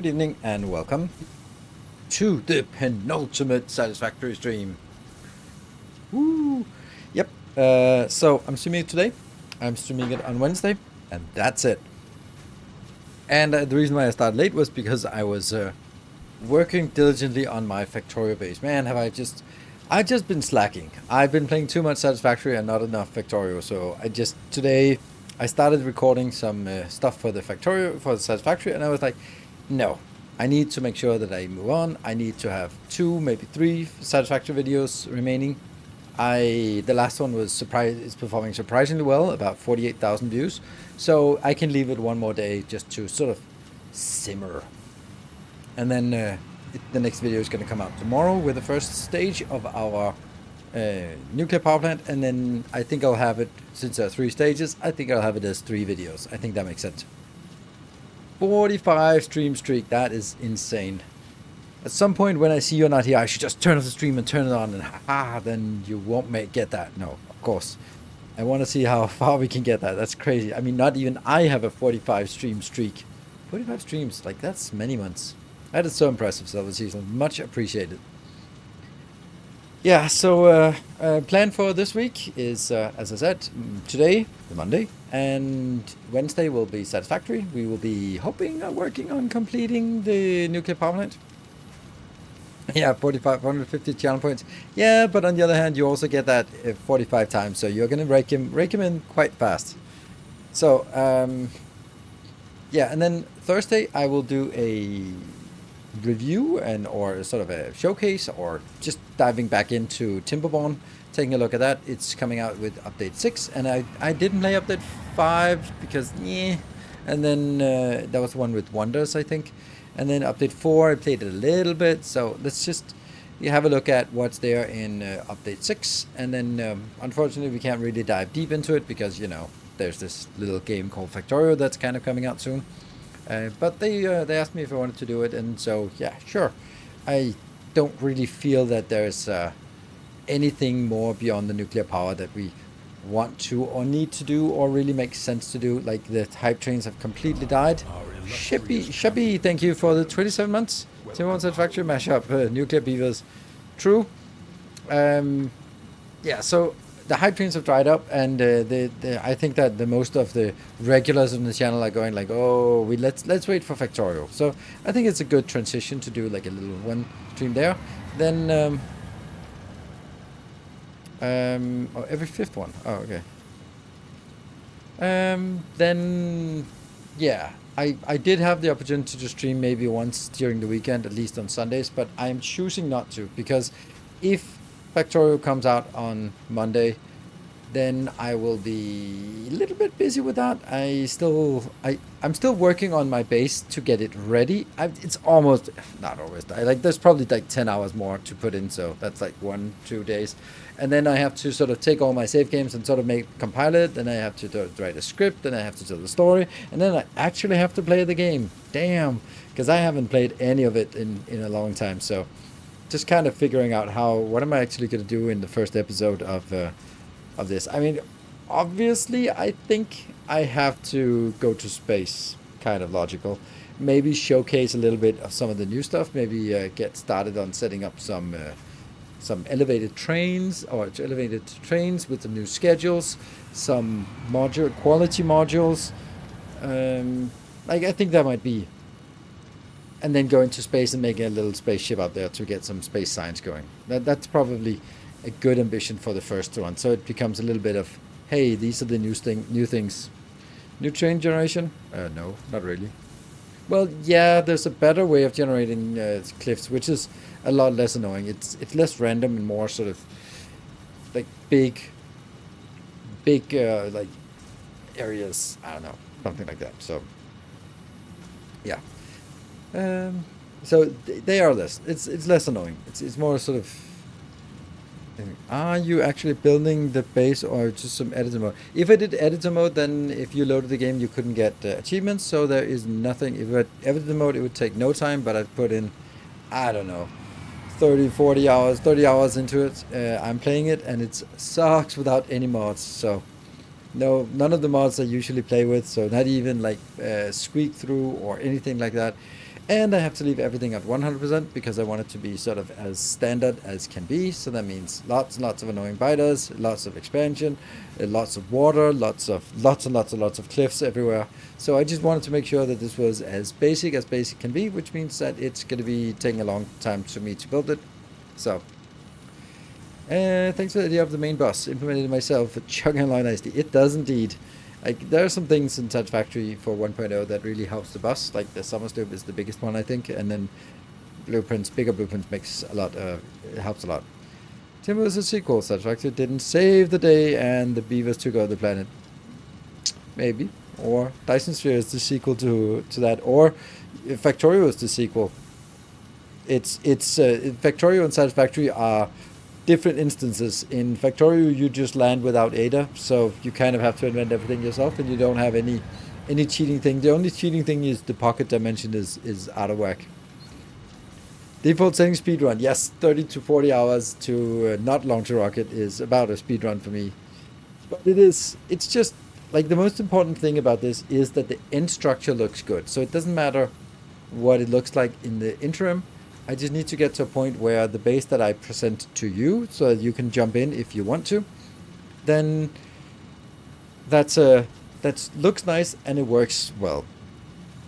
Good evening and welcome to the penultimate Satisfactory stream. Woo! Yep. So I'm streaming it today. I'm streaming it on Wednesday, and that's it. And the reason why I started late was because I was working diligently on my Factorio base. Man, I've just been slacking. I've been playing too much Satisfactory and not enough Factorio. So today I started recording some stuff for the Satisfactory, and I was like, no, I need to make sure that I move on. I need to have 2, maybe 3 Satisfactory videos remaining. The last one is performing surprisingly well, about 48,000 views. So I can leave it one more day just to sort of simmer. And then the next video is going to come out tomorrow with the first stage of our nuclear power plant. And then I think I'll have it, since there are 3 stages, I think I'll have it as 3 videos. I think that makes sense. 45 stream streak, that is insane. At some point when I see you're not here, I should just turn off the stream and turn it on, and then you won't get that. No, of course. I want to see how far we can get that. That's crazy. I mean, not even I have a 45 stream streak. 45 streams, like that's many months. That is so impressive, Silver Season. Much appreciated. Yeah, so plan for this week is, as I said, today, the Monday, and Wednesday will be Satisfactory. We will be working on completing the nuclear power plant. Yeah, 4,550 channel points. Yeah, but on the other hand, you also get that 45 times, so you're gonna rake him in quite fast. So, yeah, and then Thursday I will do a review or sort of a showcase, or just diving back into Timberborn, taking a look at that. It's coming out with update 6, and I didn't play update 5 because and then that was the one with Wonders, I think. And then update 4, I played it a little bit. So let's just have a look at what's there in update 6. And then unfortunately we can't really dive deep into it because, there's this little game called Factorio that's kind of coming out soon. But they asked me if I wanted to do it, and so yeah, sure. I don't really feel that there's anything more beyond the nuclear power that we want to or need to do or really makes sense to do. Like, the hype trains have completely died. Shabby, thank you for the 27 months. Timberborn Satisfactory mashup, nuclear beavers. True. Yeah, so the hype trains have dried up, and I think that the most of the regulars on the channel are going like, oh, let's wait for Factorio. So I think it's a good transition to do like a little one stream there. Then every 5th one. Oh, okay. Then yeah, I did have the opportunity to stream maybe once during the weekend, at least on Sundays, but I'm choosing not to, because if Factorio comes out on Monday, then I will be a little bit busy with that. I'm still working on my base to get it ready. It's almost, not always, there's probably like 10 hours more to put in, so that's like 1-2 days. And then I have to sort of take all my save games and sort of compile it. Then I have to write a script. Then I have to tell the story. And then I actually have to play the game. Damn, because I haven't played any of it in a long time. So just kind of figuring out what am I actually going to do in the first episode of this. I mean, obviously, I think I have to go to space. Kind of logical. Maybe showcase a little bit of some of the new stuff. Maybe get started on setting up some elevated trains with the new schedules, some quality modules. I think that might be. And then go into space and make a little spaceship out there to get some space science going. That's probably a good ambition for the first one. So it becomes a little bit of, hey, these are the new things. New train generation? No, not really. Well, yeah, there's a better way of generating cliffs, which is a lot less annoying. It's less random and more sort of like big like areas. I don't know, something like that. So yeah, so they are less. It's less annoying. It's more sort of. Are you actually building the base or just some editor mode? If I did editor mode, then if you loaded the game, you couldn't get achievements. So there is nothing. If I had editor mode, it would take no time, but I'd put in, I don't know, 30 hours into it. I'm playing it, and it sucks without any mods. So no, none of the mods I usually play with. So not even like Squeak Through or anything like that. And I have to leave everything at 100% because I want it to be sort of as standard as can be. So that means lots and lots of annoying biters, lots of expansion, lots of water, lots and lots of cliffs everywhere. So I just wanted to make sure that this was as basic can be, which means that it's going to be taking a long time for me to build it. So thanks for the idea of the main boss. Implemented it myself. Chugging along nicely. It does indeed. Like, there are some things in Satisfactory for 1.0 that really helps the boss. Like the summer slope is the biggest one, I think, and then blueprints, bigger blueprints makes a lot. It helps a lot. Timber is a sequel. Satisfactory didn't save the day, and the beavers took over the planet. Maybe, or Dyson Sphere is the sequel to that, or Factorio is the sequel. It's Factorio and Satisfactory are different instances. In Factorio, you just land without Ada, so you kind of have to invent everything yourself, and you don't have any cheating thing. The only cheating thing is the pocket dimension is out of whack. Default setting speedrun, yes, 30 to 40 hours to not launch a rocket is about a speedrun for me. But it's just, like, the most important thing about this is that the end structure looks good. So it doesn't matter what it looks like in the interim. I just need to get to a point where the base that I present to you, so that you can jump in if you want to, then that looks nice and it works well.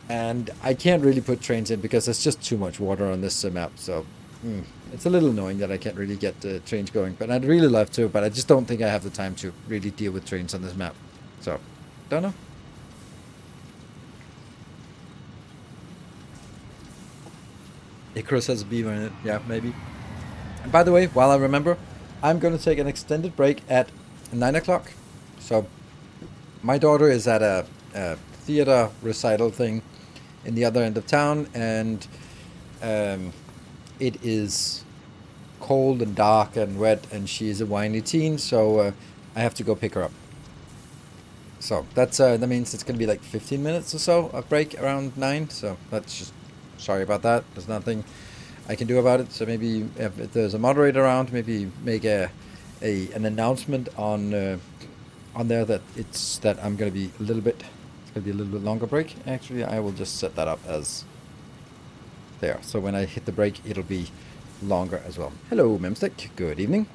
And I can't really put trains in because there's just too much water on this map. So it's a little annoying that I can't really get the trains going. But I'd really love to, but I just don't think I have the time to really deal with trains on this map. So, don't know. Icarus has a beaver in it. Yeah, maybe. And by the way, while I remember, I'm going to take an extended break at 9 o'clock. So, my daughter is at a theater recital thing in the other end of town, and it is cold and dark and wet, and she's a whiny teen, so I have to go pick her up. So that means it's gonna be like 15 minutes or so of break around 9. So that's just, sorry about that. There's nothing I can do about it. So maybe if there's a moderator around, maybe make an announcement on there that I'm gonna be a little bit. It's gonna be a little bit longer break. Actually, I will just set that up as there. So when I hit the break, it'll be longer as well. Hello, Memstick. Good evening.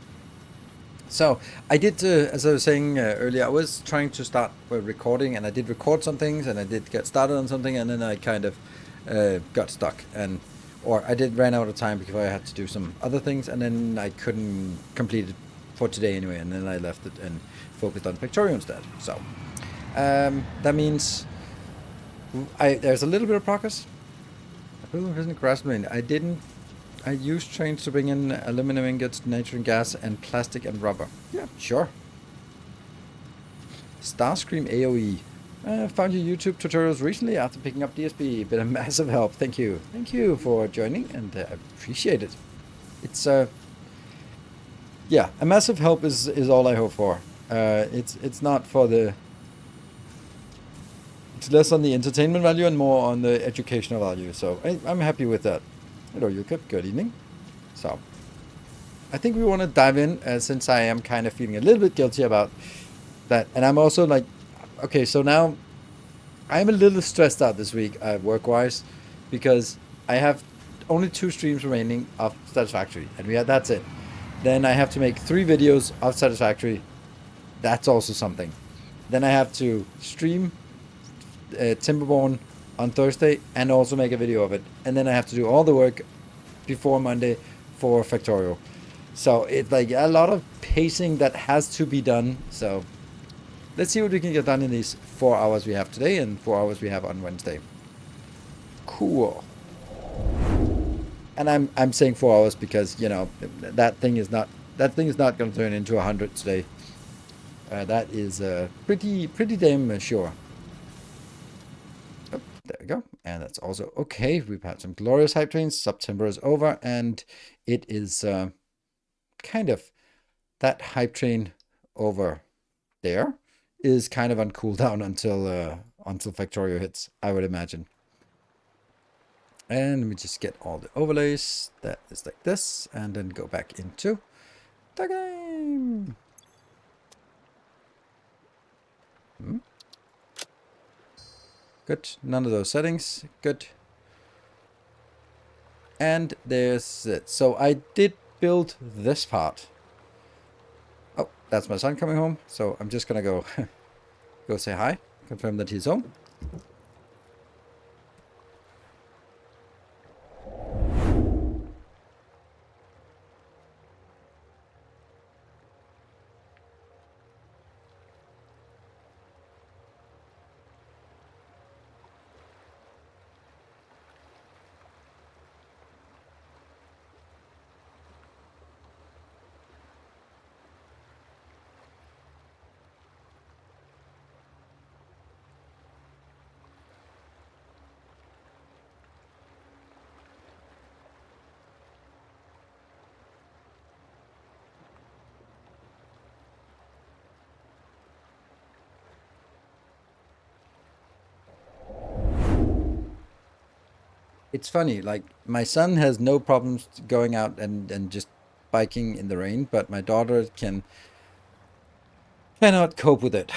So I did, as I was saying earlier, I was trying to start recording, and I did record some things, and I did get started on something, and then I kind of got stuck, or I ran out of time because I had to do some other things, and then I couldn't complete it for today anyway, and then I left it and focused on Factorio instead. So that means there's a little bit of progress. I used trains to bring in aluminum ingots, nitrogen gas, and plastic and rubber. Yeah, sure. Starscream AOE. Found your YouTube tutorials recently after picking up DSP. Been a massive help. Thank you. Thank you for joining, and I appreciate it. It's yeah, a massive help is all I hope for. It's not for the. It's less on the entertainment value and more on the educational value. So I'm happy with that. Hello, Yukip. Good evening. So, I think we want to dive in, since I am kind of feeling a little bit guilty about that. And I'm also like, okay, so now I'm a little stressed out this week work-wise, because I have only 2 streams remaining of Satisfactory, and that's it. Then I have to make 3 videos of Satisfactory. That's also something. Then I have to stream Timberborn on Thursday and also make a video of it, and then I have to do all the work before Monday for Factorio. So it's like a lot of pacing that has to be done. So let's see what we can get done in these 4 hours we have today and 4 hours we have on Wednesday. Cool. And I'm saying 4 hours because, you know, that thing is not going to turn into 100 today. That is pretty damn sure. There we go. And that's also okay. We've had some glorious hype trains. September is over, and it is kind of that hype train over there is kind of on cooldown until Factorio hits, I would imagine. And let me just get all the overlays. That is like this, and then go back into the game. Good. None of those settings. Good. And there's it. So I did build this part. Oh, that's my son coming home. So I'm just gonna go go say hi, confirm that he's home. It's funny, like my son has no problems going out and just biking in the rain, but my daughter cannot cope with it.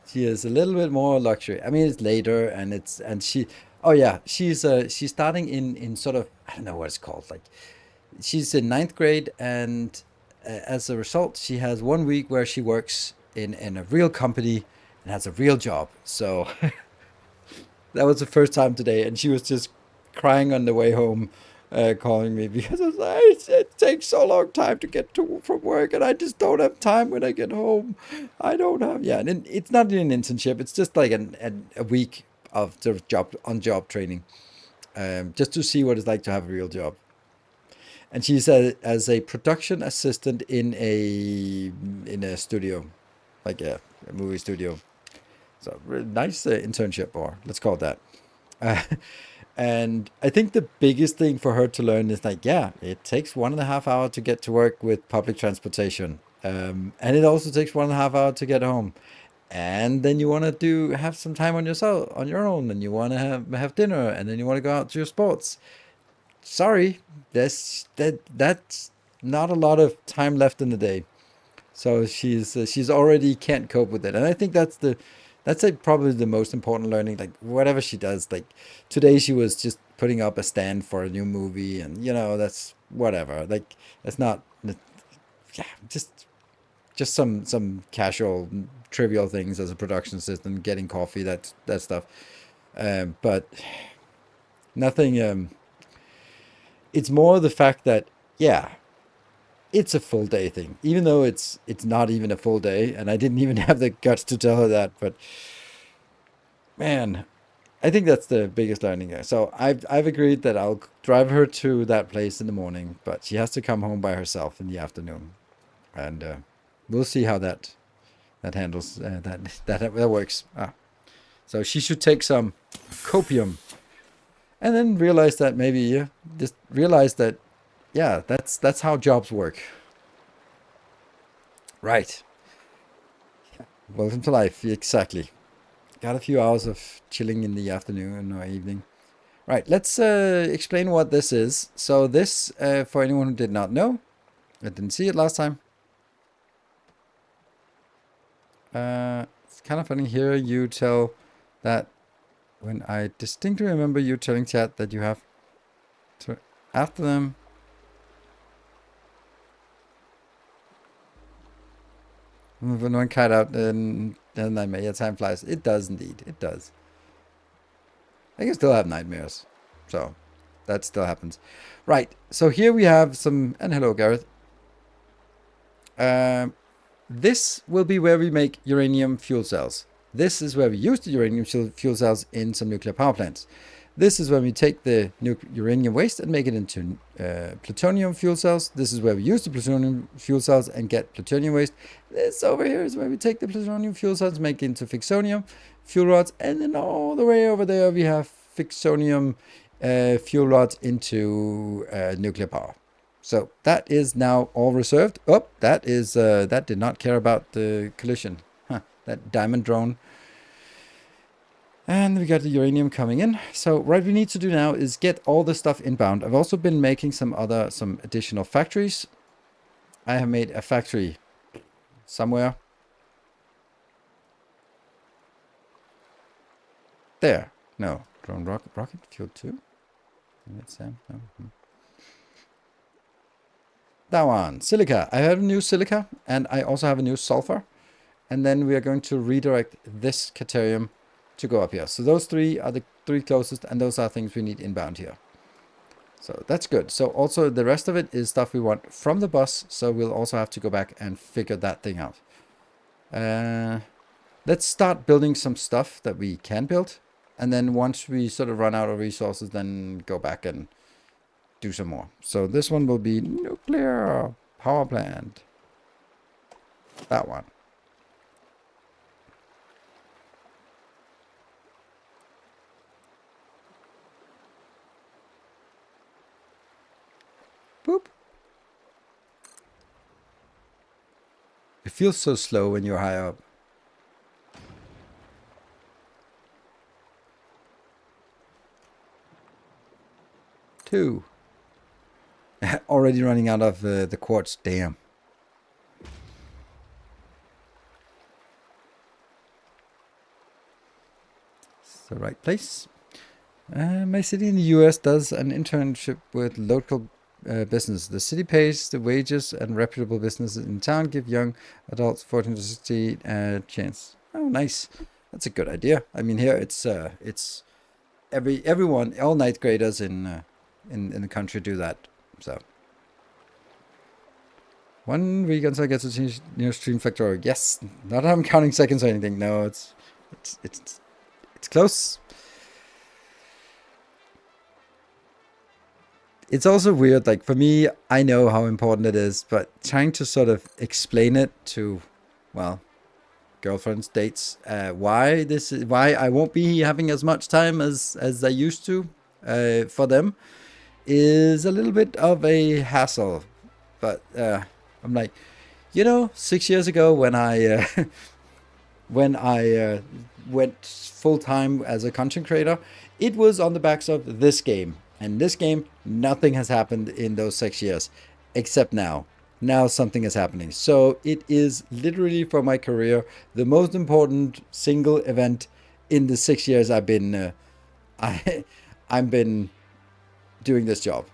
She is a little bit more luxury. I mean, it's later, and oh yeah, she's starting in sort of, I don't know what it's called. Like she's in ninth grade, and as a result, she has 1 week where she works in a real company and has a real job. So that was the first time today, and she was just crying on the way home, calling me because it's like, it takes so long time to get to from work, and I just don't have time when I get home. I don't have yeah, and it's not an internship; it's just like a week of sort of job training, just to see what it's like to have a real job. And she's as a production assistant in a studio, like a movie studio. So really nice internship, or let's call it that. Uh, and I think the biggest thing for her to learn is like, yeah, it takes 1.5 hours to get to work with public transportation. And it also takes 1.5 hours to get home. And then you want to have some time on yourself, on your own, and you want to have dinner, and then you want to go out to your sports. Sorry, that's not a lot of time left in the day. So she's already can't cope with it, and I think that's like probably the most important learning. Like whatever she does, like today she was just putting up a stand for a new movie, and that's whatever. Like that's not yeah, just some casual trivial things as a production assistant, getting coffee, that stuff. But nothing. It's more the fact that yeah, it's a full day thing, even though it's not even a full day, and I didn't even have the guts to tell her that. But man, I think that's the biggest learning there. So I've agreed that I'll drive her to that place in the morning, but she has to come home by herself in the afternoon, and we'll see how that handles that works. So she should take some copium, and then realize that maybe just realize that yeah, that's how jobs work. Right. Welcome to life. Exactly. Got a few hours of chilling in the afternoon or evening. Right, let's explain what this is. So this, for anyone who did not know, I didn't see it last time. It's kind of funny here you tell that when I distinctly remember you telling chat that you have to, after them, when one cut out, then nightmare. Yeah, time flies. It does indeed. It does. I can still have nightmares. So that still happens. Right, so here we have some, and hello, Gareth. Um, This will be where we make uranium fuel cells. This is where we use the uranium fuel cells in some nuclear power plants. This is when we take the uranium waste and make it into plutonium fuel cells. This is where we use the plutonium fuel cells and get plutonium waste. This over here is where we take the plutonium fuel cells, make it into fixonium fuel rods, and then all the way over there we have fixonium fuel rods into nuclear power. So that is now all reserved. Oh, that did not care about the collision. Huh, that diamond drone. And we got the uranium coming in. So what we need to do now is get all the stuff inbound. I've also been making some additional factories. I have made a factory somewhere. There. No, drone rocket fuel 2. That one, silica. I have a new silica, and I also have a new sulfur. And then we are going to redirect this caterium to go up here. So those three are the three closest, and those are things we need inbound here. So that's good. So also the rest of it is stuff we want from the bus, so we'll also have to go back and figure that thing out. Let's start building some stuff that we can build, and then once we sort of run out of resources, then go back and do some more. So this one will be nuclear power plant. That one. Boop. It feels so slow when you're high up. Two. Already running out of the quartz. Damn. It's the right place. My city in the US does an internship with local business. The city pays the wages, and reputable businesses in town give young adults 14 to 16 a chance. Oh, nice. That's a good idea. I mean, here it's everyone, all ninth graders in the country do that. So 1 week until I get to change near Stream Factory. Yes, not that I'm counting seconds or anything. No, it's close. It's also weird, like for me, I know how important it is, but trying to sort of explain it to, well, girlfriends, dates, why I won't be having as much time as I used to for them is a little bit of a hassle. But I'm like, 6 years ago when I went full time as a content creator, it was on the backs of this game. And this game, nothing has happened in those 6 years, except now. Now something is happening. So it is literally for my career the most important single event in the 6 years I've been I've been doing this job.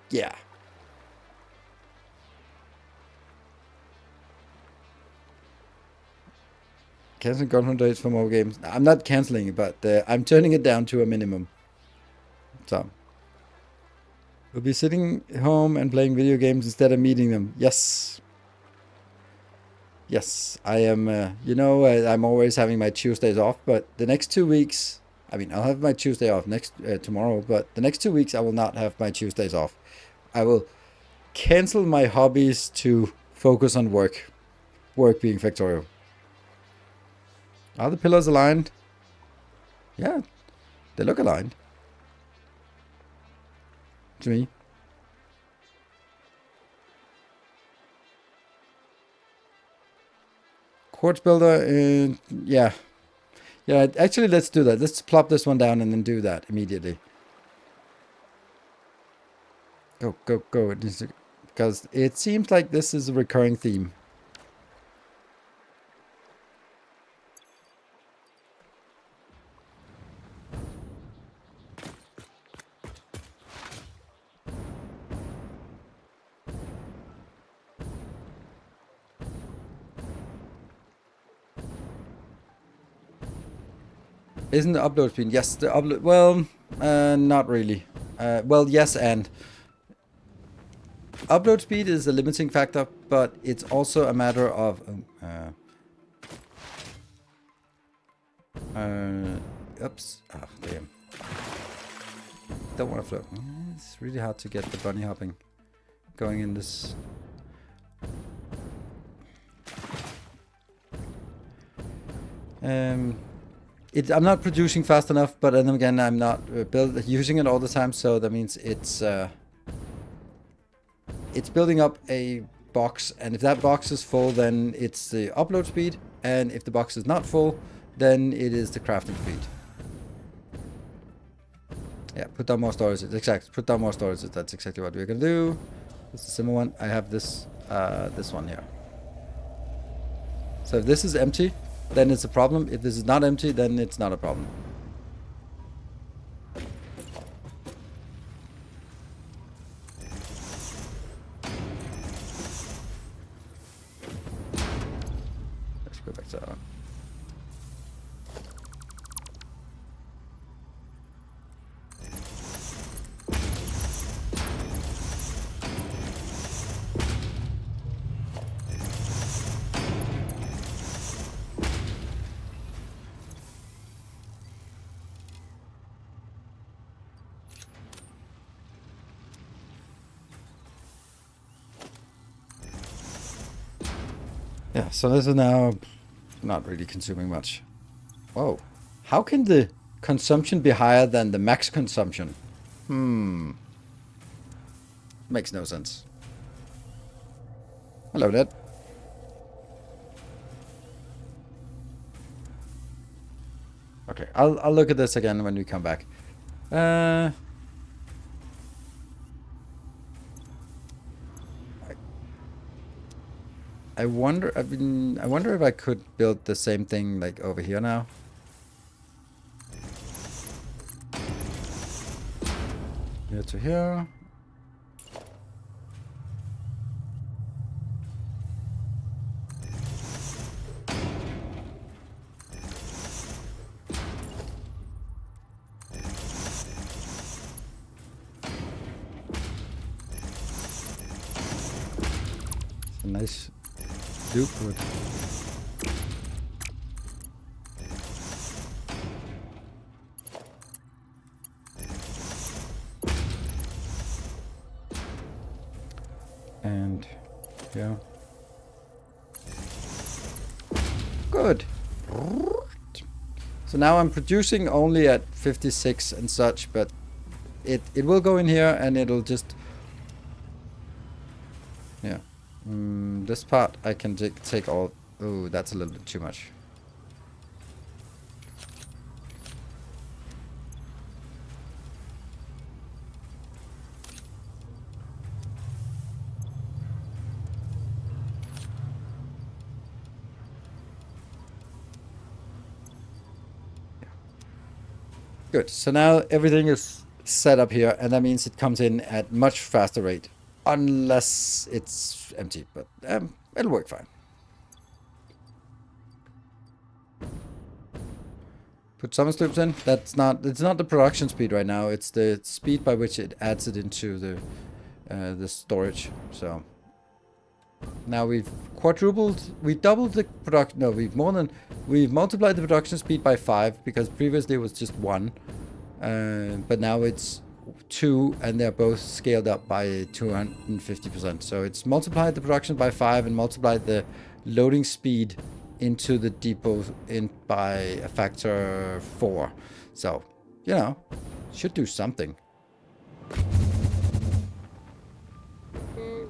Yeah. Canceling content dates for more games. I'm not canceling it, but I'm turning it down to a minimum. So we'll be sitting home and playing video games instead of meeting them. Yes. Yes, I am. I'm always having my Tuesdays off, but the next 2 weeks, I mean, I'll have my Tuesday off tomorrow, but the next 2 weeks I will not have my Tuesdays off. I will cancel my hobbies to focus on work. Work being Factorio. Are the pillars aligned? Yeah, they look aligned. To me. Quartz builder, yeah. Yeah, actually, let's do that. Let's plop this one down and then do that immediately. Go, go, go. Because it seems like this is a recurring theme. Isn't the upload speed? Yes, the upload. Well, not really. Well, yes, and upload speed is a limiting factor, but it's also a matter of. Oops. Oh, damn. Don't want to float. It's really hard to get the bunny hopping going in this. I'm not producing fast enough, but then again, I'm not using it all the time, so that means it's building up a box, and if that box is full, then it's the upload speed, and if the box is not full, then it is the crafting speed. Yeah, put down more storage. Exactly, put down more storage. That's exactly what we're gonna do. This is a similar one. I have this one here. So if this is empty, then it's a problem. If this is not empty, then it's not a problem. go back to that one. Yeah, so this is now not really consuming much. Whoa. How can the consumption be higher than the max consumption? Makes no sense. Hello, Ned. Okay, I'll look at this again when we come back. I wonder. I wonder if I could build the same thing like over here now. Here to here. It's a nice dupe wood. And yeah. Good. So now I'm producing only at 56 and such, but it will go in here and it'll just, yeah. This part I can take all. Oh, that's a little bit too much. Good. So now everything is set up here, and that means it comes in at much faster rate, unless it's empty. But it'll work fine. Put summer sloops in. That's not. It's not the production speed right now. It's the speed by which it adds it into the storage. So now we've quadrupled. We doubled the production. No, we've multiplied the production speed by 5 because previously it was just 1. But now it's 2, and they're both scaled up by 250%. So it's multiplied the production by 5 and multiplied the loading speed into the depot by a factor 4. So, you know, should do something.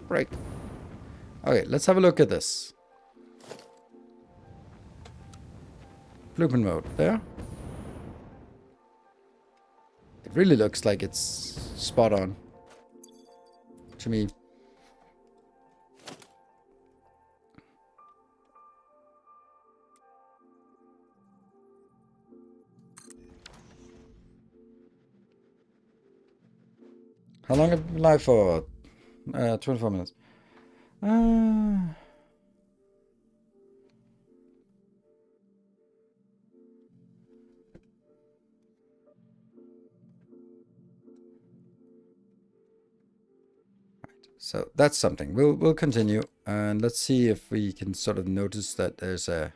Break. Okay, let's have a look at this. Blueprint mode, there. It really looks like it's spot on to me. How long have we been live for? 24 minutes. So that's something. We'll continue, and let's see if we can sort of notice that there's a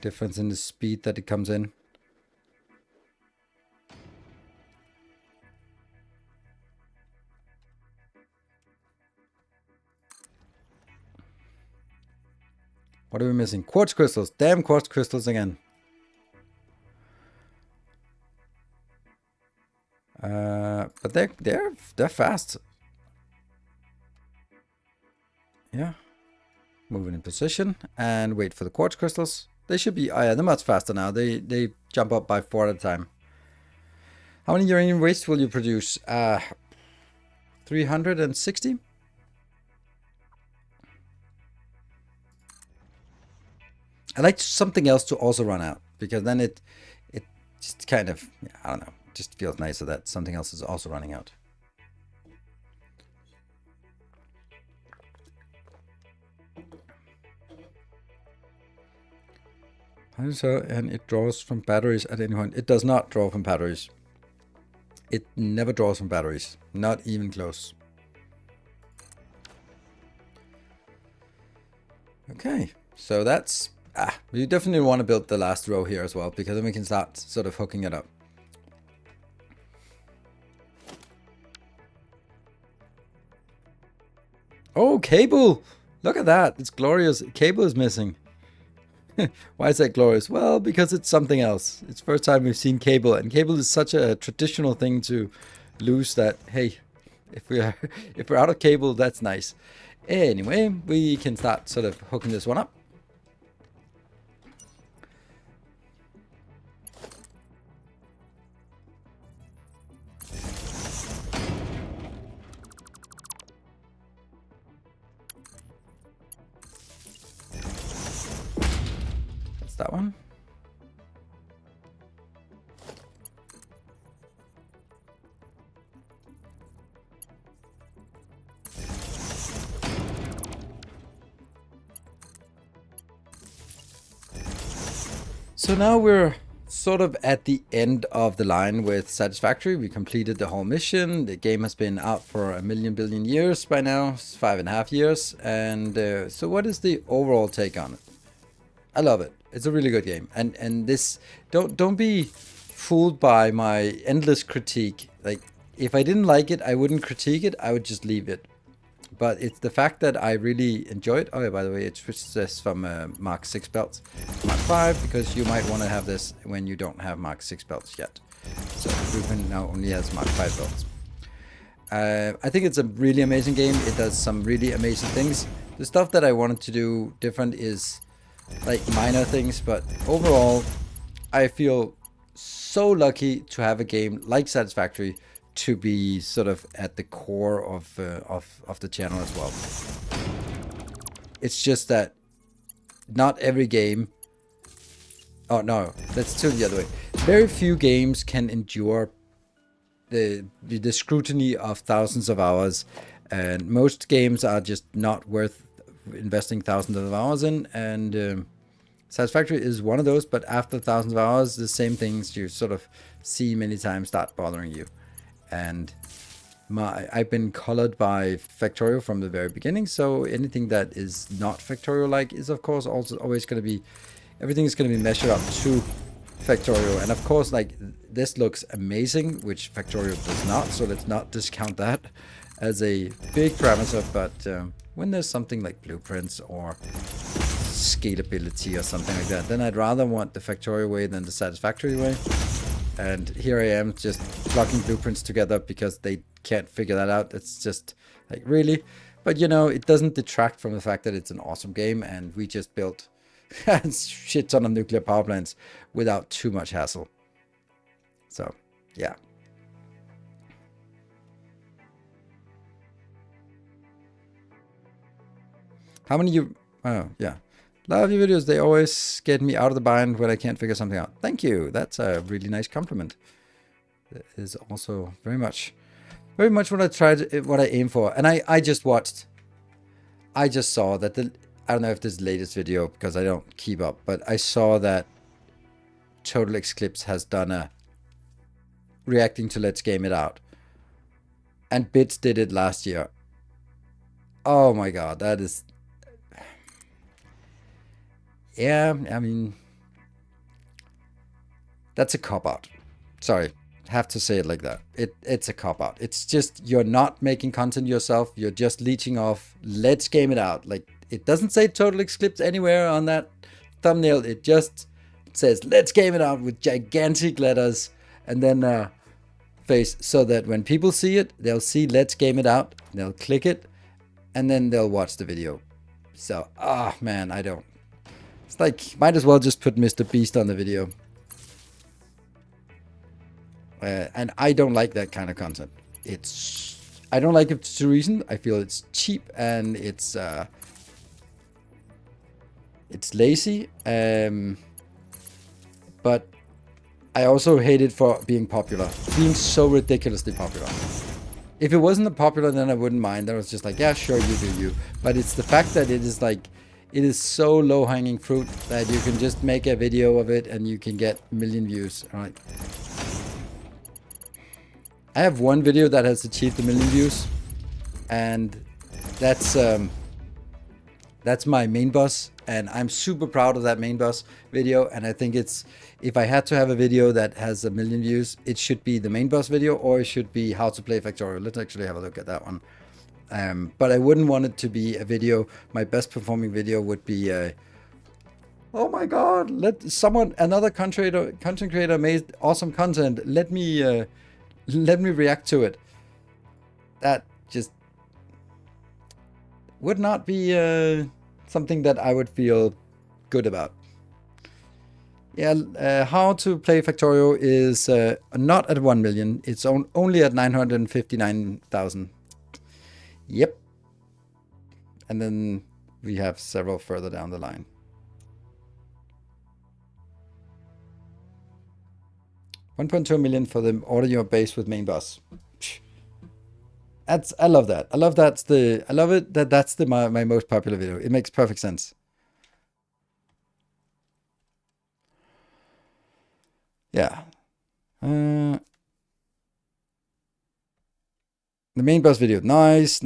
difference in the speed that it comes in. What are we missing? Quartz crystals. Damn quartz crystals again. But they're fast. Yeah. Moving in position and wait for the quartz crystals. They should be. Oh yeah, they're much faster now. They jump up by 4 at a time. How many uranium waste will you produce? 360. I like something else to also run out, because then it just kind of, I don't know, just feels nicer that something else is also running out. And it draws from batteries at any point. It does not draw from batteries. It never draws from batteries. Not even close. Okay, so that's... you definitely want to build the last row here as well, because then we can start sort of hooking it up. Oh, cable! Look at that. It's glorious. Cable is missing. Why is that glorious? Well, because it's something else. It's the first time we've seen cable, and cable is such a traditional thing to lose that, hey, if we're out of cable, that's nice. Anyway, we can start sort of hooking this one up. That's that one. So now we're sort of at the end of the line with Satisfactory. We completed the whole mission. The game has been out for a million billion years by now. It's 5.5 years. And so what is the overall take on it? I love it. It's a really good game. And this, don't be fooled by my endless critique. Like, if I didn't like it, I wouldn't critique it. I would just leave it. But it's the fact that I really enjoy it. Oh yeah, by the way, it switched this from Mark 6 belts to Mark 5, because you might want to have this when you don't have Mark 6 belts yet. So Blueprint now only has Mark 5 belts. I think it's a really amazing game. It does some really amazing things. The stuff that I wanted to do different is like minor things, but overall, I feel so lucky to have a game like Satisfactory to be sort of at the core of the channel as well. It's just that not every game... Oh no, let's do it the other way. Very few games can endure the scrutiny of thousands of hours, and most games are just not worth investing thousands of hours in, and Satisfactory is one of those, but after thousands of hours, the same things you sort of see many times start bothering you. And I've been colored by Factorio from the very beginning, so anything that is not Factorio-like is of course also always going to be, everything is going to be measured up to Factorio. And of course, like, this looks amazing, which Factorio does not, so let's not discount that as a big parameter. But when there's something like blueprints or scalability or something like that, then I'd rather want the Factorio way than the Satisfactory way. And here I am just blocking blueprints together because they can't figure that out. It's just like, really? But you know, it doesn't detract from the fact that it's an awesome game, and we just built a shit ton of nuclear power plants without too much hassle. So, yeah. How many you... Oh, yeah. Love your videos. They always get me out of the bind when I can't figure something out. Thank you. That's a really nice compliment. That is also very much what I tried, what I aim for. And I just watched. I just saw that I don't know if this is the latest video because I don't keep up, but I saw that Total Eclipse has done a reacting to Let's Game It Out, and Bits did it last year. Oh my god, that is... Yeah, I mean, that's a cop-out. Sorry, have to say it like that. It's a cop-out. It's just, you're not making content yourself. You're just leeching off Let's Game It Out. Like, it doesn't say Total Eclipse anywhere on that thumbnail. It just says Let's Game It Out with gigantic letters and then face, so that when people see it, they'll see Let's Game It Out, they'll click it, and then they'll watch the video. So, man, I don't... It's like, might as well just put Mr. Beast on the video. And I don't like that kind of content. I don't like it for two reasons. I feel it's cheap and it's lazy. But I also hate it for being popular. Being so ridiculously popular. If it wasn't popular, then I wouldn't mind. Then I was just like, yeah, sure, you do you. But it's the fact that it is like, It is so low-hanging fruit that you can just make a video of it and you can get a million views. All right. I have one video that has achieved 1 million views, and that's my main boss, and I'm super proud of that main boss video. And I think it's, if I had to have a video that has 1 million views, it should be the main boss video, or it should be how to play Factorio. Let's actually have a look at that one. But I wouldn't want it to be a video. My best performing video would be oh my god, another content creator made awesome content. Let me react to it. That just would not be something that I would feel good about. Yeah, how to play Factorio is not at 1 million. It's only at 959,000. Yep. And then we have several further down the line. $1.2 million for the audio base with main boss. I love that. I love that's my most popular video. It makes perfect sense. Yeah. The main boss video, nice.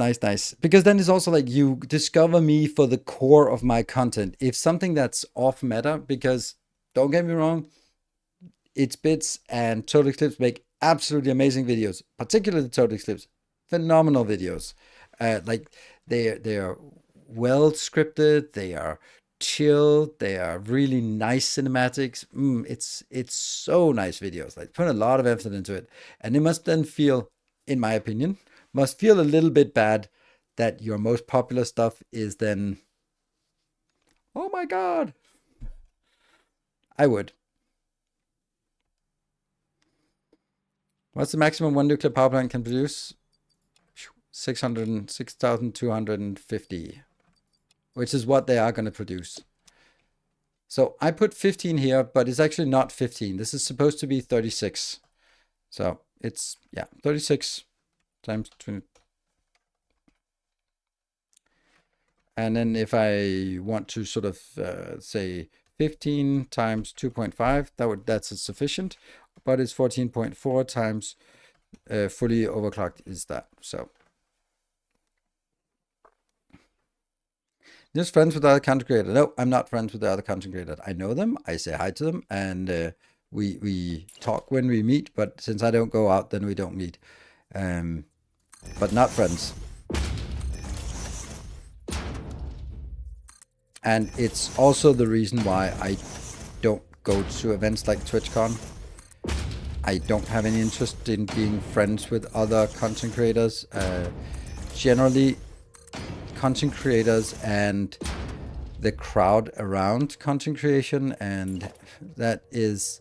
Because then it's also like you discover me for the core of my content. If something that's off meta, because don't get me wrong, It's Bits and Total Eclipse make absolutely amazing videos, particularly Total Eclipse, phenomenal videos. Like they are well scripted, they are chill, they are really nice cinematics. It's so nice videos. Like put a lot of effort into it, and it must then feel, in my opinion, must feel a little bit bad that your most popular stuff is then, oh my god. I would. What's the maximum one nuclear power plant can produce? 6,250, which is what they are going to produce. So I put 15 here, but it's actually not 15. This is supposed to be 36. So it's, yeah, 36 times 20. And then if I want to sort of say 15 times 2.5, that's sufficient, but it's 14.4 times fully overclocked is that. So just friends with other content creators. No, I'm not friends with the other content creators. I know them, I say hi to them, and we talk when we meet, but since I don't go out, then we don't meet. But not friends. And it's also the reason why I don't go to events like TwitchCon. I don't have any interest in being friends with other content creators. Generally, content creators and the crowd around content creation, and that is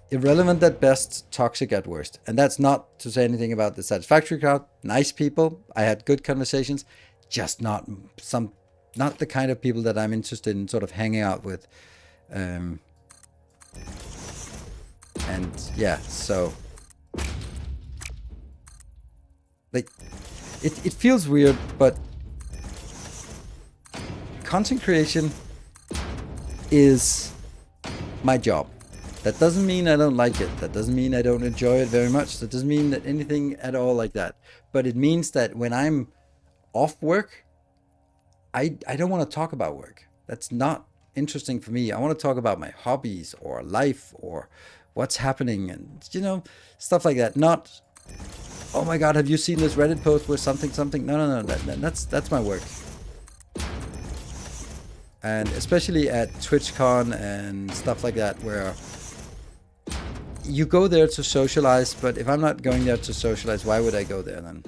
irrelevant at best, toxic at worst. And that's not to say anything about the Satisfactory crowd. Nice people. I had good conversations. Just not the kind of people that I'm interested in sort of hanging out with. And yeah, so like it feels weird, but content creation is my job. That doesn't mean I don't like it. That doesn't mean I don't enjoy it very much. That doesn't mean that anything at all like that. But it means that when I'm off work, I don't want to talk about work. That's not interesting for me. I want to talk about my hobbies or life or what's happening and, you know, stuff like that. Not, oh my god, have you seen this Reddit post with something? No. That's my work. And especially at TwitchCon and stuff like that, where you go there to socialize, but if I'm not going there to socialize, why would I go there then?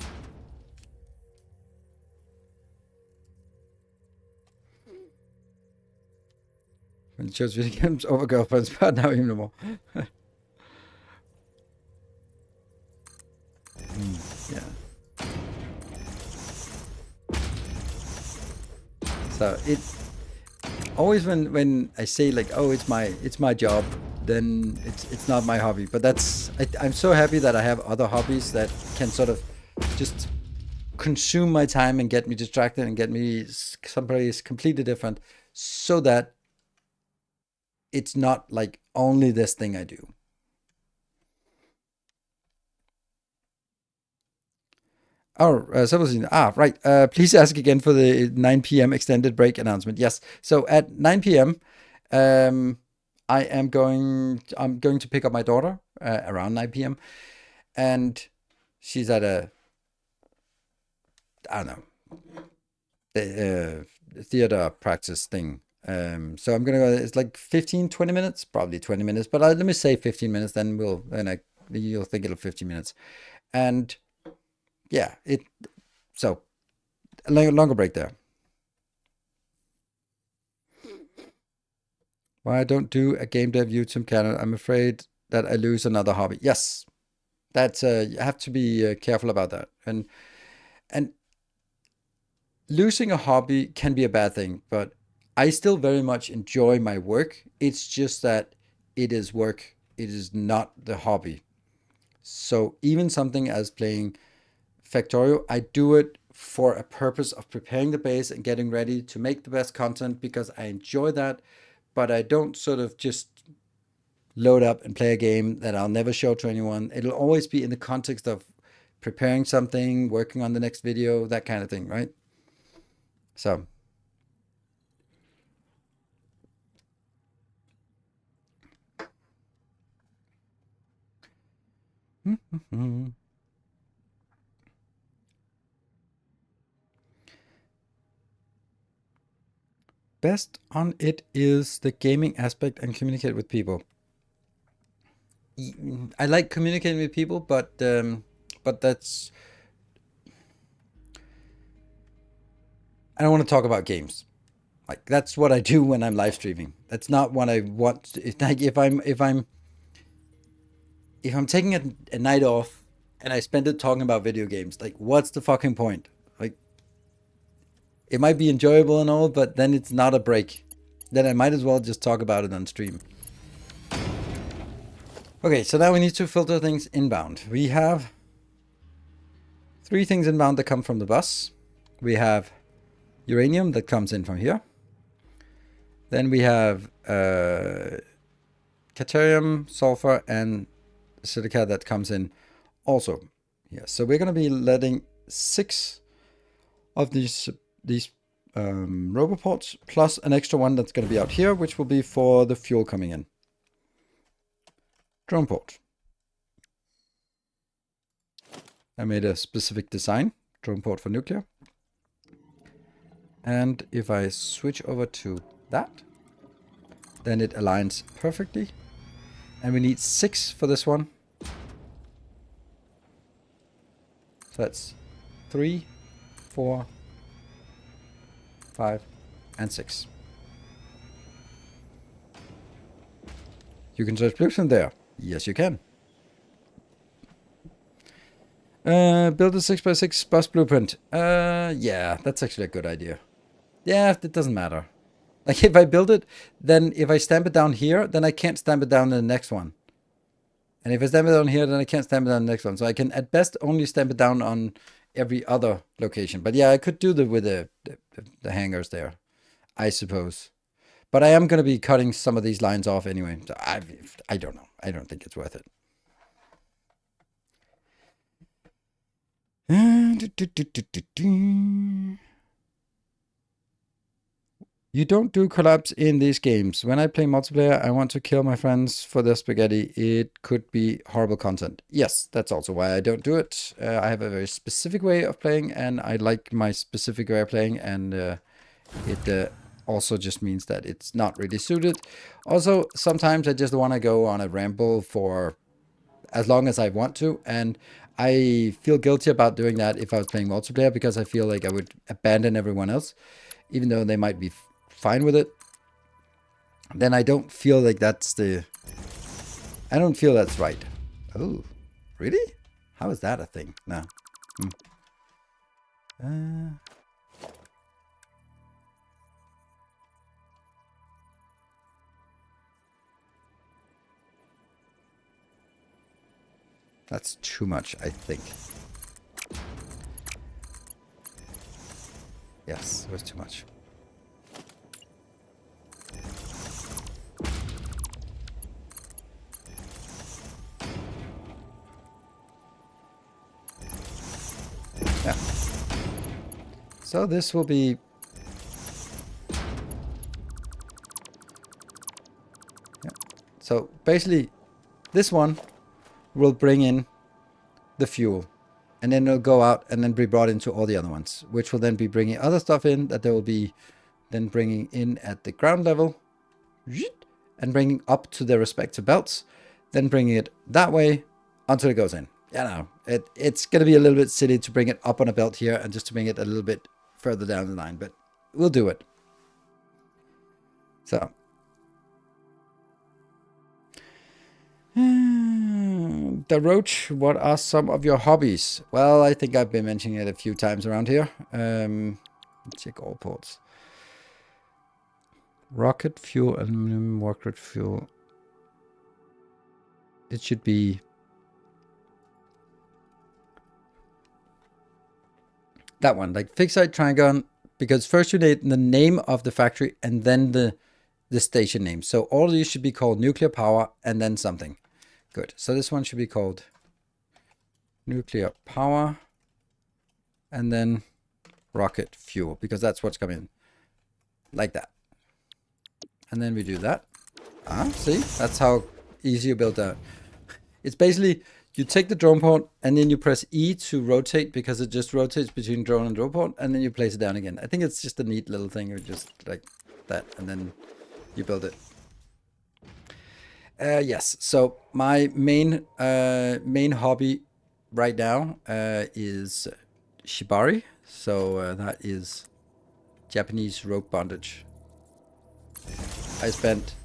When it shows video games over girlfriends, but now even more. Yeah. So it always when I say like, oh, it's my job, then it's not my hobby. But I'm so happy that I have other hobbies that can sort of just consume my time and get me distracted and get me someplace completely different, so that it's not like only this thing I do. Oh, Sebastian. Right. Please ask again for the 9 p.m. extended break announcement. Yes. So at 9 p.m., I'm going to pick up my daughter around 9 p.m. and she's at a, I don't know, the theater practice thing. So I'm gonna go. It's like 15, 20 minutes, probably 20 minutes, but let me say 15 minutes. Then you'll think it'll 15 minutes, and yeah, so a longer break there. Why I don't do a game dev YouTube channel? I'm afraid that I lose another hobby. Yes, that's you have to be careful about that, and losing a hobby can be a bad thing, but I still very much enjoy my work. It's just that it is work. It is not the hobby. So even something as playing Factorio, I do it for a purpose of preparing the base and getting ready to make the best content because I enjoy that. But I don't sort of just load up and play a game that I'll never show to anyone. It'll always be in the context of preparing something, working on the next video, that kind of thing, right? So best on it is the gaming aspect and communicate with people. I like communicating with people, but that's, I don't want to talk about games. Like that's what I do when I'm live streaming. That's not what I want. It's like if I'm taking a night off and I spend it talking about video games, like what's the fucking point? Like it might be enjoyable and all, but then it's not a break. Then I might as well just talk about it on stream. Okay, so now we need to filter things inbound. We have 3 things inbound that come from the bus. We have uranium that comes in from here. Then we have Caterium, sulfur, and silica that comes in also here. So we're going to be letting 6 of these roboports plus an extra one that's going to be out here, which will be for the fuel coming in. Drone port. I made a specific design, drone port for nuclear. And if I switch over to that, then it aligns perfectly. And we need 6 for this one. So that's 3, 4, 5, and 6. You can search blueprint there. Yes, you can. Build a 6x6 bus blueprint. Yeah, that's actually a good idea. Yeah, it doesn't matter. Like if I build it, then if I stamp it down here, then I can't stamp it down in the next one. And if I stamp it down here, then I can't stamp it down the next one. So I can at best only stamp it down on every other location. But yeah, I could do that with the hangers there, I suppose. But I am going to be cutting some of these lines off anyway. So I don't know. I don't think it's worth it. You don't do collabs in these games. When I play multiplayer, I want to kill my friends for their spaghetti. It could be horrible content. Yes, that's also why I don't do it. I have a very specific way of playing, and I like my specific way of playing, and it also just means that it's not really suited. Also, sometimes I just want to go on a ramble for as long as I want to, and I feel guilty about doing that if I was playing multiplayer, because I feel like I would abandon everyone else, even though they might be fine with it. Then I don't feel like that's right. Oh, really? How is that a thing? No. That's too much, I think. Yes, it was too much. Yeah. So this will be... Yeah. So basically, this one will bring in the fuel. And then it'll go out and then be brought into all the other ones, which will then be bringing other stuff in that they will be then bringing in at the ground level and bringing up to their respective belts, then bringing it that way until it goes in. Yeah, no, it's going to be a little bit silly to bring it up on a belt here and just to bring it a little bit further down the line, but we'll do it. So. The Roach, what are some of your hobbies? Well, I think I've been mentioning it a few times around here. Check all ports. Rocket fuel, aluminum, rocket fuel. It should be that one, like Fixite Trigon, because first you need the name of the factory and then the station name. So all of these should be called nuclear power and then something. Good. So this one should be called nuclear power and then rocket fuel, because that's what's coming in. Like that. And then we do that. See? That's how easy you build that. It's basically, you take the drone port and then you press E to rotate, because it just rotates between drone and drone port, and then you place it down again. I think it's just a neat little thing. You just like that, and then you build it. Yes, so my main hobby right now is shibari. So that is Japanese rope bondage. I spent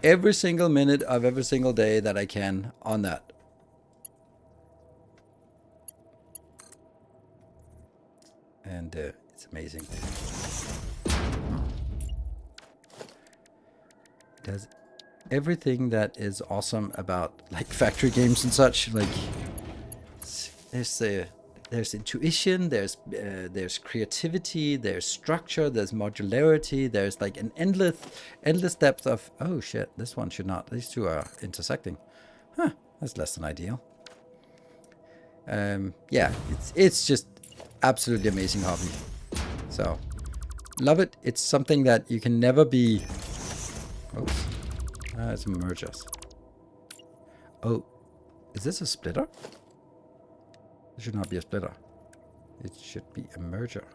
every single minute of every single day that I can on that. And it's amazing. It does everything that is awesome about like factory games and such. Like there's intuition, there's creativity, there's structure, there's modularity, there's like an endless depth of, oh shit, this one should not, these two are intersecting. Huh, that's less than ideal. Yeah, it's just absolutely amazing hobby. So love it. It's something that you can never be. Oops. It's mergers. Oh, is this a splitter? It should not be a splitter. It should be a merger.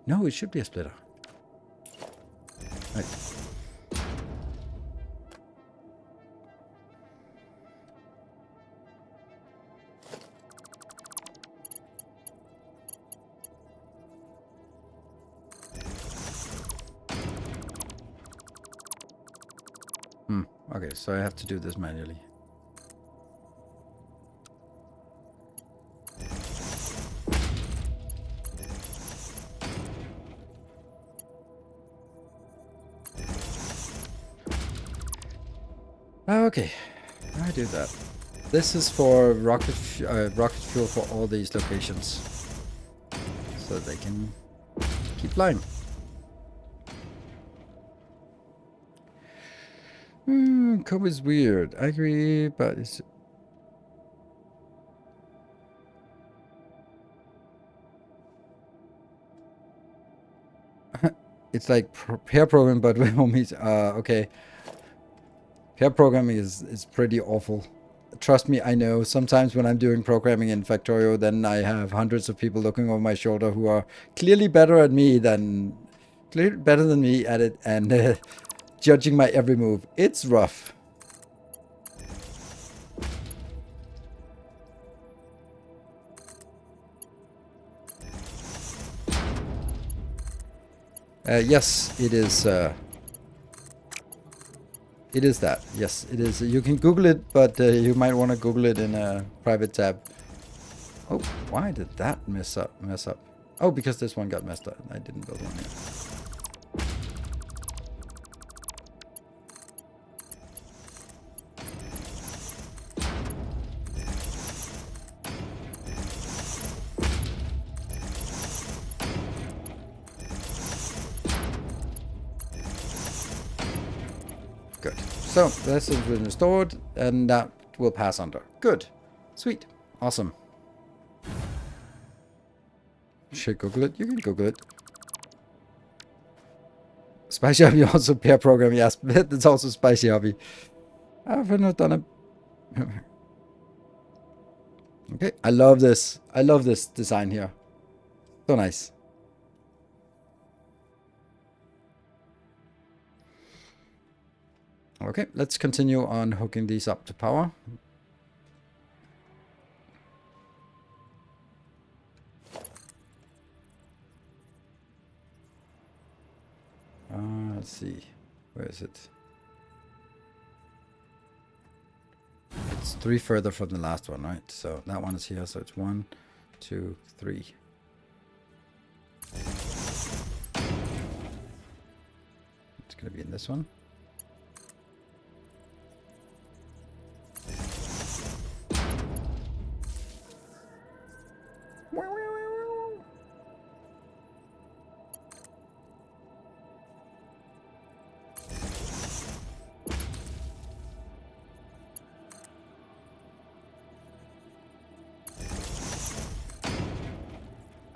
No, it should be a splitter. Right. Okay, so I have to do this manually. Okay, I do that. This is for rocket fuel for all these locations, so they can keep flying. Code is weird. I agree, but it's... It's like pair programming, but with homies. Okay. Pair programming is pretty awful. Trust me, I know. Sometimes when I'm doing programming in Factorio, then I have hundreds of people looking over my shoulder who are clearly better than me at it, and judging my every move. It's rough. Yes, it is. It is that. Yes, it is. You can Google it, but you might want to Google it in a private tab. Oh, why did that mess up? Oh, because this one got messed up. I didn't build one here. So this has been restored, and that will pass under. Good. Sweet. Awesome. Should Google it? You can Google it. Spicy Hobby also pair program, yes. It's also Spicy Hobby. I've not done it. Okay, I love this. I love this design here. So nice. Okay, let's continue on hooking these up to power. Let's see. Where is it? It's 3 further from the last one, right? So that one is here. So it's 1, 2, 3. It's going to be in this one.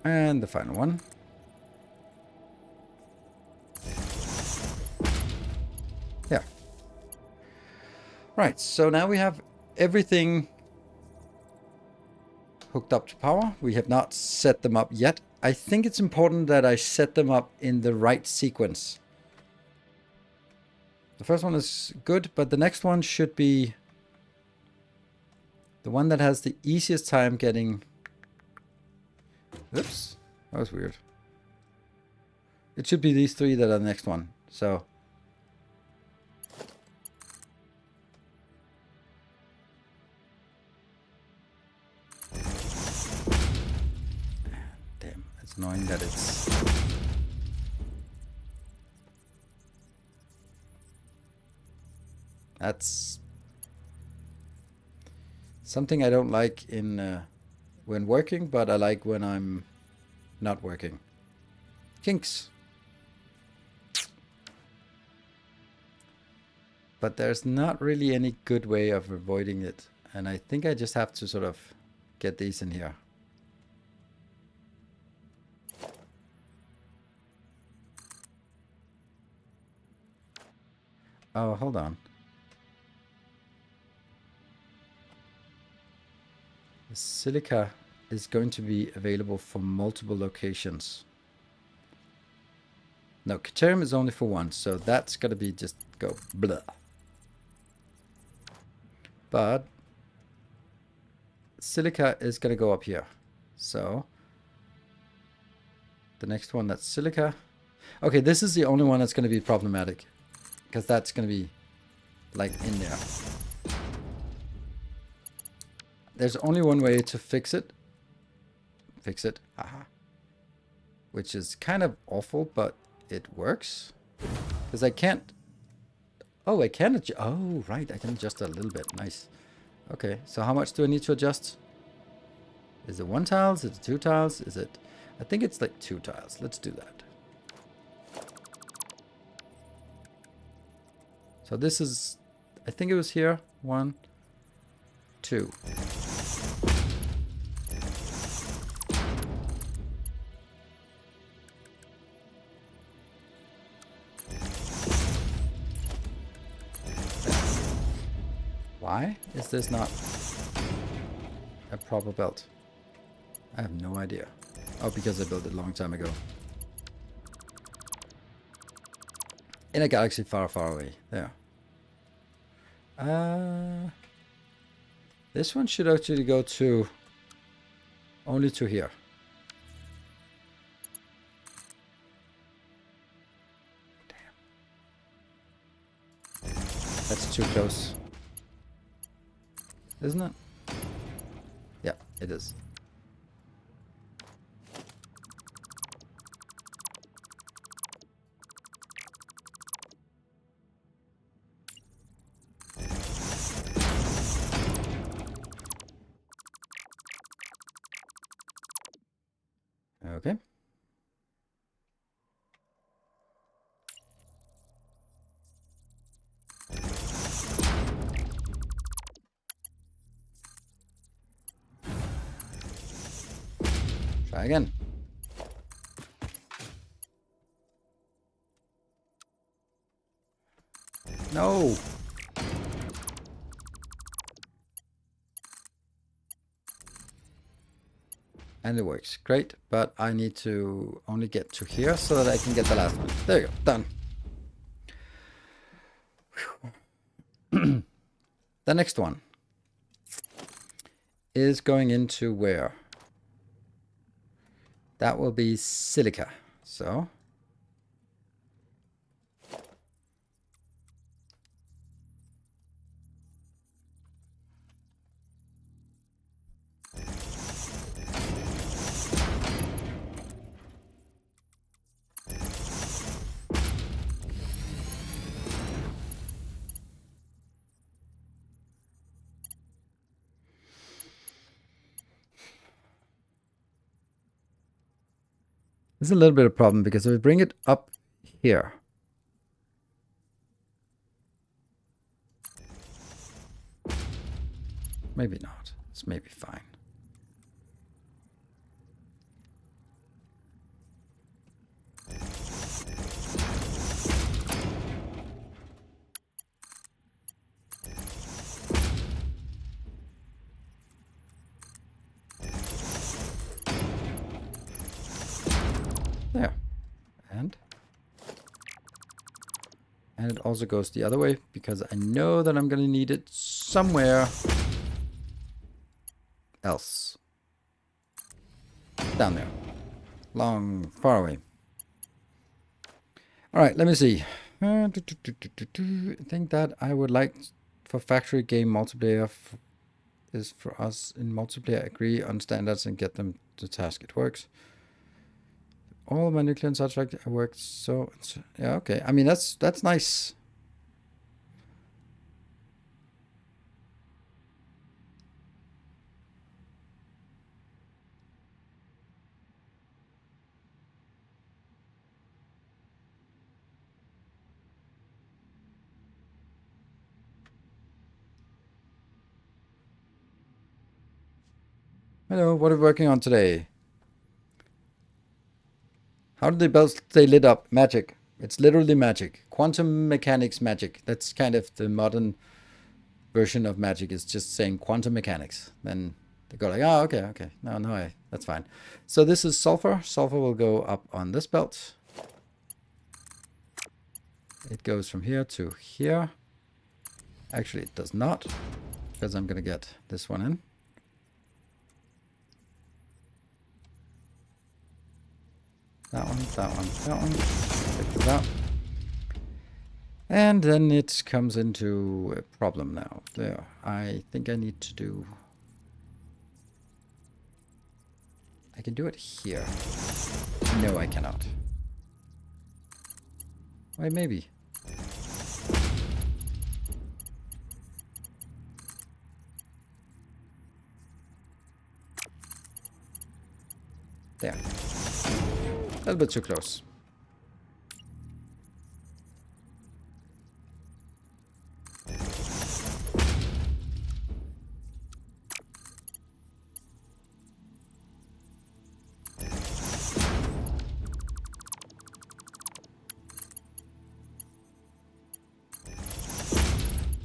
And the final one. Yeah. Right, so now we have everything hooked up to power. We have not set them up yet. I think it's important that I set them up in the right sequence. The first one is good, but the next one should be the one that has the easiest time getting... Oops, that was weird. It should be these 3 that are the next one. So damn, it's annoying that it's that's something I don't like in when working, but I like when I'm not working. Kinks. But there's not really any good way of avoiding it. And I think I just have to sort of get these in here. Oh, hold on. The silica is going to be available for multiple locations. No, Caterium is only for one, so that's got to be just go blah. But silica is going to go up here. So the next one, that's silica. Okay, this is the only one that's going to be problematic, because that's going to be like in there. There's only one way to fix it. Haha. Which is kind of awful, but it works. Because I can't... Oh, I can adjust... Oh, right, I can adjust a little bit. Nice. Okay, so how much do I need to adjust? Is it 1 tiles? Is it 2 tiles? Is it... I think it's like 2 tiles. Let's do that. So this is... I think it was here. 1, 2. Why is this not a proper belt? I have no idea. Oh, because I built it a long time ago. In a galaxy far, far away. There. This one should actually go to... only to here. Damn. That's too close. Isn't it? Yeah, it is. Okay. Try again. No. And it works. Great. But I need to only get to here so that I can get the last one. There you go. Done. The next one is going into where? That will be silica. So there's a little bit of problem because if we bring it up here, maybe not. It's maybe fine. There. And it also goes the other way because I know that I'm going to need it somewhere else. Down there. Far away. All right, let me see. I think that I would like for factory game multiplayer is for us in multiplayer agree on standards and get them to task. It works. All my nuclear and Satisfactory works. So yeah, okay. I mean that's nice. Hello, what are we working on today? How do the bells stay lit up? Magic. It's literally magic. Quantum mechanics magic. That's kind of the modern version of magic. Is just saying quantum mechanics. Then they go like, oh, okay. No, that's fine. So this is sulfur. Sulfur will go up on this belt. It goes from here to here. Actually, it does not, because I'm going to get this one in. That one. Check this out. And then it comes into a problem now. There. I think I need to do... I can do it here. No, I cannot. Wait, maybe. There. A little bit too close.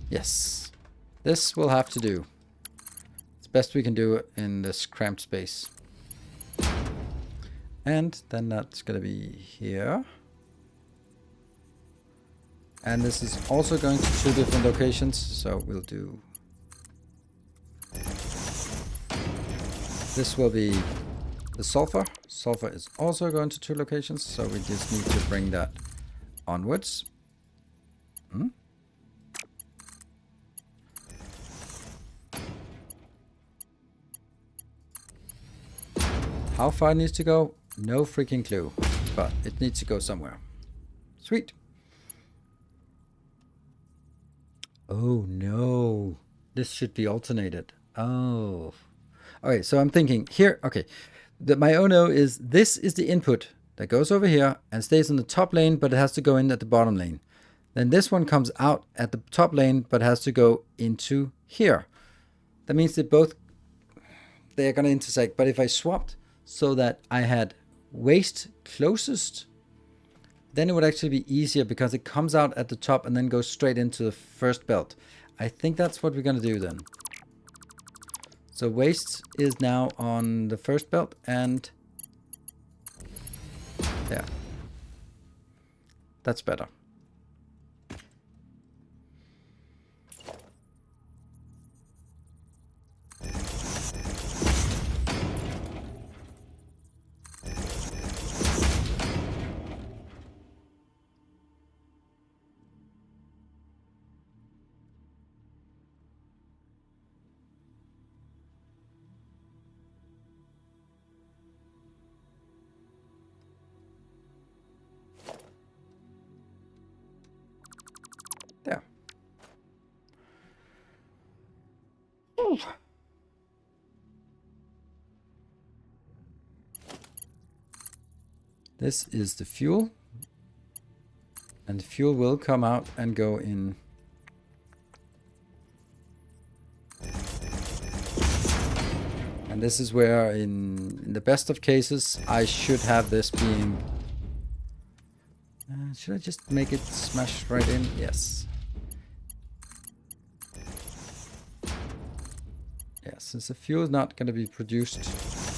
Yes. This will have to do. It's best we can do in this cramped space. And then that's going to be here. And this is also going to 2 different locations. So we'll do... This will be the sulfur. Sulfur is also going to 2 locations. So we just need to bring that onwards. How far it needs to go? No freaking clue. But it needs to go somewhere. Sweet. Oh no. This should be alternated. Oh. Okay, so I'm thinking here, okay. My oh no is this is the input that goes over here and stays in the top lane, but it has to go in at the bottom lane. Then this one comes out at the top lane, but has to go into here. That means they're going to intersect. But if I swapped so that I had waste closest, then it would actually be easier because it comes out at the top and then goes straight into the first belt. I think that's what we're going to do then. So waste is now on the first belt and yeah, that's better. There. Ooh. This is the fuel. And the fuel will come out and go in. And this is where in the best of cases, I should have this being... should I just make it smash right in? Yes. Yeah, since the fuel is not going to be produced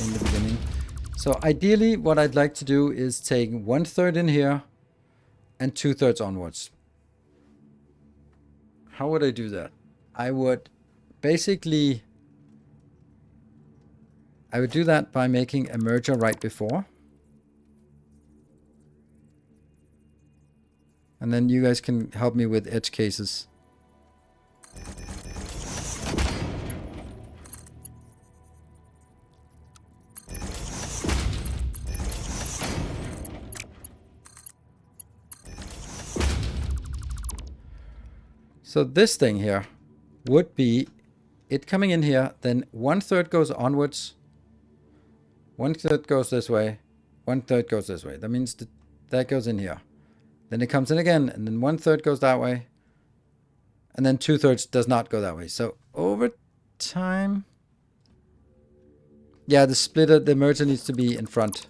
in the beginning. So ideally, what I'd like to do is take 1/3 in here and 2/3 onwards. How would I do that? I would basically... I would do that by making a merger right before. And then you guys can help me with edge cases. So this thing here would be it coming in here, then 1/3 goes onwards, 1/3 goes this way, 1/3 goes this way. That means that goes in here. Then it comes in again, and then 1/3 goes that way, and then 2/3 does not go that way. So over time, yeah, the splitter, the merger needs to be in front.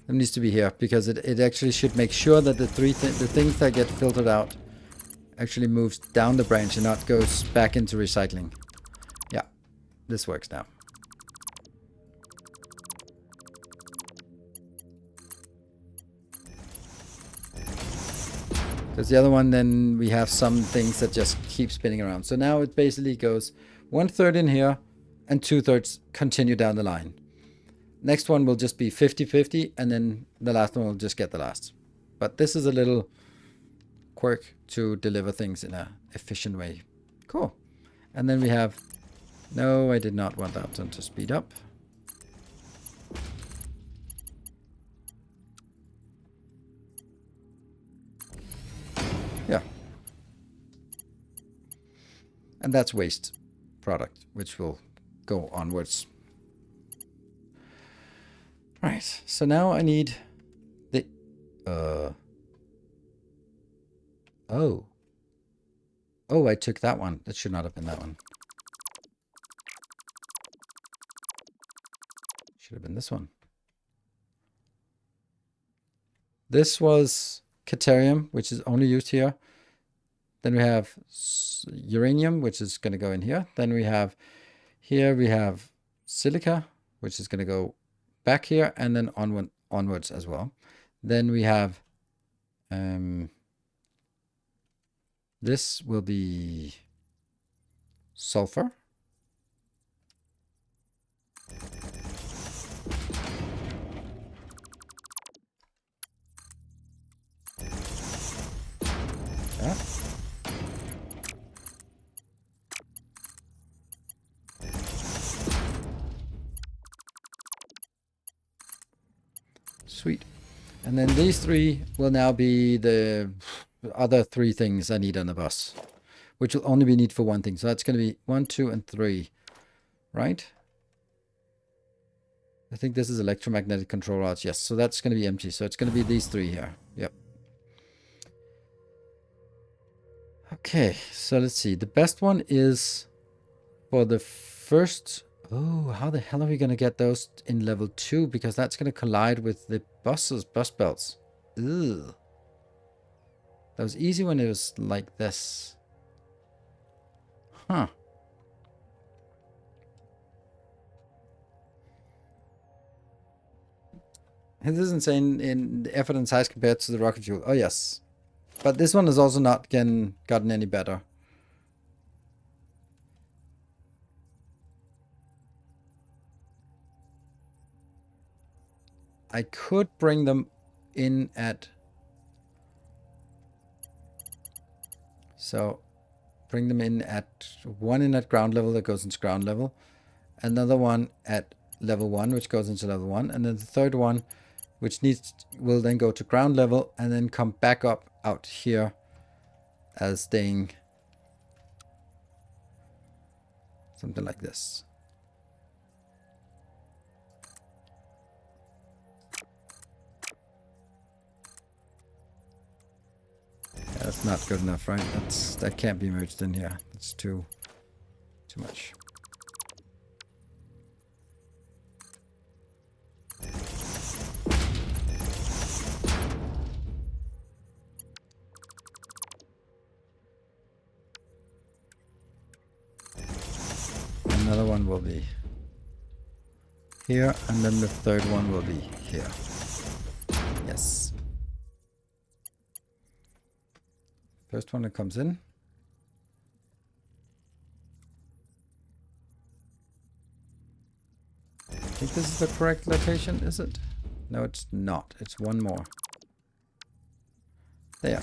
It needs to be here because it actually should make sure that the things that get filtered out actually moves down the branch and not goes back into recycling. Yeah, this works now. Because the other one, then we have some things that just keep spinning around. So now it basically goes 1/3 in here and 2/3 continue down the line. Next one will just be 50-50 and then the last one will just get the last. But this is a little quirk to deliver things in a efficient way. Cool. And then we have... No, I did not want that one to speed up. Yeah. And that's waste product, which will go onwards. Right, so now I need the... Oh. Oh, I took that one. That should not have been that one. Should have been this one. This was Caterium, which is only used here. Then we have uranium, which is going to go in here. Then we have here we have silica, which is going to go back here and then onwards as well. Then we have this will be sulfur. Yeah. Sweet. And then these three will now be the other three things I need on the bus, which will only be need for one thing. So that's going to be 1, 2, and 3, right? I think this is electromagnetic control rods. Yes, so that's going to be empty. So it's going to be these three here. Yep. Okay, so let's see. The best one is for the first Oh, how the hell are we going to get those in level 2? Because that's going to collide with the bus belts. Ugh. That was easy when it was like this. Huh. It doesn't say in the effort and size compared to the rocket fuel. Oh, yes. But this one has also not gotten any better. I could bring them in at... So, bring them in at... One in at ground level that goes into ground level. Another one at level 1, which goes into level 1. And then the third one, which will then go to ground level and then come back up out here as staying something like this. Yeah, that's not good enough, right? That can't be merged in here. That's too much. Another one will be here, and then the third one will be here. Yes. First one that comes in. I think this is the correct location, is it? No, it's not. It's one more. There.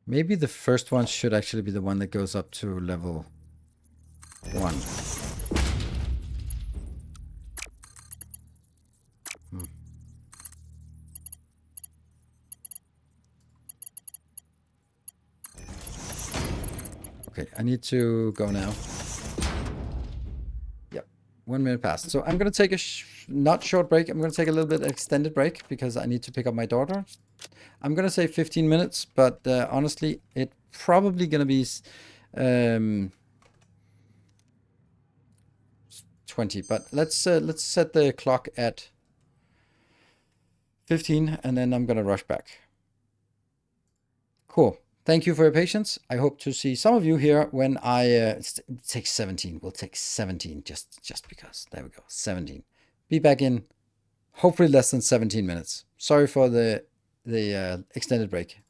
Maybe the first one should actually be the one that goes up to level 1. Okay, I need to go now. Yep, 1 minute past. So I'm going to take a not short break. I'm going to take a little bit extended break because I need to pick up my daughter. I'm going to say 15 minutes, but honestly, it's probably going to be 20. But let's set the clock at 15, and then I'm going to rush back. Cool. Thank you for your patience. I hope to see some of you here when I it takes 17. We'll take 17 just because. There we go. 17. Be back in hopefully less than 17 minutes. Sorry for the extended break.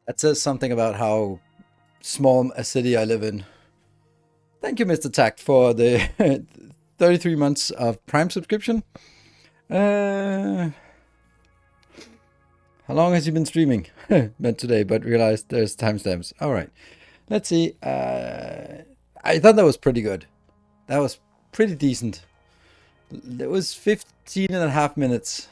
That says something about how small a city I live in. Thank you, Mr. Tact, for the 33 months of Prime subscription. How long has he been streaming? Not today, but realized there's timestamps. All right. Let's see. I thought that was pretty good. That was pretty decent. It was 15 and a half minutes.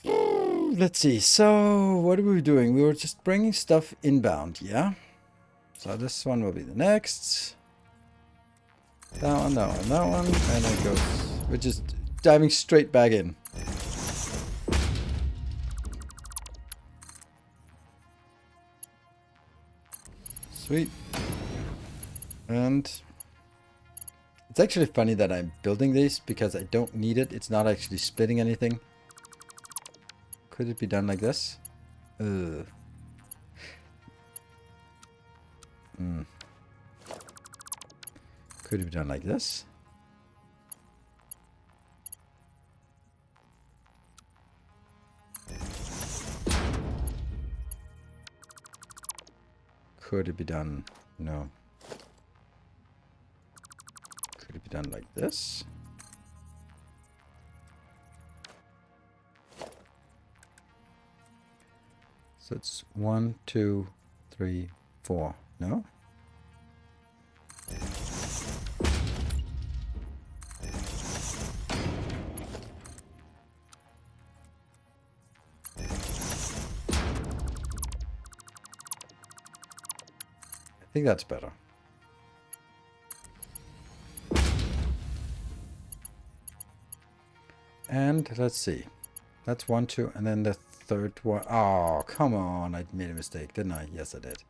Let's see. So, what are we doing? We were just bringing stuff inbound, yeah? So this one will be the next. That one, that one, that one. And it goes. We're just diving straight back in. Sweet. And it's actually funny that I'm building these because I don't need it. It's not actually splitting anything. Could it be done like this? Could it be done like this? Could it be done? No. Could it be done like this? So it's 1, 2, 3, 4. No? I think that's better. And let's see. That's 1, 2, and then the third one. Oh, come on. I made a mistake, didn't I? Yes, I did.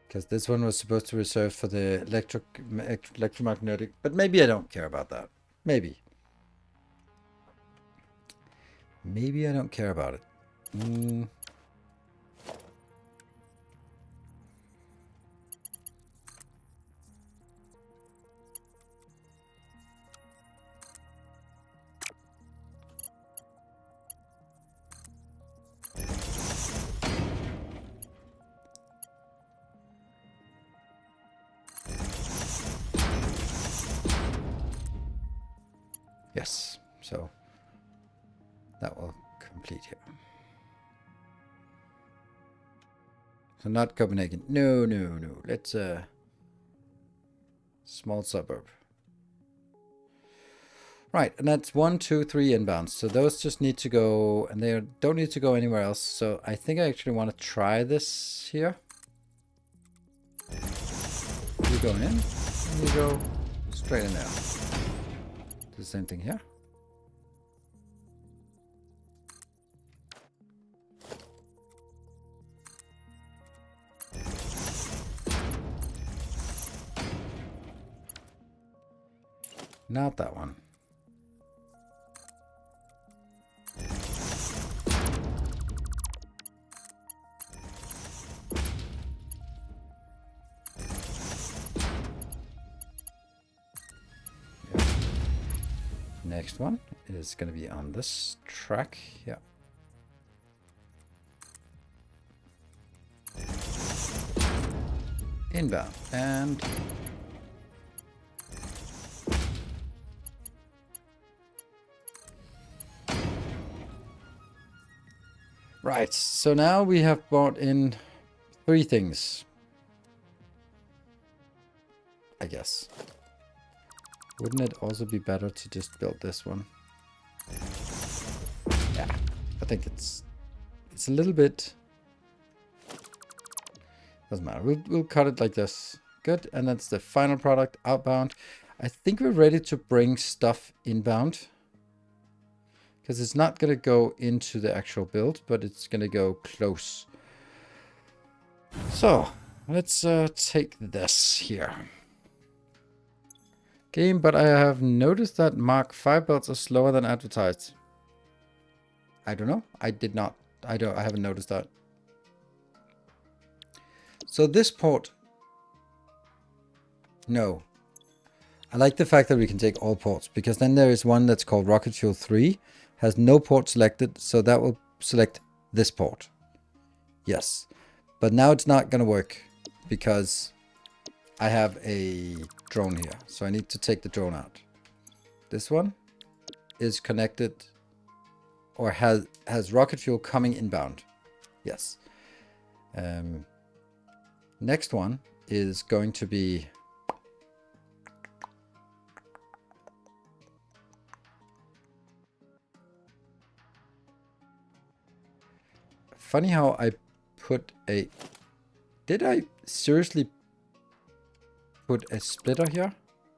Because this one was supposed to reserve for the electromagnetic, but maybe I don't care about that. Maybe. Maybe I don't care about it. Yes, so that will complete here. So not Copenhagen. No, no, no. Let's small suburb. Right, and that's 1, 2, 3 inbounds. So those just need to go, and they don't need to go anywhere else. So I think I actually want to try this here. You go in, and you go straight in there. Do the same thing here. Not that one. Yeah. Next one is going to be on this track. Yeah. Inbound and right, so now we have brought in 3 things, I guess. Wouldn't it also be better to just build this one? Yeah, I think it's a little bit, doesn't matter. We'll cut it like this. Good, and that's the final product, outbound. I think we're ready to bring stuff inbound. Because it's not going to go into the actual build, but it's going to go close. So, let's take this here. Game, but I have noticed that Mark 5 builds are slower than advertised. I don't know. I did not. I haven't noticed that. So this port. No. I like the fact that we can take all ports, because then there is one that's called Rocket Fuel 3, has no port selected, so that will select this port. Yes. But now it's not going to work, because I have a drone here, so I need to take the drone out. This one is connected, or has rocket fuel coming inbound. Yes. Next one is going to be funny how I put a... Did I seriously put a splitter here?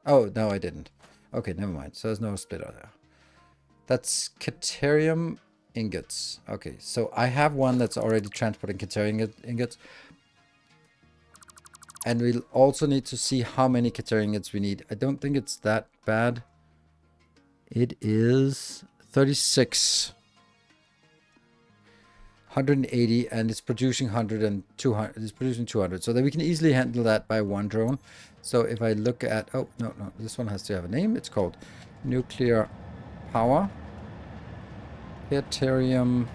Oh, no, I didn't. Okay, never mind. So there's no splitter there. That's Caterium ingots. Okay, so I have one that's already transporting Caterium ingots. And we'll also need to see how many Caterium ingots we need. I don't think it's that bad. It is 36. 180, and it's producing 100 and 200. It's producing 200, so that we can easily handle that by one drone. So if I look at, oh no, this one has to have a name. It's called nuclear power Caterium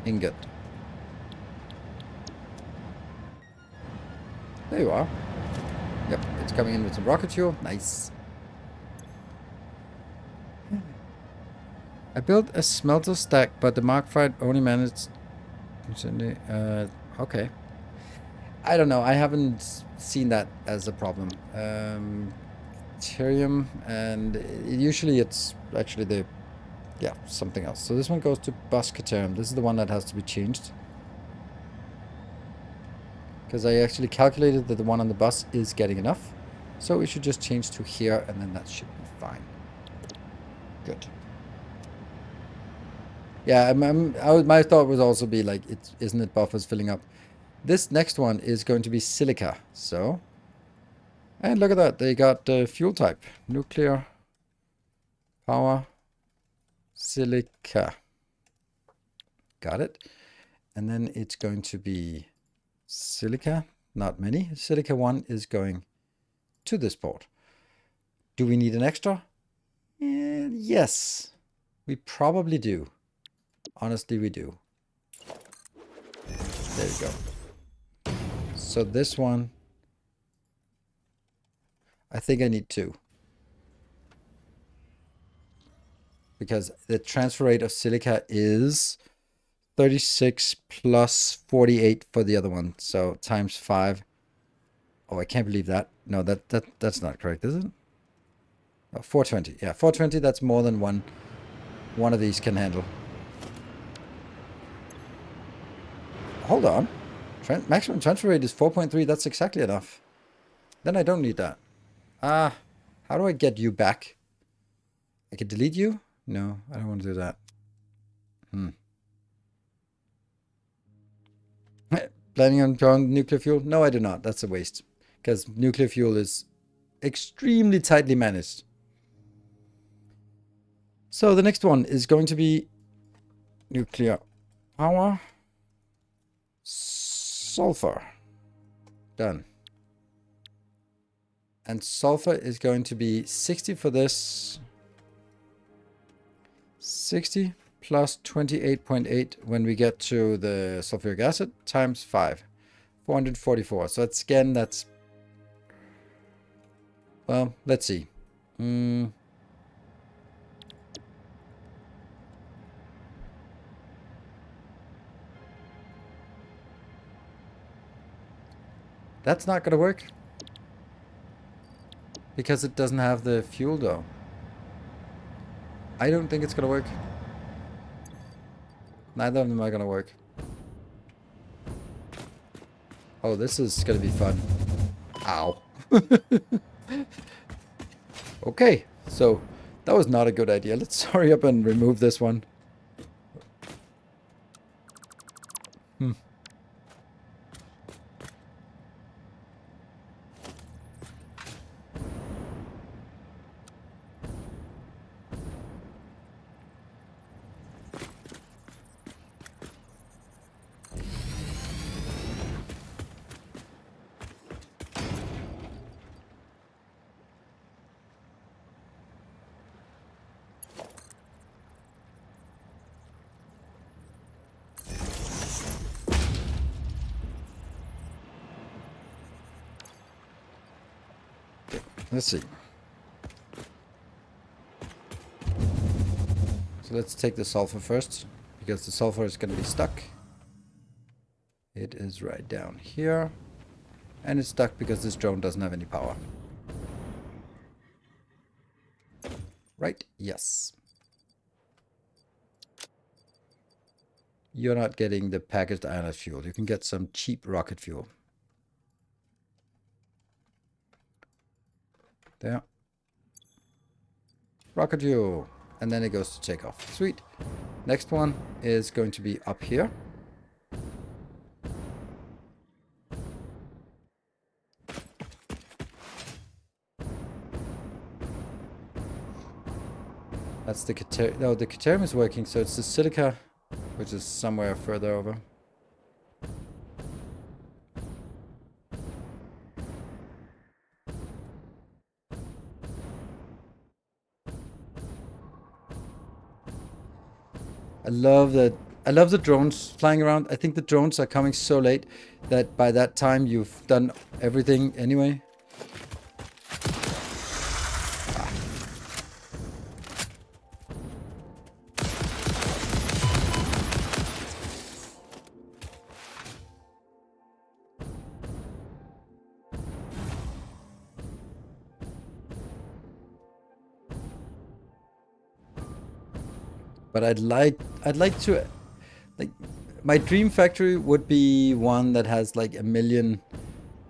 ingot. There you are. Yep, it's coming in with some rocket fuel. Nice. I built a smelter stack, but the Mark V only managed. Okay. I don't know. I haven't seen that as a problem. Caterium, and usually it's actually the, yeah, something else. So this one goes to bus Caterium. This is the one that has to be changed, because I actually calculated that the one on the bus is getting enough. So we should just change to here, and then that should be fine. Good. Yeah, my thought would also be like, isn't it buffers filling up? This next one is going to be silica. So, and look at that. They got fuel type. Nuclear power silica. Got it. And then it's going to be silica. Not many. Silica 1 is going to this port. Do we need an extra? Yes, we probably do. Honestly, we do. There we go. So this one, I think I need 2. Because the transfer rate of silica is 36 plus 48 for the other one. So times 5. Oh, I can't believe that. No, that's not correct, is it? Oh, 420. Yeah, 420, that's more than one of these can handle. Hold on. Maximum transfer rate is 4.3. That's exactly enough. Then I don't need that. How do I get you back? I can delete you? No, I don't want to do that. Planning on drawing nuclear fuel? No, I do not. That's a waste. Because nuclear fuel is extremely tightly managed. So the next one is going to be nuclear power. Sulfur. Done. And sulfur is going to be 60 for this. 60 plus 28.8 when we get to the sulfuric acid times 5. 444. So it's, again, that's... Well, let's see. That's not going to work. Because it doesn't have the fuel, though. I don't think it's going to work. Neither of them are going to work. Oh, this is going to be fun. Ow. Okay, so that was not a good idea. Let's hurry up and remove this one. Let's see. So let's take the sulfur first, because the sulfur is going to be stuck. It is right down here. And it's stuck because this drone doesn't have any power. Right? Yes. You're not getting the packaged ionized fuel. You can get some cheap rocket fuel. There. Rocket fuel. And then it goes to take off. Sweet. Next one is going to be up here. That's the Caterium. No, the Caterium is working, so it's the silica, which is somewhere further over. I love the drones flying around. I think the drones are coming so late that by that time you've done everything anyway. But I'd like to, like, my dream factory would be one that has like 1 million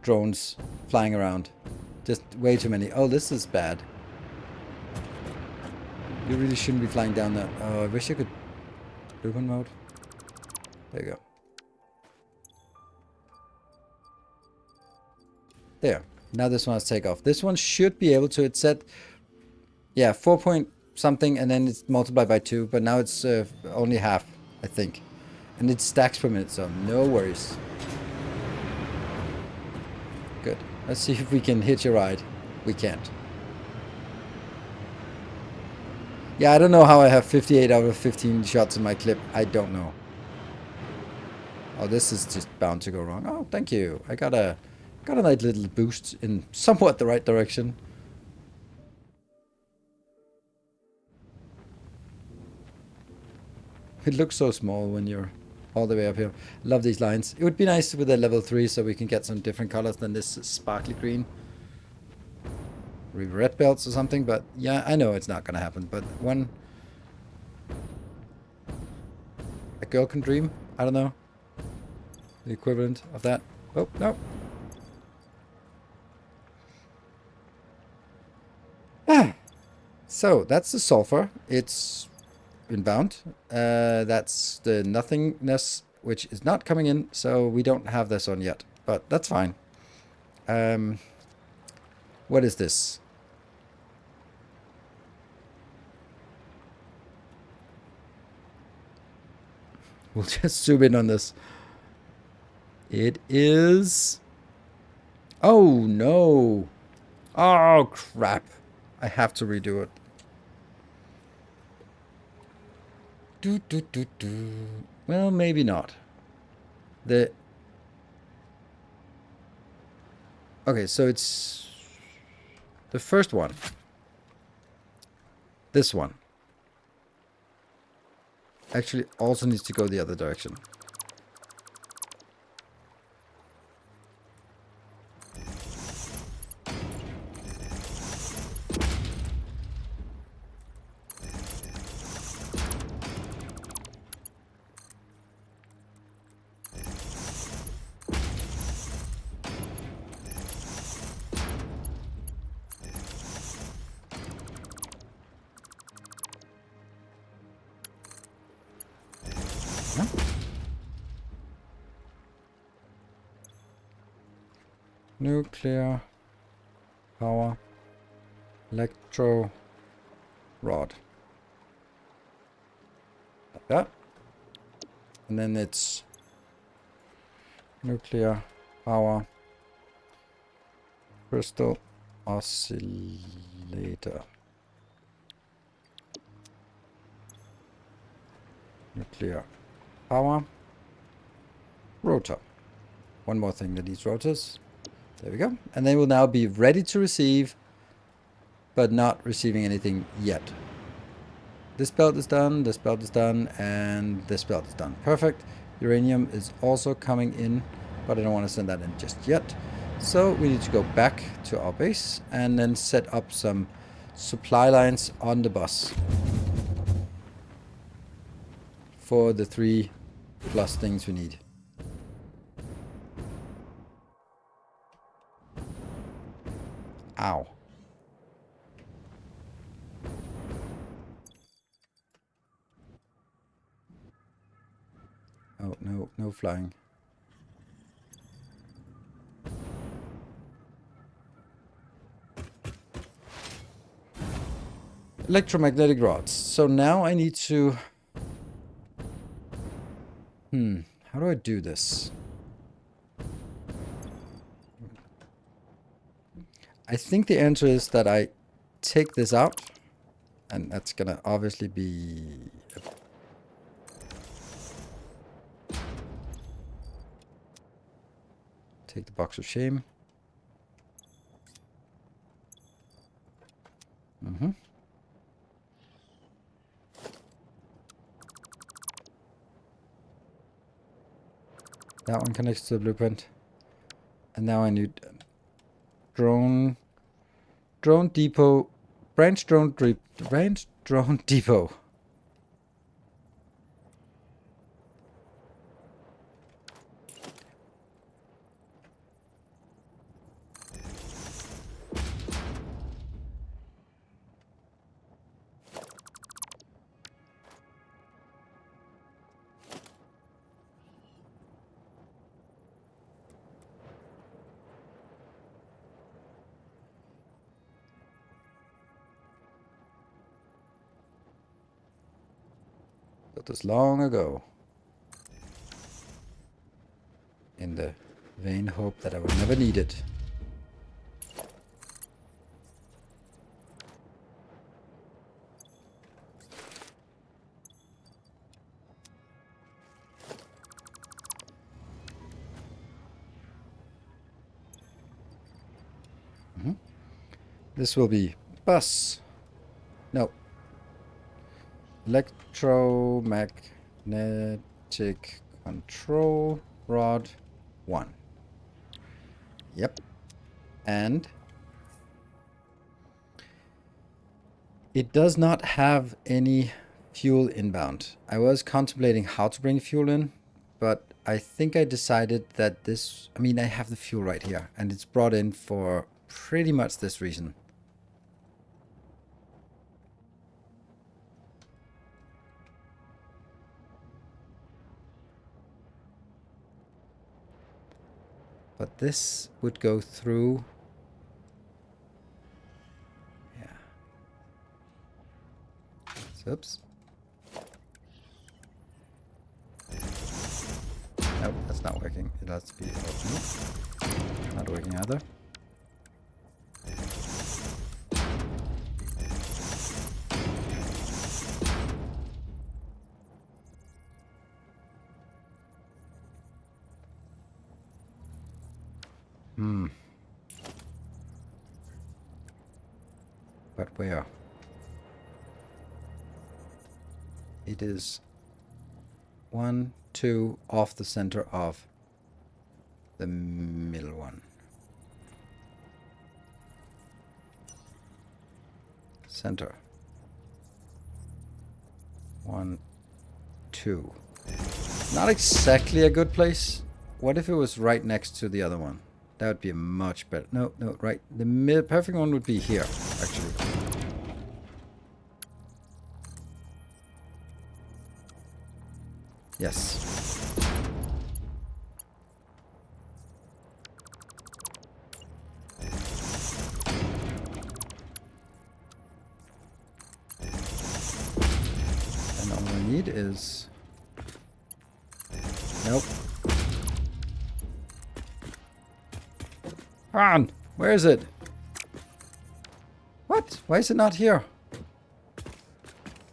drones flying around. Just way too many. Oh, this is bad. You really shouldn't be flying down that. Oh, I wish I could Lupin mode. There you go. There. Now this one has take off. This one should be able to. It's set, yeah, 4 point something, and then it's multiplied by 2, but now it's only half, I think. And it stacks per minute, so no worries. Good. Let's see if we can hitch a ride. We can't. Yeah, I don't know how I have 58 out of 15 shots in my clip. I don't know. Oh, this is just bound to go wrong. Oh, thank you. I got a nice little boost in somewhat the right direction. It looks so small when you're all the way up here. Love these lines. It would be nice with a level 3 so we can get some different colors than this sparkly green. Red belts or something, but yeah, I know it's not gonna happen. But when a girl can dream, I don't know. The equivalent of that. Oh, no. Ah. So, that's the sulfur. It's inbound. That's the nothingness, which is not coming in, so we don't have this on yet, but that's fine. What is this? We'll just zoom in on this. It is... Oh, no. Oh, crap. I have to redo it. Well, maybe not. Okay, so it's the first one. This one. Actually, also needs to go the other direction. Nuclear power electro rod. Like that. And then it's nuclear power crystal oscillator. Nuclear power rotor. One more thing that needs rotors. There we go. And they will now be ready to receive but not receiving anything yet. This belt is done, this belt is done, and this belt is done. Perfect. Uranium is also coming in, but I don't want to send that in just yet. So we need to go back to our base and then set up some supply lines on the bus for the 3+ things we need. Ow. Oh, no, no flying. Electromagnetic rods. So now I need to... how do I do this? I think the answer is that I take this out, and that's gonna obviously be... Take the box of shame. That one connects to the blueprint. And now I need drone depot, branch drone depot. Built this long ago, in the vain hope that I would never need it. This will be bus. No. Electromagnetic control rod 1. Yep. And it does not have any fuel inbound. I was contemplating how to bring fuel in, but I think I decided that this... I mean, I have the fuel right here, and it's brought in for pretty much this reason. But this would go through... Yeah. Oops. Nope, that's not working. It has to be open. Not working either. But where? It is 1, 2 off the center of the middle one. Center. 1, 2. Not exactly a good place. What if it was right next to the other one? That would be much better. No, no, right. The perfect one would be here, actually. Yes. And all I need is... Nope. On! Where is it? What? Why is it not here?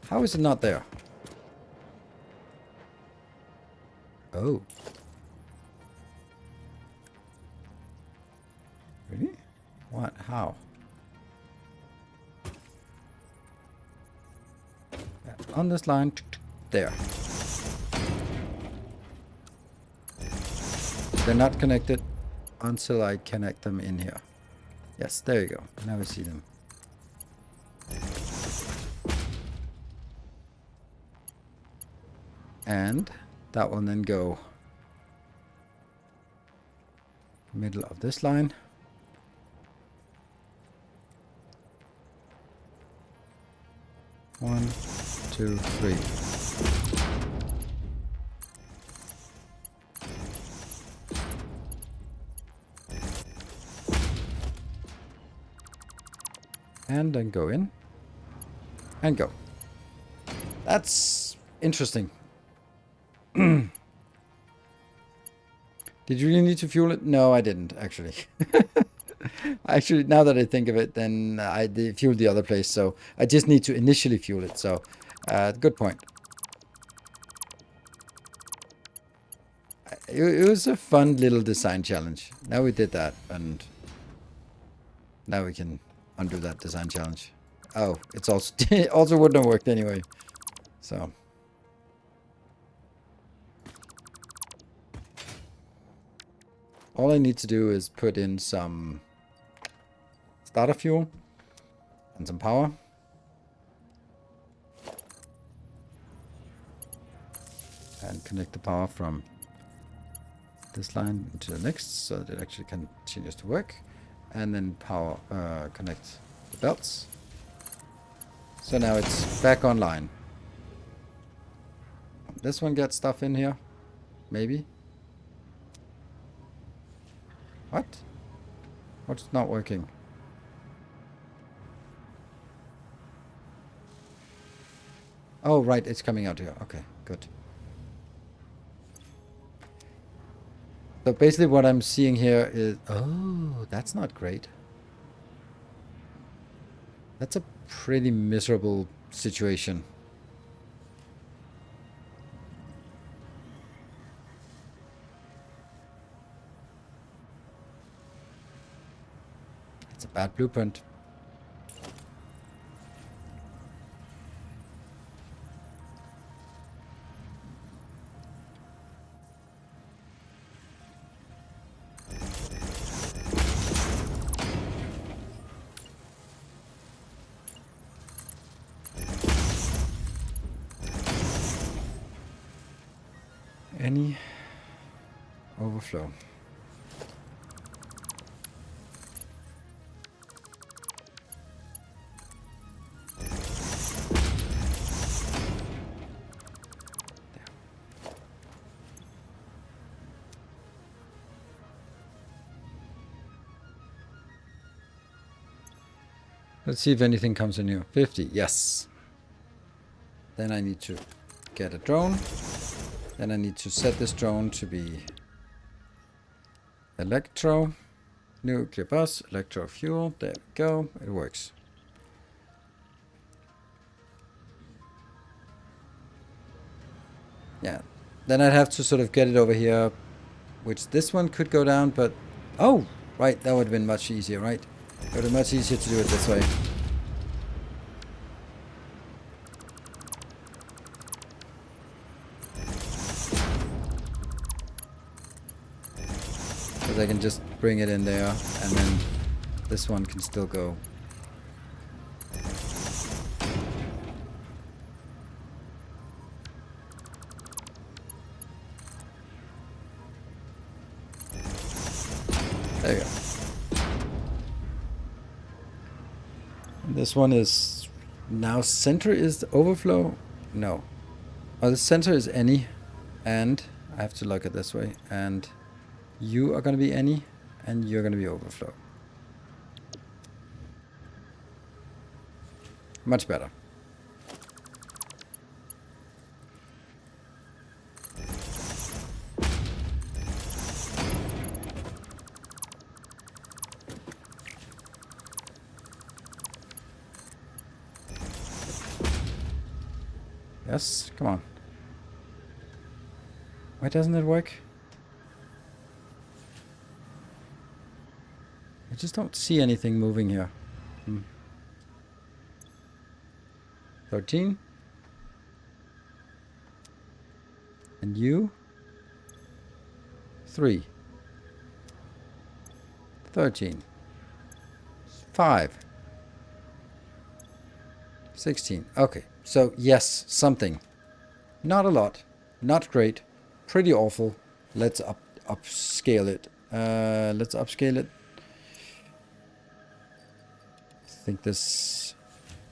How is it not there? Oh. Really? What? How? On this line, there. They're not connected until I connect them in here. Yes, there you go. Now we see them. And that will then go middle of this line. One, two, three. And then go in. And go. That's interesting. Did you really need to fuel it? No, I didn't, actually. Actually, now that I think of it, then I fueled the other place, so I just need to initially fuel it, so good point. It was a fun little design challenge. Now we did that, and now we can undo that design challenge. Oh, it's also also wouldn't have worked anyway. So all I need to do is put in some starter fuel and some power. And connect the power from this line into the next so that it actually continues to work. And then power connect the belts. So now it's back online. This one gets stuff in here. Maybe. What? What's not working? Oh, right. It's coming out here. Okay, good. So basically what I'm seeing here is... Oh, that's not great. That's a pretty miserable situation. It's a bad blueprint. Any overflow. Let's see if anything comes in here. 50, yes. Then I need to get a drone. Then I need to set this drone to be electro, nuclear bus, electro fuel. There we go. It works. Yeah. Then I'd have to sort of get it over here, which this one could go down, but... Oh, right. That would have been much easier, right? It would have been much easier to do it this way. I can just bring it in there, and then this one can still go. There you go. And this one is now center is the overflow. No. Oh, the center is any, and I have to look at this way, and you are going to be any, and you're going to be overflow. Much better. Yes, come on. Why doesn't it work? I just don't see anything moving here. 13. And you? 3. 13. 5. 16. Okay, so yes, something. Not a lot. Not great. Pretty awful. Let's upscale it. Let's upscale it. I think this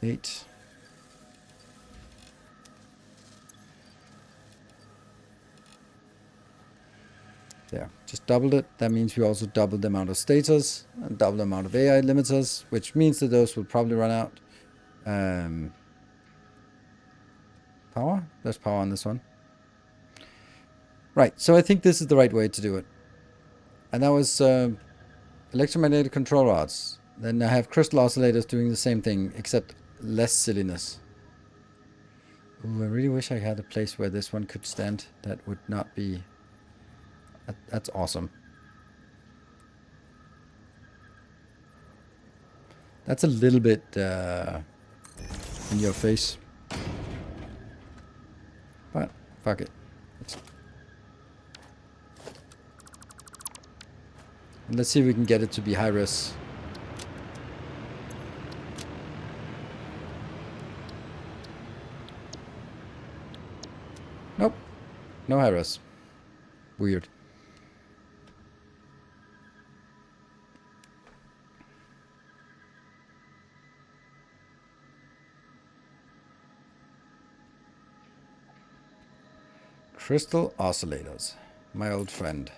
8. There, just doubled it. That means we also doubled the amount of status and double the amount of AI limiters, which means that those will probably run out. Power? There's power on this one. Right, so I think this is the right way to do it. And that was electromagnetic control rods. Then I have crystal oscillators doing the same thing, except less silliness. Ooh, I really wish I had a place where this one could stand. That would not be... That's awesome. That's a little bit in your face. But, fuck it. And let's see if we can get it to be high res. Nope. No high res. Weird. Crystal oscillators. My old friend.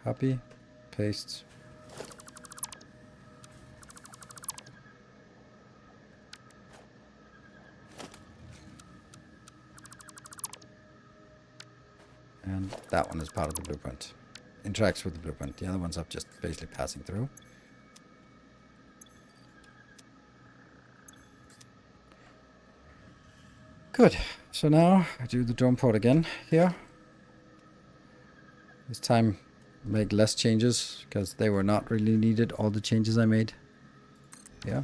Copy. Paste. And that one is part of the blueprint. Interacts with the blueprint. The other ones are just basically passing through. Good. So now I do the drone port again here. This time make less changes because they were not really needed, all the changes I made. Yeah.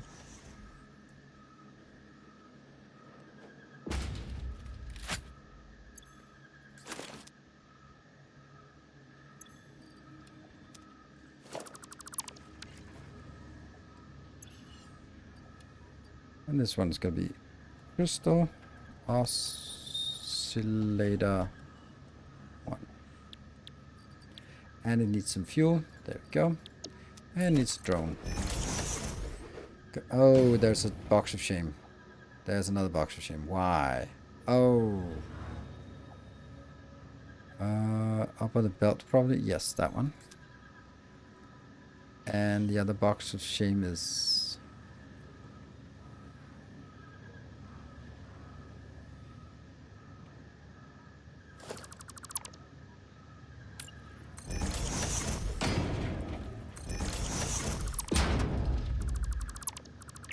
And this one's going to be crystal oscillator 1. And it needs some fuel. There we go. And it's drone. Oh, there's a box of shame. There's another box of shame. Why? Oh. Up on the belt probably. Yes, that one. And the other box of shame is...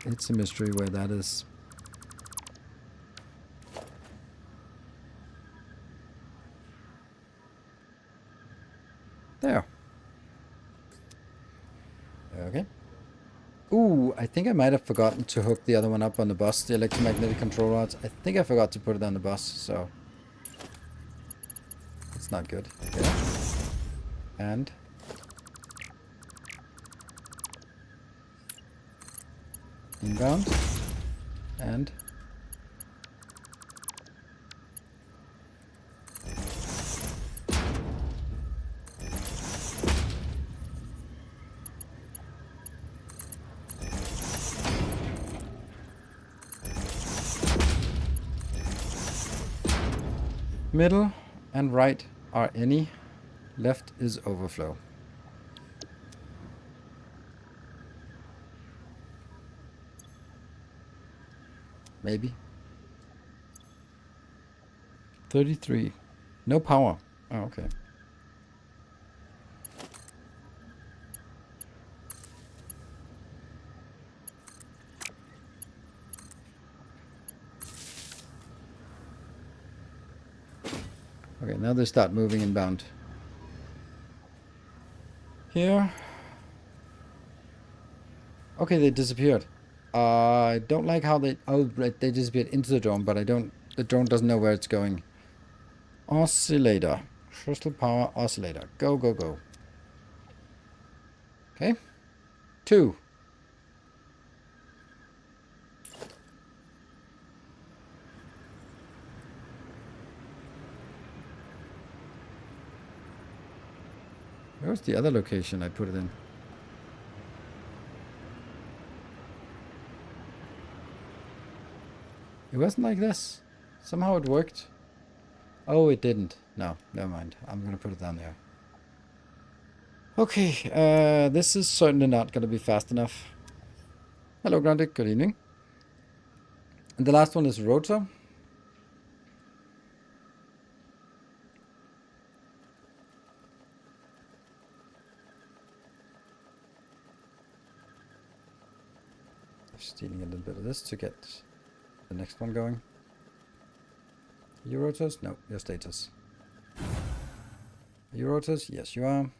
It's a mystery where that is. There. Okay. Ooh, I think I might have forgotten to hook the other one up on the bus, the electromagnetic control rods. I think I forgot to put it on the bus, so... It's not good. Okay. And... inbound. And... middle and right are any. Left is overflow. Maybe. 33. No power. Oh, okay. Okay, now they start moving inbound. Here. Okay, they disappeared. I don't like how they... Oh, right, they disappeared into the drone, but I don't... The drone doesn't know where it's going. Oscillator. Crystal power oscillator. Go, go, go. Okay. 2. Where's the other location I put it in? It wasn't like this. Somehow it worked. Oh, it didn't. No, never mind. I'm going to put it down there. Okay, this is certainly not going to be fast enough. Hello, Grundig. Good evening. And the last one is rotor. Stealing a little bit of this to get the next one going. You rotors? No, your status. You rotors? Yes, you are.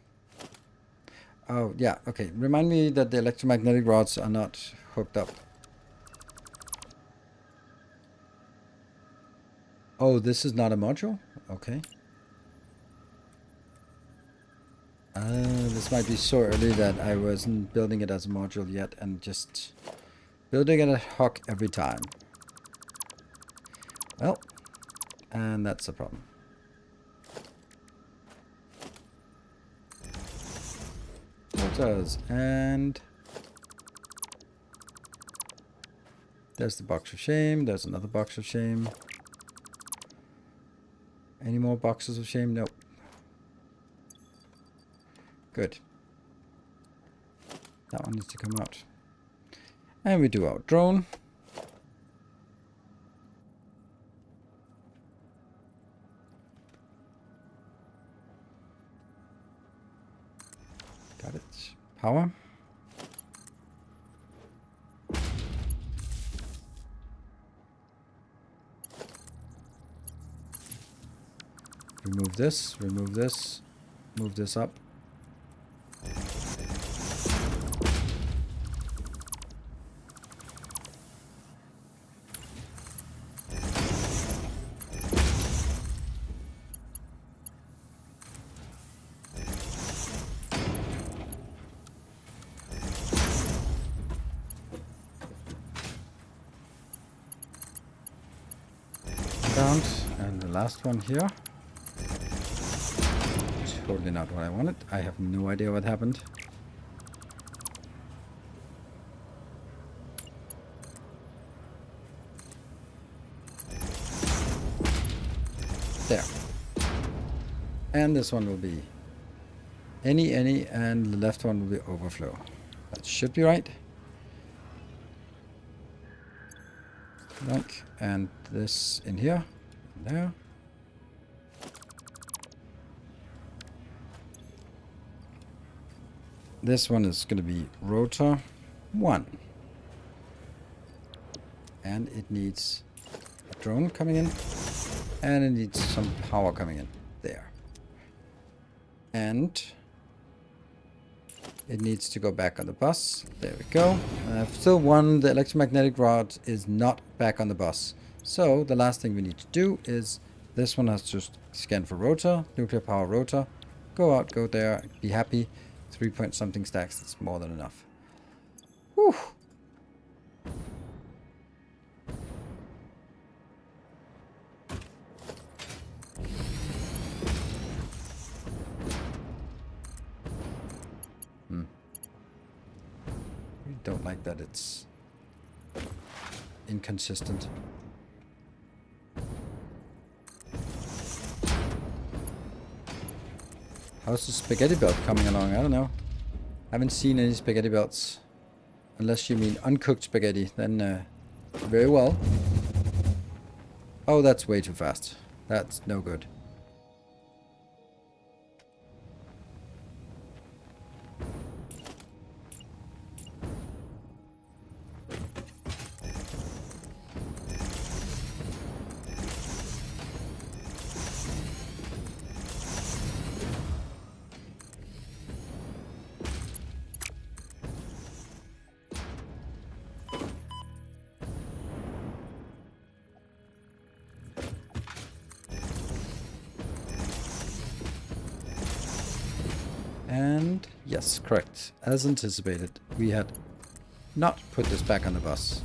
Oh, yeah, okay. Remind me that the electromagnetic rods are not hooked up. Oh, this is not a module? Okay. This might be so early that I wasn't building it as a module yet and just building it ad hoc every time. Well, and that's a problem. Motors, and there's the box of shame. There's another box of shame. Any more boxes of shame? Nope. Good. That one needs to come out. And we do our drone. Got it. Power. Remove this, move this up. Down, and the last one here. Totally not what I wanted. I have no idea what happened. There. And this one will be any, and the left one will be overflow. That should be right. Like, and this in here, and there. This one is going to be rotor 1. And it needs a drone coming in. And it needs some power coming in. There. And it needs to go back on the bus. There we go. Still one, the electromagnetic rod is not back on the bus. So the last thing we need to do is this one has to scan for rotor, nuclear power rotor. Go out, go there, be happy. 3 point something stacks, that's more than enough. Whew. We don't like that it's inconsistent. How's the spaghetti belt coming along? I don't know. Haven't seen any spaghetti belts. Unless you mean uncooked spaghetti, then very well. Oh, that's way too fast. That's no good. And yes, correct. As anticipated, we had not put this back on the bus.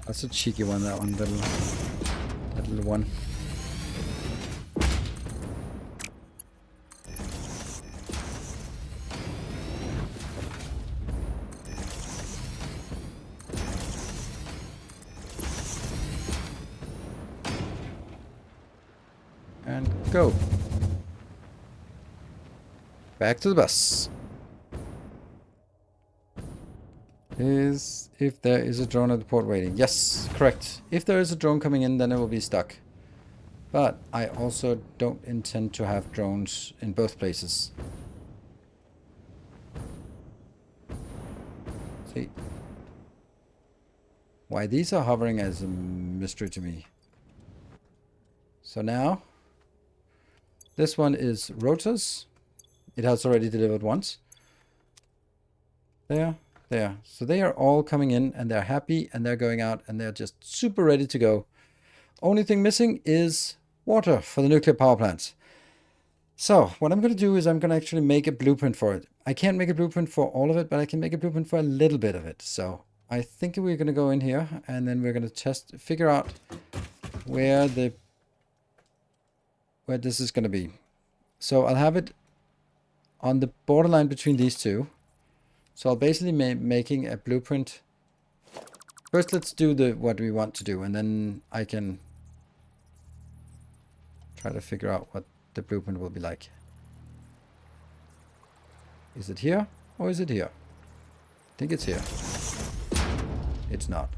That's a cheeky one, that one, that little one. And go. Back to the bus. If there is a drone at the port waiting. Yes, correct. If there is a drone coming in, then it will be stuck. But I also don't intend to have drones in both places. See? Why these are hovering is a mystery to me. So now, this one is rotors. It has already delivered once. There. So they are all coming in and they're happy and they're going out and they're just super ready to go. Only thing missing is water for the nuclear power plants. So what I'm going to do is I'm going to actually make a blueprint for it. I can't make a blueprint for all of it, but I can make a blueprint for a little bit of it. So I think we're going to go in here and then we're going to figure out where this is going to be. So I'll have it on the borderline between these two. So I'll basically making a blueprint. First, let's do what we want to do, and then I can try to figure out what the blueprint will be like. Is it here or is it here? I think it's here. It's not.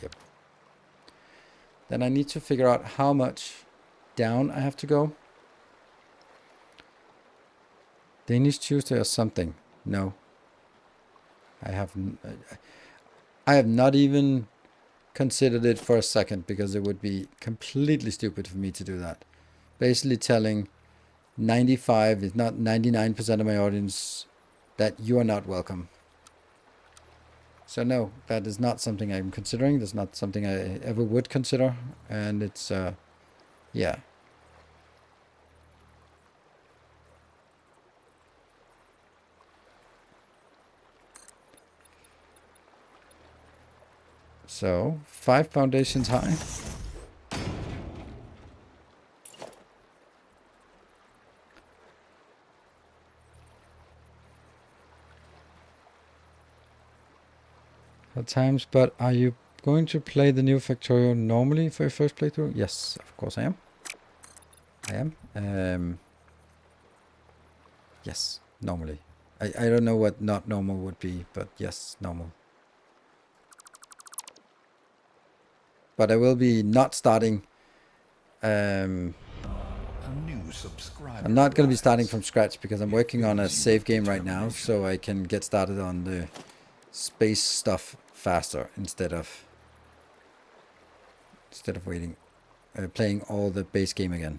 Yep. Then I need to figure out how much down I have to go. Danish Tuesday or something. No. I have not even considered it for a second because it would be completely stupid for me to do that. Basically telling 95, if not 99% of my audience that you are not welcome. So no, that is not something I'm considering. That's not something I ever would consider. And it's, yeah. So, 5 foundations high. At times, but are you going to play the new Factorio normally for your first playthrough? Yes, of course I am. Yes, normally. I don't know what not normal would be, but yes, normal. But I will be not starting. I'm not going to be starting from scratch because I'm working on a save game right now, so I can get started on the space stuff faster instead of waiting, playing all the base game again.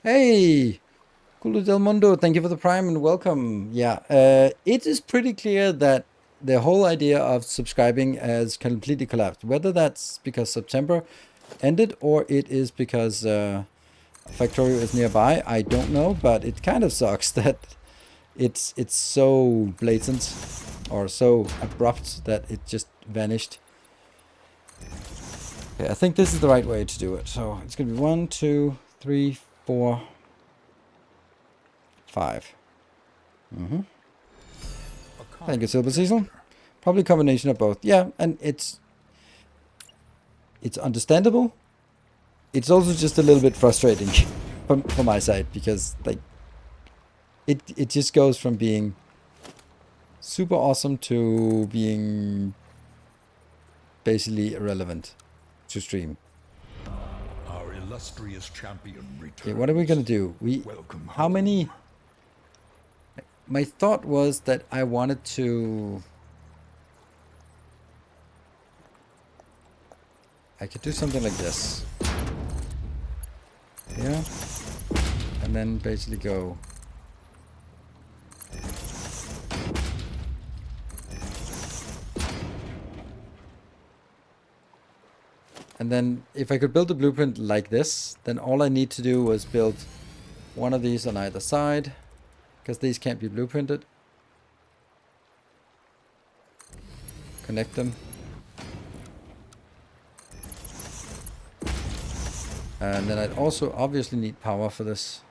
Hey, Culo del Mundo, thank you for the Prime and welcome. Yeah, it is pretty clear that the whole idea of subscribing has completely collapsed. Whether that's because September ended or it is because Factorio is nearby, I don't know. But it kind of sucks that it's so blatant or so abrupt that it just vanished. Okay, I think this is the right way to do it. So it's going to be 1, 2, 3, 4, 5. Thank you, Silver Cecil. Probably a combination of both. Yeah, and it's understandable. It's also just a little bit frustrating from my side because like it just goes from being super awesome to being basically irrelevant to stream. Our illustrious champion returns. Okay, what are we gonna do? How many? my thought was that I wanted to... I could do something like this. Yeah. And then basically go... And then if I could build a blueprint like this, then all I need to do was build one of these on either side, because these can't be blueprinted. Connect them. And then I'd also obviously need power for this,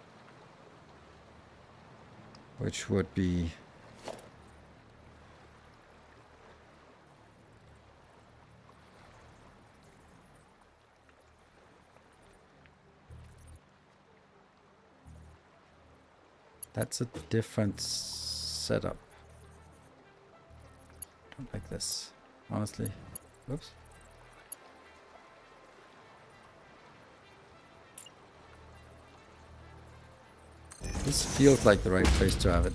which would be... That's a different setup. Don't like this, honestly. Whoops. This feels like the right place to have it.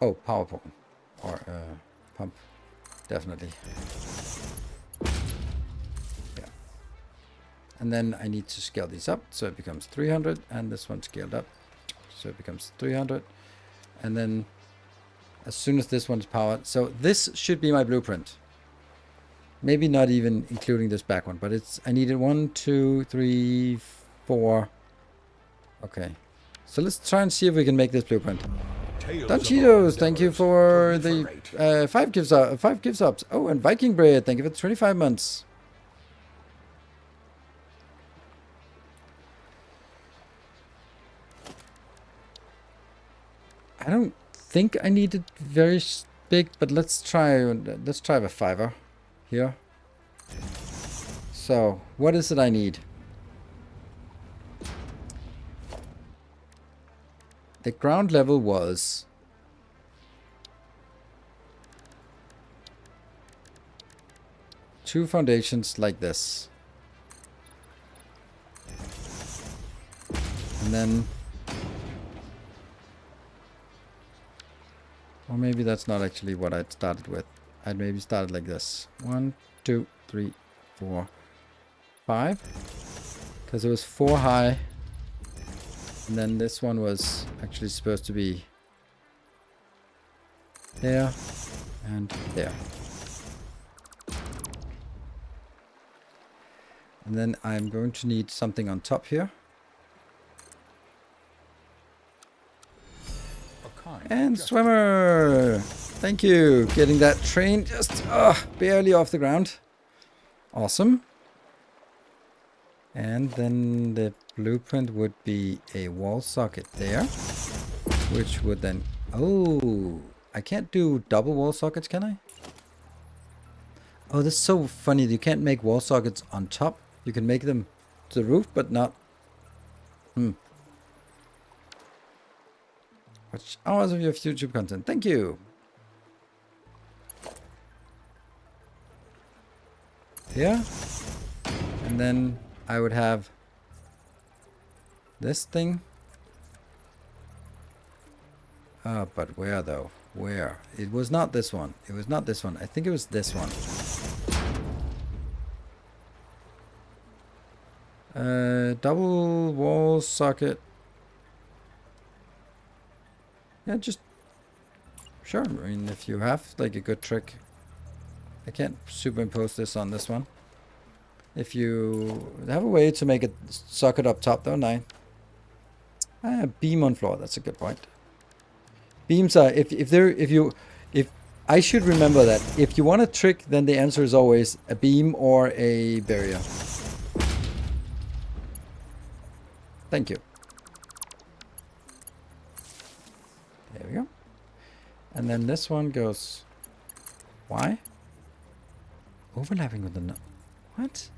Oh, power pump. Or pump. Definitely. Yeah. And then I need to scale these up so it becomes 300, and this one scaled up so it becomes 300. And then as soon as this one's powered, so this should be my blueprint. Maybe not even including this back one, but it's, I needed 1, 2, 3, 4. Okay. So let's try and see if we can make this blueprint. Don Cheetos, thank you for the 5 gift subs. Oh, and Viking Bread, thank you for the 25 months. I don't think I need it very big, but let's try the 5er here. So, what is it I need? The ground level was two foundations like this. And then, or maybe that's not actually what I'd started with. I'd maybe started like this. 1, 2, 3, 4, 5. Because it was 4 high. And then this one was actually supposed to be there and there. And then I'm going to need something on top here. And swimmer! Thank you. Getting that train just barely off the ground. Awesome. And then the blueprint would be a wall socket there, which would then... Oh, I can't do double wall sockets, can I? Oh, that's so funny. You can't make wall sockets on top. You can make them to the roof, but not... Watch hours of your YouTube content. Thank you. Here. And then I would have this thing. But where though? Where? It was not this one. It was not this one. I think it was this one. Double wall socket. Yeah, just sure. I mean, if you have like a good trick, I can't superimpose this on this one. If you have a way to make it socket up top, though, nine. Beam on floor. That's a good point. Beams are if I should remember that if you want a trick, then the answer is always a beam or a barrier. Thank you. There we go. And then this one goes... Why? Overlapping with the... What?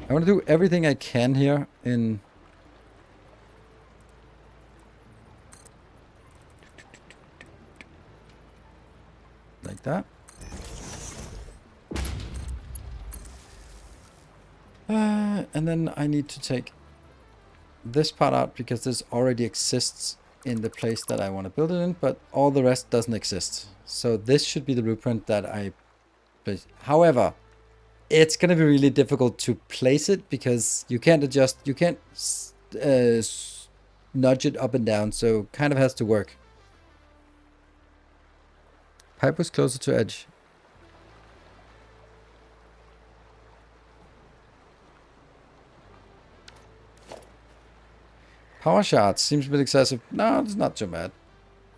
I want to do everything I can here in... like that. And then I need to take this part out because this already exists in the place that I want to build it in, but all the rest doesn't exist. So this should be the blueprint that I place. However, it's going to be really difficult to place it because you can't adjust, you can't nudge it up and down, so kind of has to work. Pipe was closer to edge. Power shards seems a bit excessive. No, it's not too bad.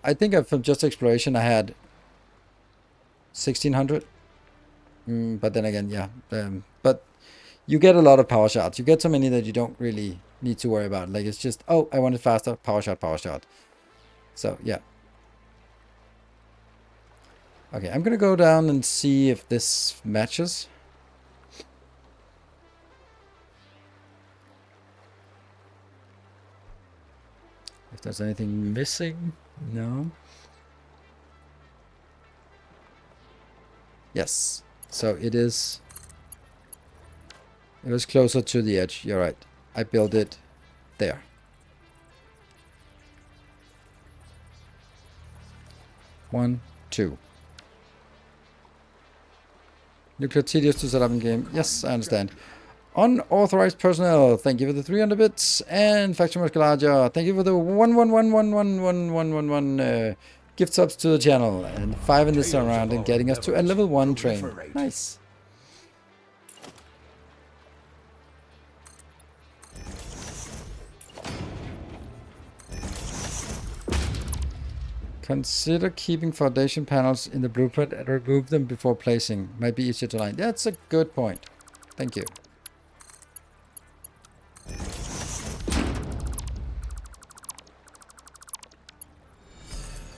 I think from just exploration I had 1600. But then again, yeah. But you get a lot of power shards. You get so many that you don't really need to worry about. Like, it's just, oh, I want it faster. Power shard, power shard. So, yeah. Okay, I'm going to go down and see if this matches. If there's anything missing. No. Yes. So it is. It was closer to the edge. You're right. I built it there. One, two. Nuclear tedious to set up in game. Yes, I understand. Unauthorized personnel. Thank you for the 300 bits. And Faction Musculaja. Thank you for the 1 gift subs to the channel. And 5 in this round and getting us to a level 1 train. Nice. Consider keeping foundation panels in the blueprint and remove them before placing. Might be easier to line. That's a good point. Thank you.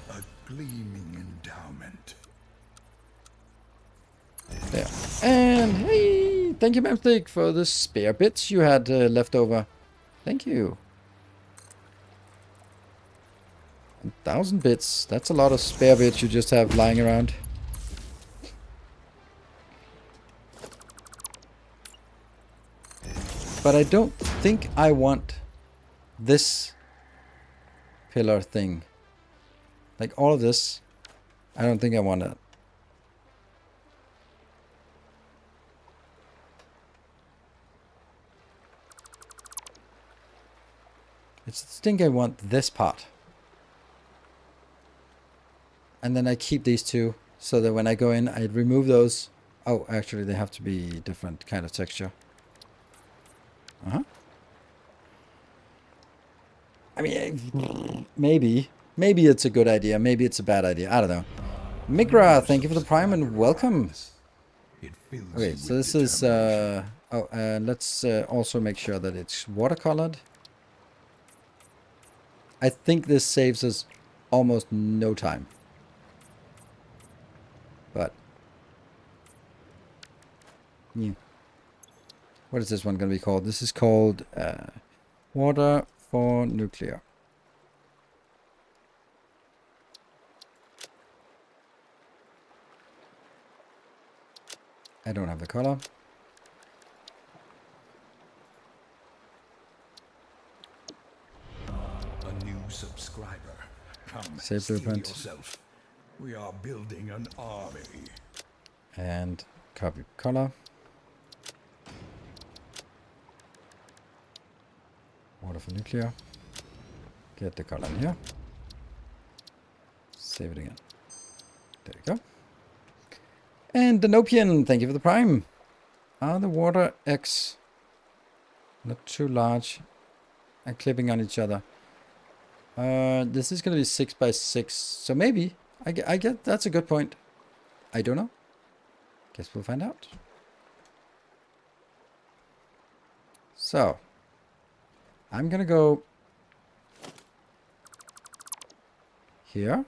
A gleaming endowment. There. And hey, thank you, Mamstick, for the spare bits you had left over. Thank you. 1,000 bits. That's a lot of spare bits you just have lying around. But I don't think I want this pillar thing. Like all of this. I don't think I want it. I just think I want this part. And then I keep these two so that when I go in, I remove those. Oh, actually, they have to be different kind of texture. I mean, maybe it's a good idea. Maybe it's a bad idea. I don't know. Migra, thank you for the prime and welcome. Okay, so this is, let's also make sure that it's watercolored. I think this saves us almost no time. But, yeah. What is this one going to be called? This is called Water for Nuclear. I don't have the color. A new subscriber. Come, Save steel blueprint. yourself. We are building an army. And copy color. Water for nuclear. Get the color in here. Save it again. There we go. And Danopian, thank you for the prime. Are the water X not too large and clipping on each other? This is going to be 6 by 6, so maybe. I get that's a good point. I don't know. Guess we'll find out. So, I'm going to go here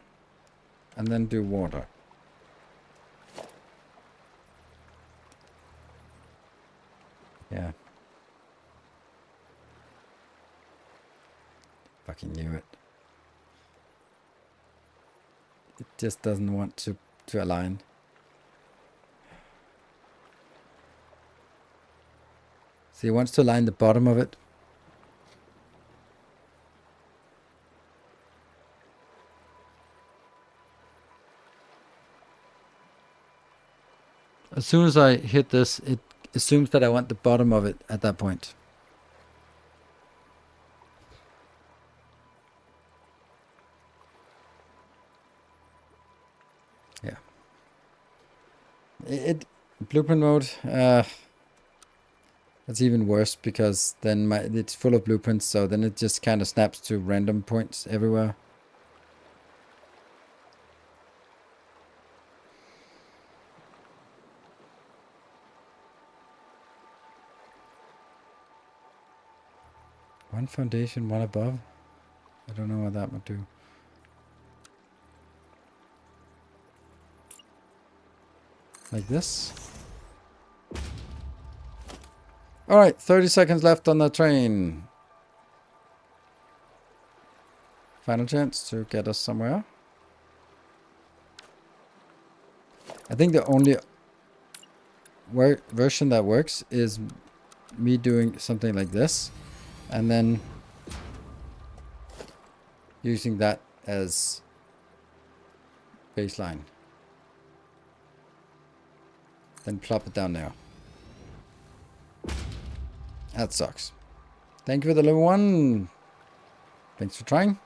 and then do water. Yeah. Fucking knew it. It just doesn't want to align. See, it wants to align the bottom of it. As soon as I hit this, it assumes that I want the bottom of it at that point. Yeah. It blueprint mode, that's even worse because then it's full of blueprints, so then it just kind of snaps to random points everywhere. One foundation, one above. I don't know what that would do. Like this. All right, 30 seconds left on the train. Final chance to get us somewhere. I think the only version that works is me doing something like this and then using that as baseline. Then plop it down there. That sucks. Thank you for the level 1. Thanks for trying.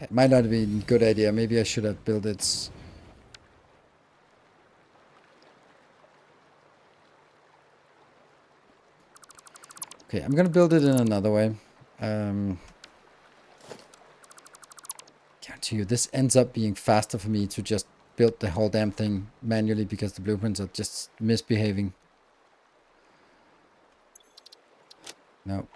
It might not be a good idea. Maybe I should have built it. Okay, I'm gonna build it in another way. Guarantee you, this ends up being faster for me to just build the whole damn thing manually because the blueprints are just misbehaving. No.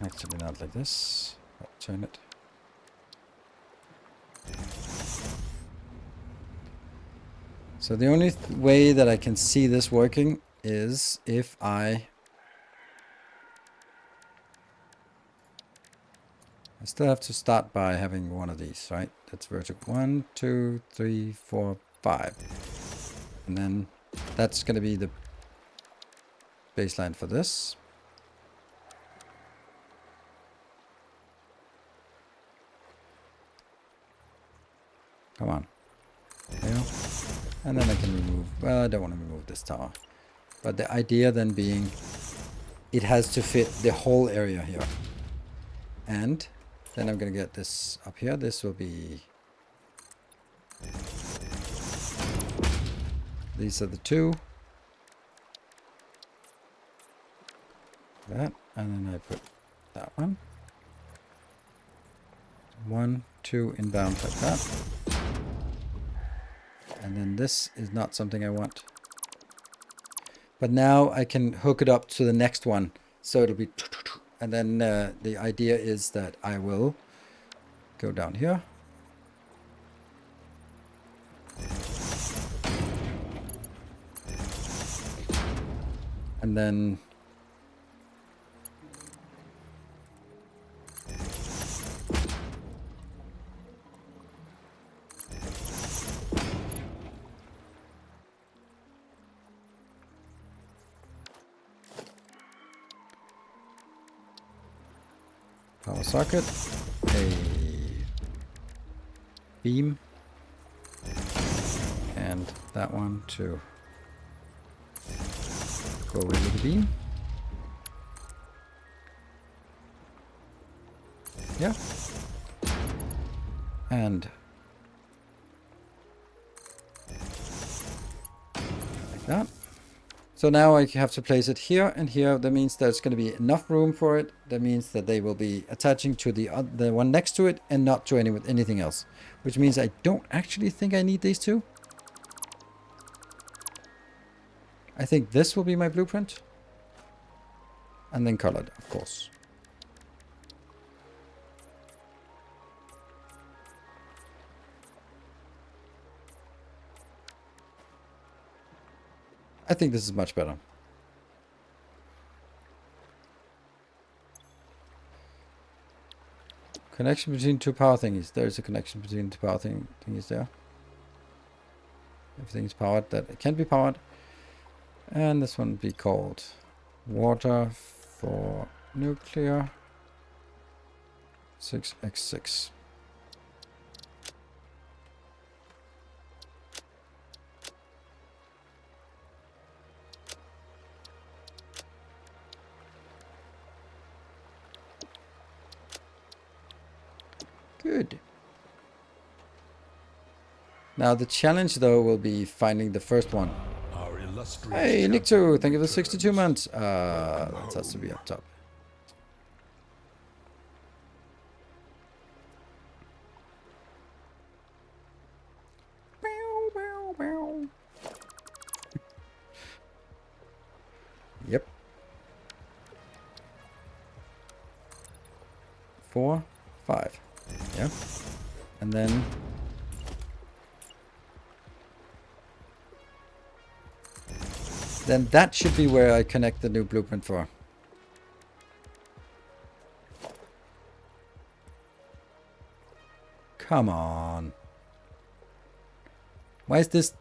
Actually not like this. I'll turn it. So the only way that I can see this working is if I still have to start by having one of these, right? That's vertical. 1, 2, 3, 4, 5. And then that's going to be the baseline for this. Come on. There you go. And then I can remove, well, I don't want to remove this tower. But the idea then being, it has to fit the whole area here. And then I'm going to get this up here. This will be, these are the two. That, and then I put that one. 1, 2 inbound like that. And then this is not something I want. But now I can hook it up to the next one. So it'll be, and then the idea is that I will go down here. And then power socket, a beam, and that one to go with the beam. Yeah. And that. So now I have to place it here and here. That means there's going to be enough room for it. That means that they will be attaching to the one next to it and not to anything else. Which means I don't actually think I need these two. I think this will be my blueprint. And then colored, of course. I think this is much better. Connection between two power thingies. There is a connection between two power thingies there. Everything is powered that it can be powered. And this one will be called water for nuclear 6x6. Good. Now the challenge though will be finding the first one. Our illustrious Hey, Nick champion 2, thank you for the 62 returns. months. That has to be up top. Yep. 4, 5. Yeah. And then that should be where I connect the new blueprint for. Come on. Why is this?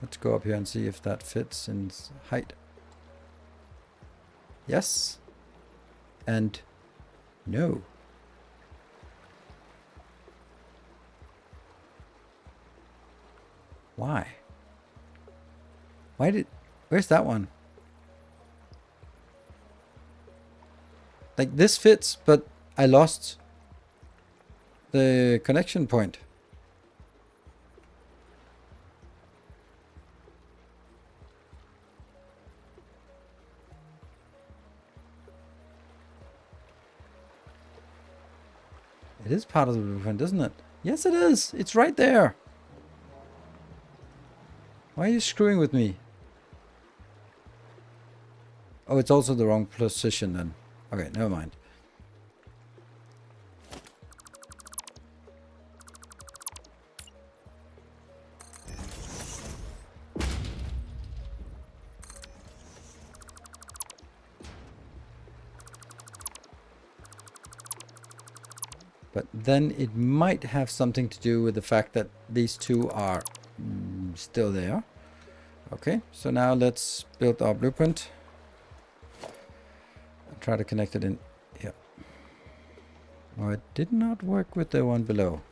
Let's go up here and see if that fits in height. Yes. And no. Why? Where's that one? Like this fits, but I lost the connection point. It is part of the blueprint, isn't it? Yes, it is. It's right there. Why are you screwing with me? Oh, it's also the wrong position then. Okay, never mind. But then it might have something to do with the fact that these two are still there. Okay, so now let's build our blueprint. And try to connect it in here. Oh, it did not work with the one below.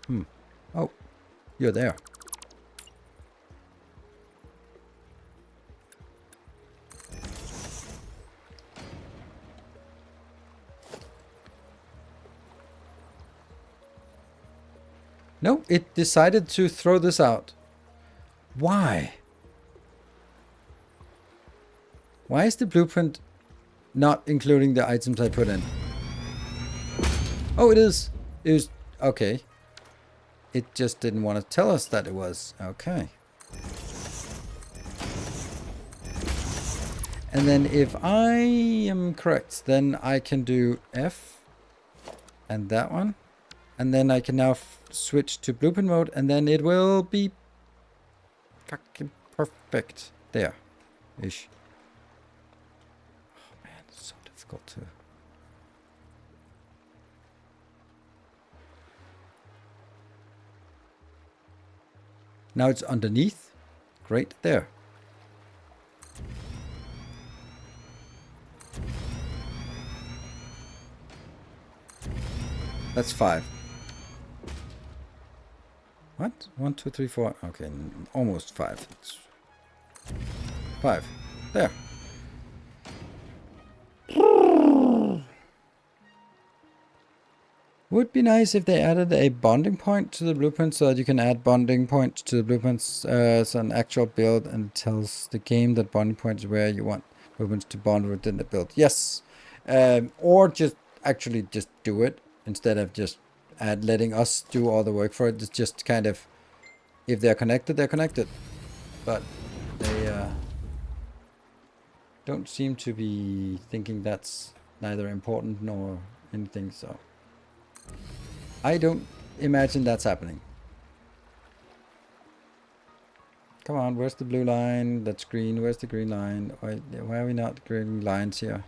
Oh, you're there. No, it decided to throw this out. Why? Why is the blueprint not including the items I put in? Oh, it is. It was... Okay. It just didn't want to tell us that it was. Okay. And then if I am correct, then I can do F and that one. And then I can now switch to blueprint mode, and then it will be fucking perfect. There. Ish. Oh man, it's so difficult to... Now it's underneath. Great, there. That's 5. What? 1, 2, 3, 4. Okay, almost 5. It's 5. There. Would be nice if they added a bonding point to the blueprint so that you can add bonding points to the blueprints as an actual build and tells the game that bonding point is where you want blueprints to bond within the build. Yes. Or just actually just do it instead of just letting us do all the work for it. It's just kind of, if they're connected, they're connected. But they don't seem to be thinking that's neither important nor anything, so I don't imagine that's happening. Come on, where's the blue line? That's green. Where's the green line? Why are we not green lines here?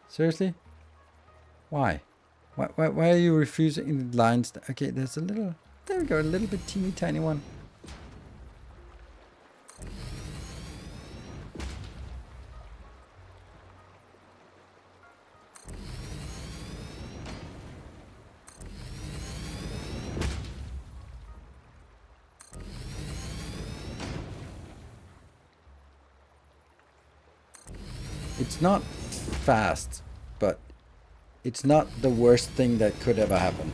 Seriously? Why? Why are you refusing the lines? Okay, there's a little... There we go, a little bit teeny tiny one. It's not fast, but it's not the worst thing that could ever happen.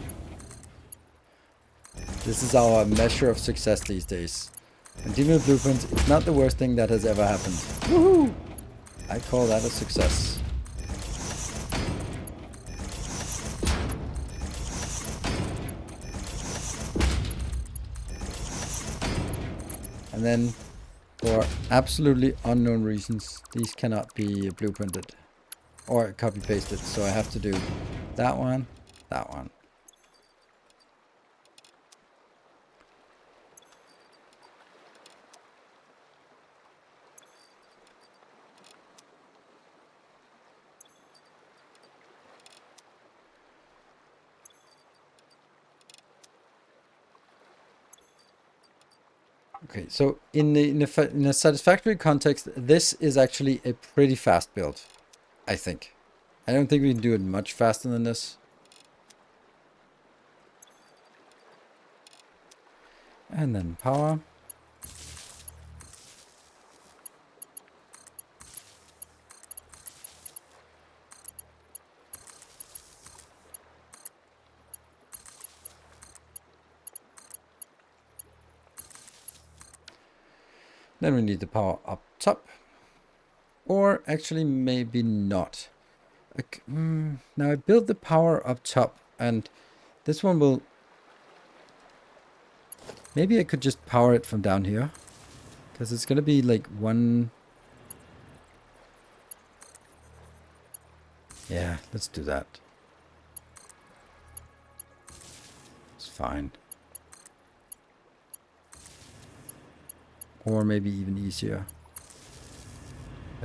This is our measure of success these days. Continual blueprints, it's not the worst thing that has ever happened. Woohoo! I call that a success. And then, for absolutely unknown reasons, these cannot be blueprinted or copy pasted. So I have to do that one, that one. Okay, so in a satisfactory context, this is actually a pretty fast build, I think. I don't think we can do it much faster than this. And then power. Then we need the power up top. Or actually maybe not. Okay, now I built the power up top and this one will... Maybe I could just power it from down here. Because it's going to be like one... Yeah, let's do that. It's fine. Or maybe even easier.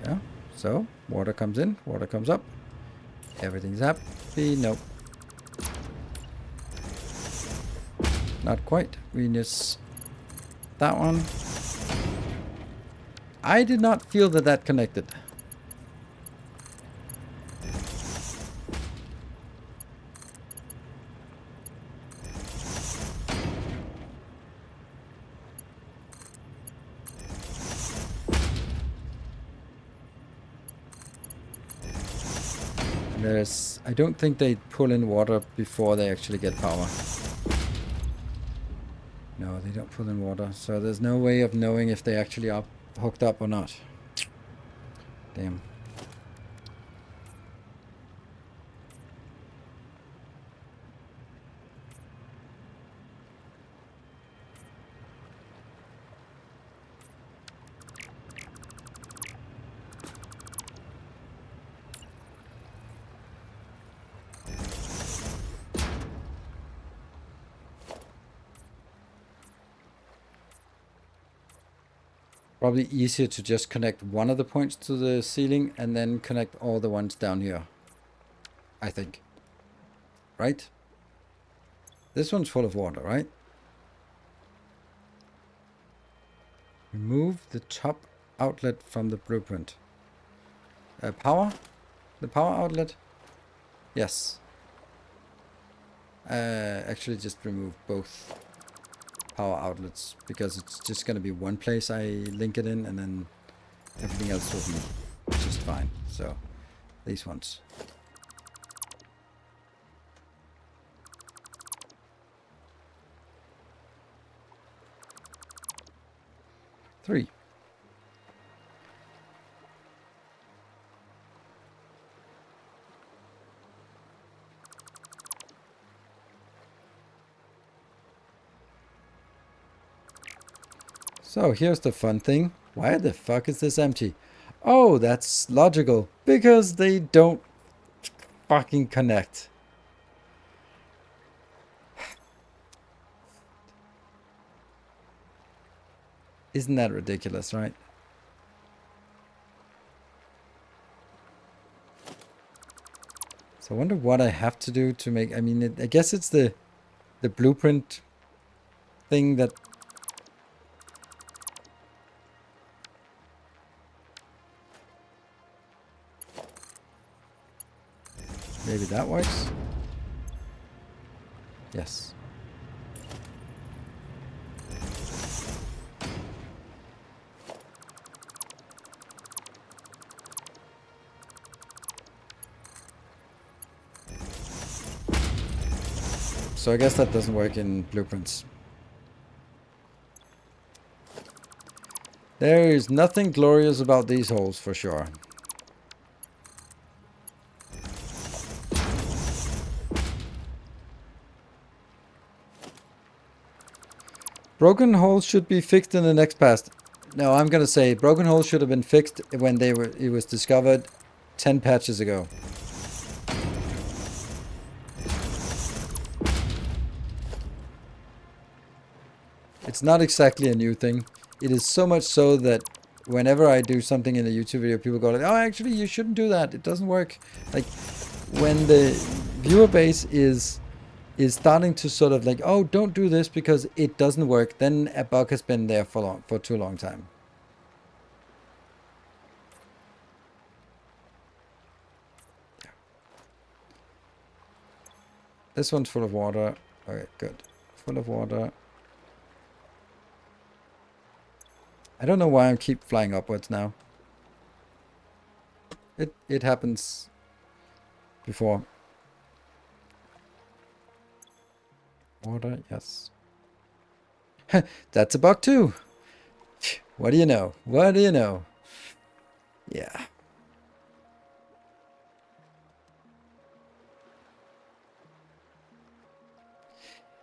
Yeah, so water comes in, water comes up. Everything's happy. Nope. Not quite. We miss that one. I did not feel that connected. I don't think they pull in water before they actually get power. No, they don't pull in water. So there's no way of knowing if they actually are hooked up or not. Damn. Probably easier to just connect one of the points to the ceiling and then connect all the ones down here. I think. Right? This one's full of water, right? Remove the top outlet from the blueprint. Power? The power outlet? Yes. Actually just remove both power outlets because it's just going to be one place I link it in, and then everything else will be just fine. So these ones. Three. So here's the fun thing. Why the fuck is this empty? Oh, that's logical. Because they don't fucking connect. Isn't that ridiculous, right? So I wonder what I have to do to make... I mean, I guess it's the blueprint thing that... Maybe that works? Yes. So I guess that doesn't work in blueprints. There is nothing glorious about these holes for sure. Broken holes should be fixed in the next patch. No, I'm gonna say broken holes should have been fixed when it was discovered 10 patches ago. It's not exactly a new thing. It is so much so that whenever I do something in a YouTube video, people go like, "Oh, actually, you shouldn't do that. It doesn't work." Like when the viewer base is starting to sort of like, "Oh, don't do this because it doesn't work," then a bug has been there for too long time. This one's full of water. Okay, good. Full of water. I don't know why I keep flying upwards now. It happens before. Water, yes. That's a bug too. What do you know? What do you know? Yeah.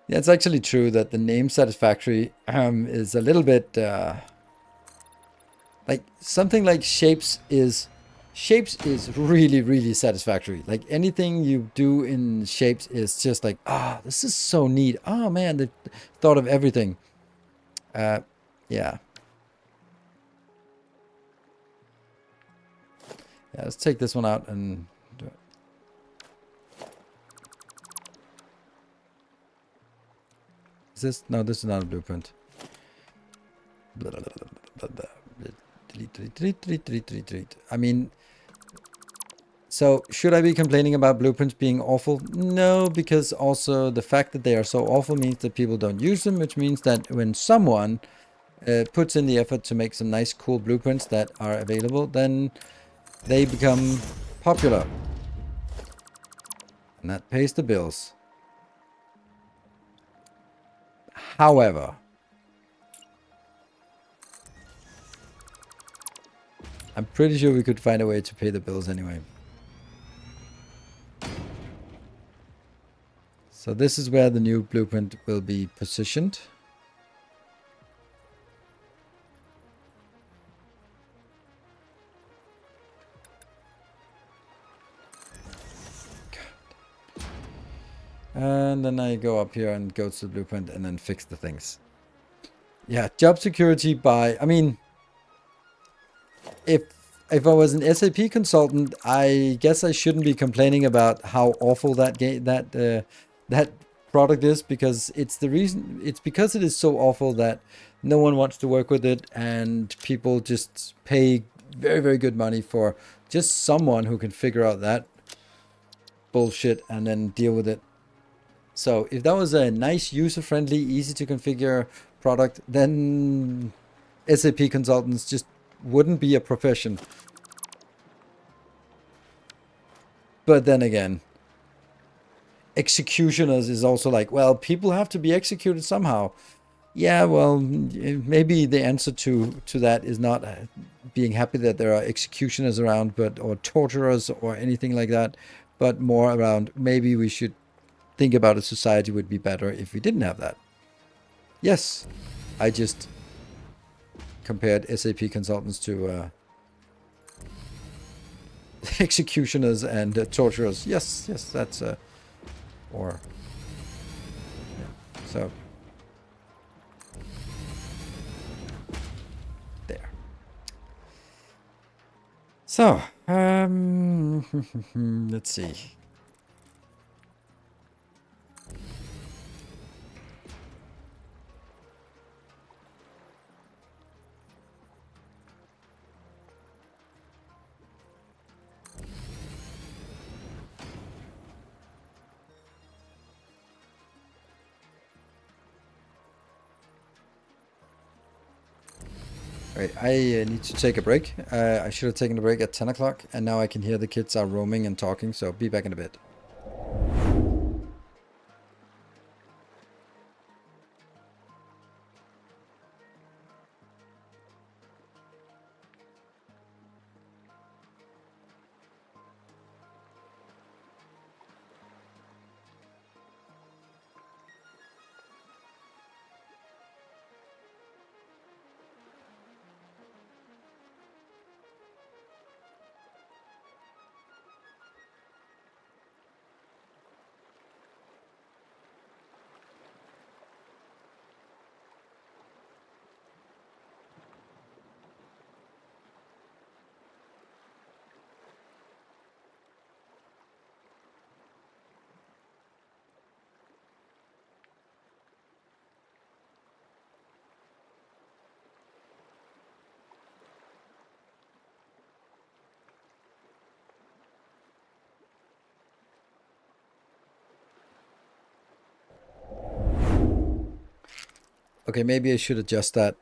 Yeah, it's actually true that the name Satisfactory is a little bit like something like shapes is really, really satisfactory. Like anything you do in shapes is just like, this is so neat. Oh man, they thought of everything. Yeah. Yeah, let's take this one out and do it. Is this? No, this is not a blueprint. Blah, blah, blah, blah, blah, blah. Delete. I mean, so should I be complaining about blueprints being awful? No, because also the fact that they are so awful means that people don't use them, which means that when someone puts in the effort to make some nice, cool blueprints that are available, then they become popular. And that pays the bills. However, I'm pretty sure we could find a way to pay the bills anyway. So this is where the new blueprint will be positioned. And then I go up here and go to the blueprint and then fix the things. Yeah, job security by... I mean, if I was an SAP consultant, I guess I shouldn't be complaining about how awful that product is, because it's because it is so awful that no one wants to work with it, and people just pay very, very good money for just someone who can figure out that bullshit and then deal with it. So if that was a nice, user-friendly, easy to configure product, then SAP consultants just wouldn't be a profession. But then again, executioners is also like, well, people have to be executed somehow. Yeah, well, maybe the answer to that is not being happy that there are executioners around, but or torturers or anything like that, but more around maybe we should think about a society would be better if we didn't have that. Yes, I just compared SAP consultants to executioners and torturers. Yes, that's or yeah. So there. So let's see. Right, I need to take a break. I should have taken a break at 10 o'clock, and now I can hear the kids are roaming and talking, so be back in a bit. Okay, maybe I should adjust that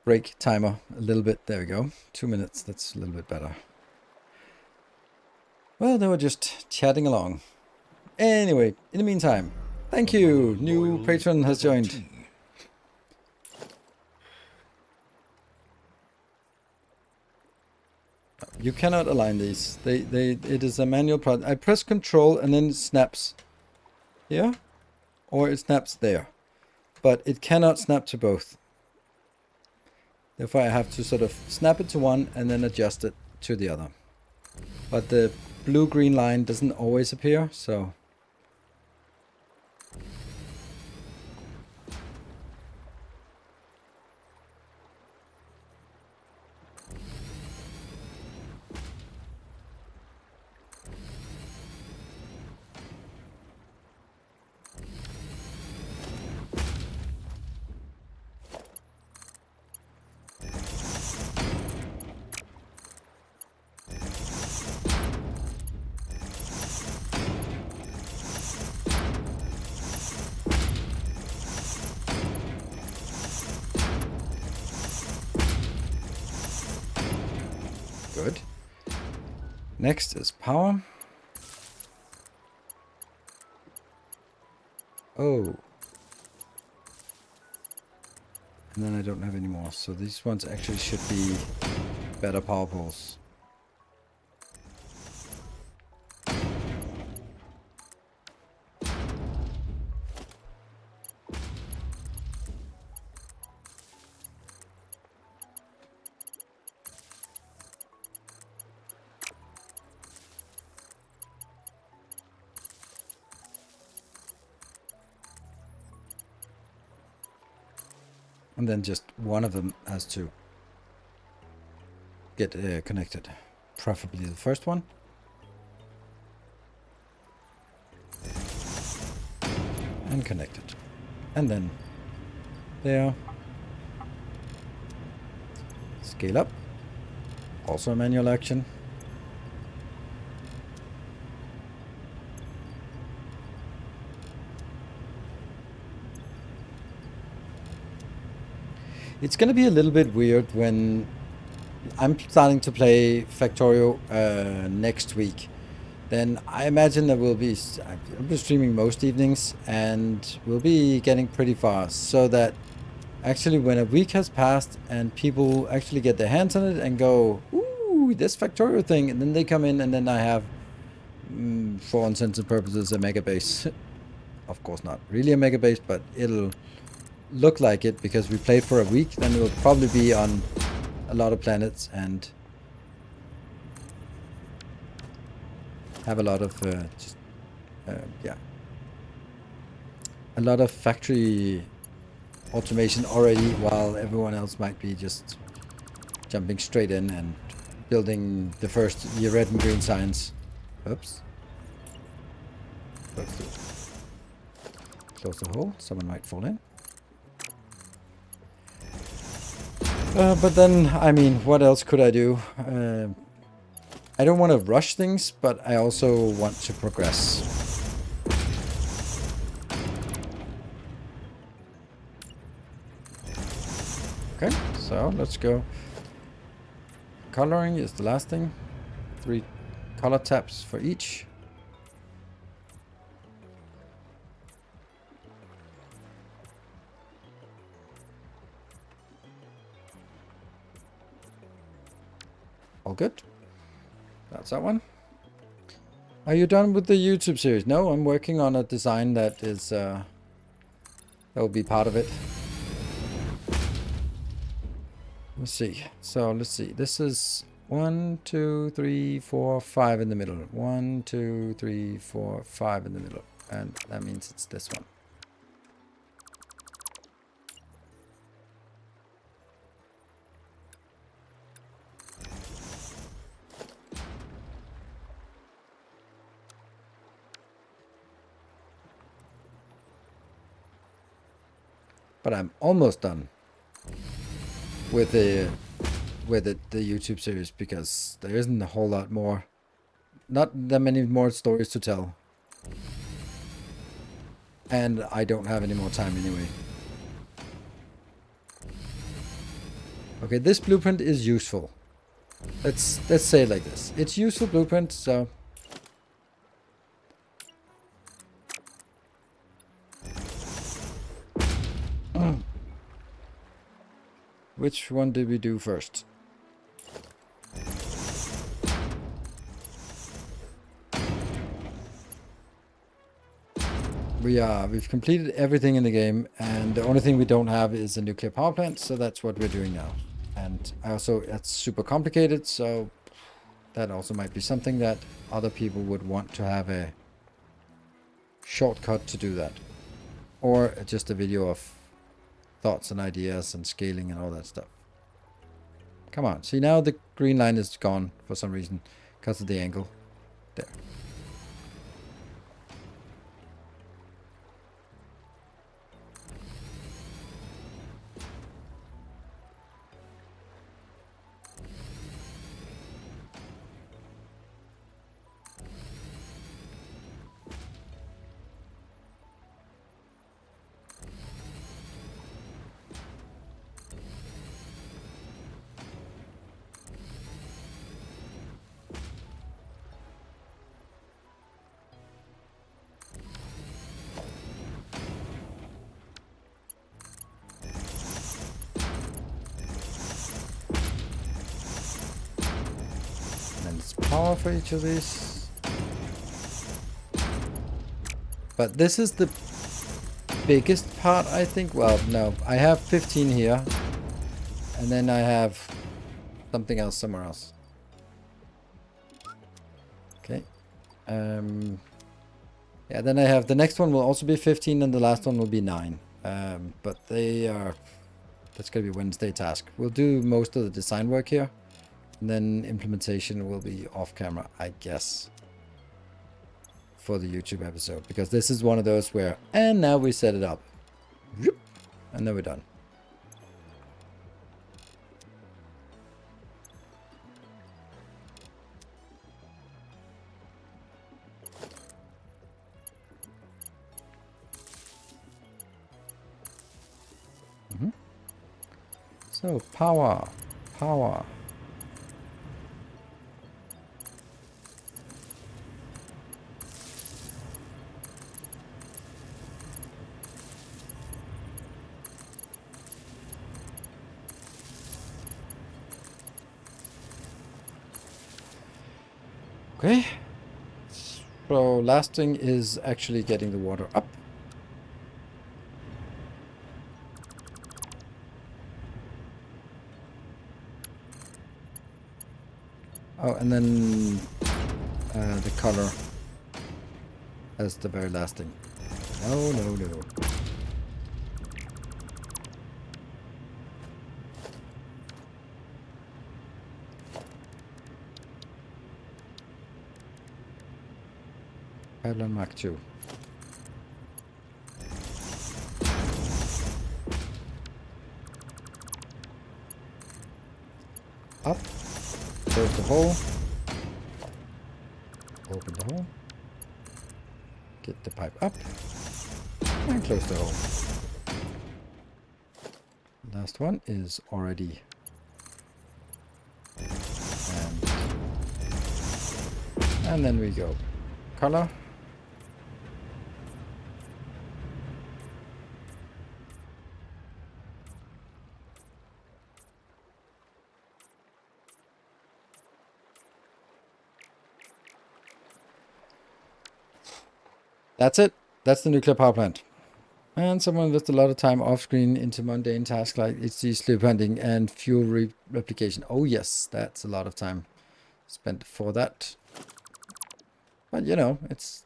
break timer a little bit. There we go. 2 minutes. That's a little bit better. Well, they were just chatting along. Anyway, in the meantime, thank you. New patron has joined. You cannot align these. It is a manual process. I press control and then it snaps here, or it snaps there. But it cannot snap to both. Therefore, I have to sort of snap it to one and then adjust it to the other. But the blue-green line doesn't always appear, so... Good. Next is power. Oh. And then I don't have any more. So these ones actually should be better power poles. And then just one of them has to get connected. Preferably the first one. and connect it. And then there. Scale up. Also a manual action. It's going to be a little bit weird when I'm starting to play Factorio next week. Then I imagine that I'll be streaming most evenings and we'll be getting pretty far, so that actually when a week has passed and people actually get their hands on it and go, ooh, this Factorio thing, and then they come in and then I have, for all intents and purposes, a mega base. Of course not really a mega base, but it'll look like it because we played for a week. Then it will probably be on a lot of planets and have a lot of yeah, a lot of factory automation already, while everyone else might be just jumping straight in and building the first year red and green signs. Oops. Close the hole, someone might fall in. But then, I mean, what else could I do? I don't want to rush things, but I also want to progress. Okay, so let's go. Coloring is the last thing. 3 color taps for each. All good. That's that one. Are you done with the YouTube series? No, I'm working on a design that is that will be part of it. Let's see. So let's see. This is 1, 2, 3, 4, 5 in the middle. 1, 2, 3, 4, 5 in the middle. And that means it's this one. But I'm almost done with the YouTube series, because there isn't a whole lot more, not that many more stories to tell, and I don't have any more time anyway. Okay, this blueprint is useful. Let's say it like this. It's useful blueprint, so which one did we do first? We've completed everything in the game, and the only thing we don't have is a nuclear power plant, so that's what we're doing now. And also, it's super complicated, so that also might be something that other people would want to have a shortcut to do that. Or just a video of thoughts and ideas and scaling and all that stuff. Come on, see, now the green line is gone for some reason because of the angle. There. Power for each of these. But this is the biggest part, I think. Well, no, I have 15 here, and then I have something else somewhere else. Okay. Yeah, then I have the next one will also be 15, and the last one will be 9. But that's gonna be Wednesday task. We'll do most of the design work here. And then implementation will be off camera, I guess. for the YouTube episode, because this is one of those where, and now we set it up. Whoop, and then we're done. So, power. Okay. So, last thing is actually getting the water up. Oh, and then the color as the very last thing. No. Pipeline Mark 2. Up. Close the hole. Open the hole. Get the pipe up. And close the hole. Last one is already. And then we go. Color. That's it. That's the nuclear power plant. And someone invested a lot of time off screen into mundane tasks like HC sleep hunting and fuel replication. Oh yes, that's a lot of time spent for that. But you know, it's.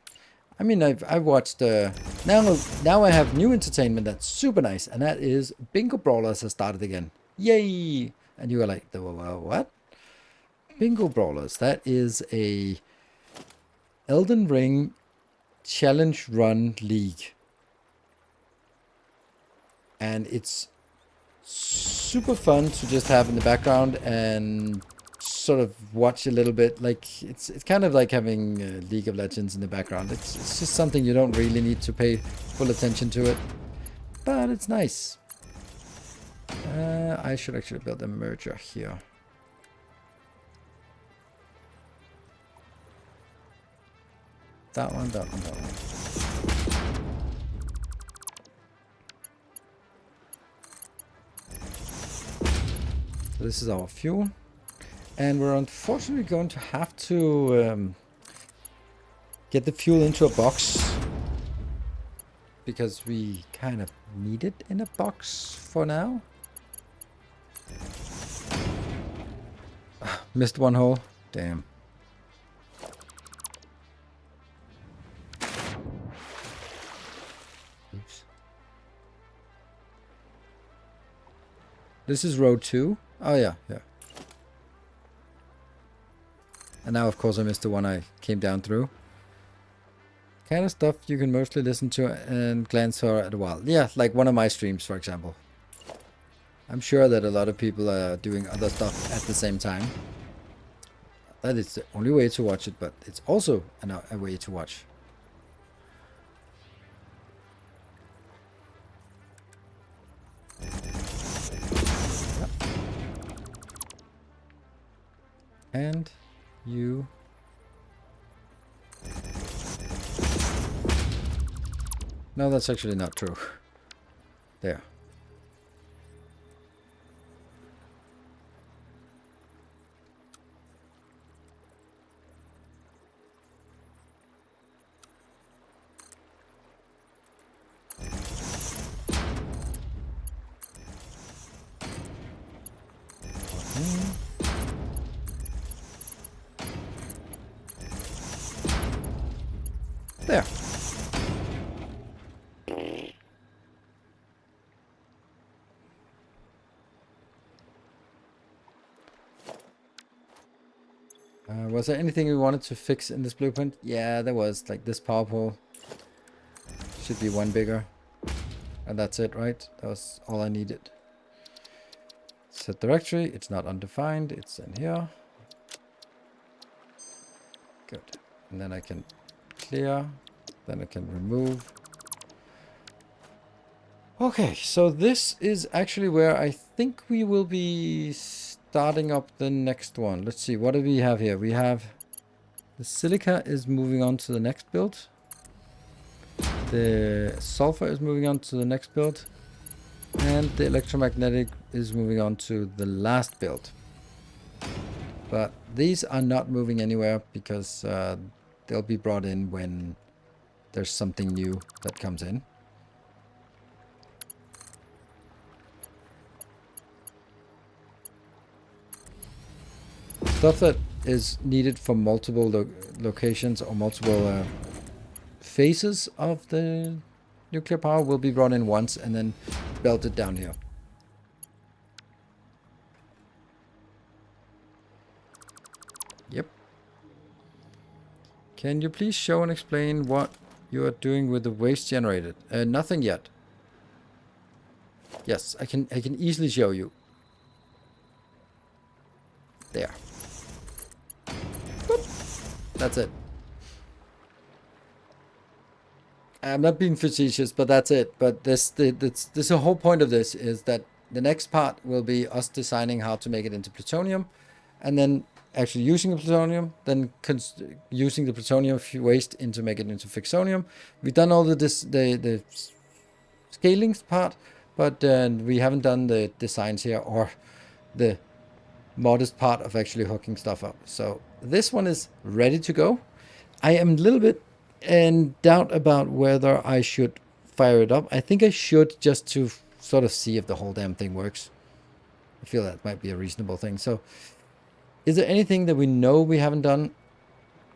I mean, I've watched. Now I have new entertainment that's super nice, and that is Bingo Brawlers has started again. Yay! And you are like, what? Bingo Brawlers. That is a Elden Ring challenge run league. And it's super fun to just have in the background and sort of watch a little bit. Like it's kind of like having League of Legends in the background. It's just something you don't really need to pay full attention to it, but it's nice. I should actually build a merger here. That one. So this is our fuel. And we're unfortunately going to have to get the fuel into a box. Because we kind of need it in a box for now. Missed one hole. Damn. Oops. This is row 2. Oh yeah. And now, of course, I missed the one I came down through. Kind of stuff you can mostly listen to and glance for at a while. Yeah, like one of my streams, for example. I'm sure that a lot of people are doing other stuff at the same time. That is the only way to watch it, but it's also a way to watch. And you... No, that's actually not true. There. There. Was there anything we wanted to fix in this blueprint? Yeah, there was. Like this power pole should be one bigger. And that's it, right? That was all I needed. Set directory. It's not undefined. It's in here. Good. And then I can clear. Then I can remove. Okay, so this is actually where I think we will be starting up the next one. Let's see, what do we have here? We have the silica is moving on to the next build. The sulfur is moving on to the next build. And the electromagnetic is moving on to the last build. But these are not moving anywhere because they'll be brought in when there's something new that comes in. Stuff that is needed for multiple locations or multiple phases of the nuclear power will be brought in once and then belted down here. Yep. Can you please show and explain what you are doing with the waste generated? Nothing yet. Yes, I can easily show you. There. Boop. That's it. I'm not being facetious, but that's it. But the whole point of this is that the next part will be us designing how to make it into plutonium, and then actually using the plutonium, then using the plutonium waste into make it into fixonium. We've done all the scaling part, but we haven't done the designs here or the modest part of actually hooking stuff up. So this one is ready to go. I am a little bit in doubt about whether I should fire it up. I think I should, just to sort of see if the whole damn thing works. I feel that might be a reasonable thing. So is there anything that we know we haven't done?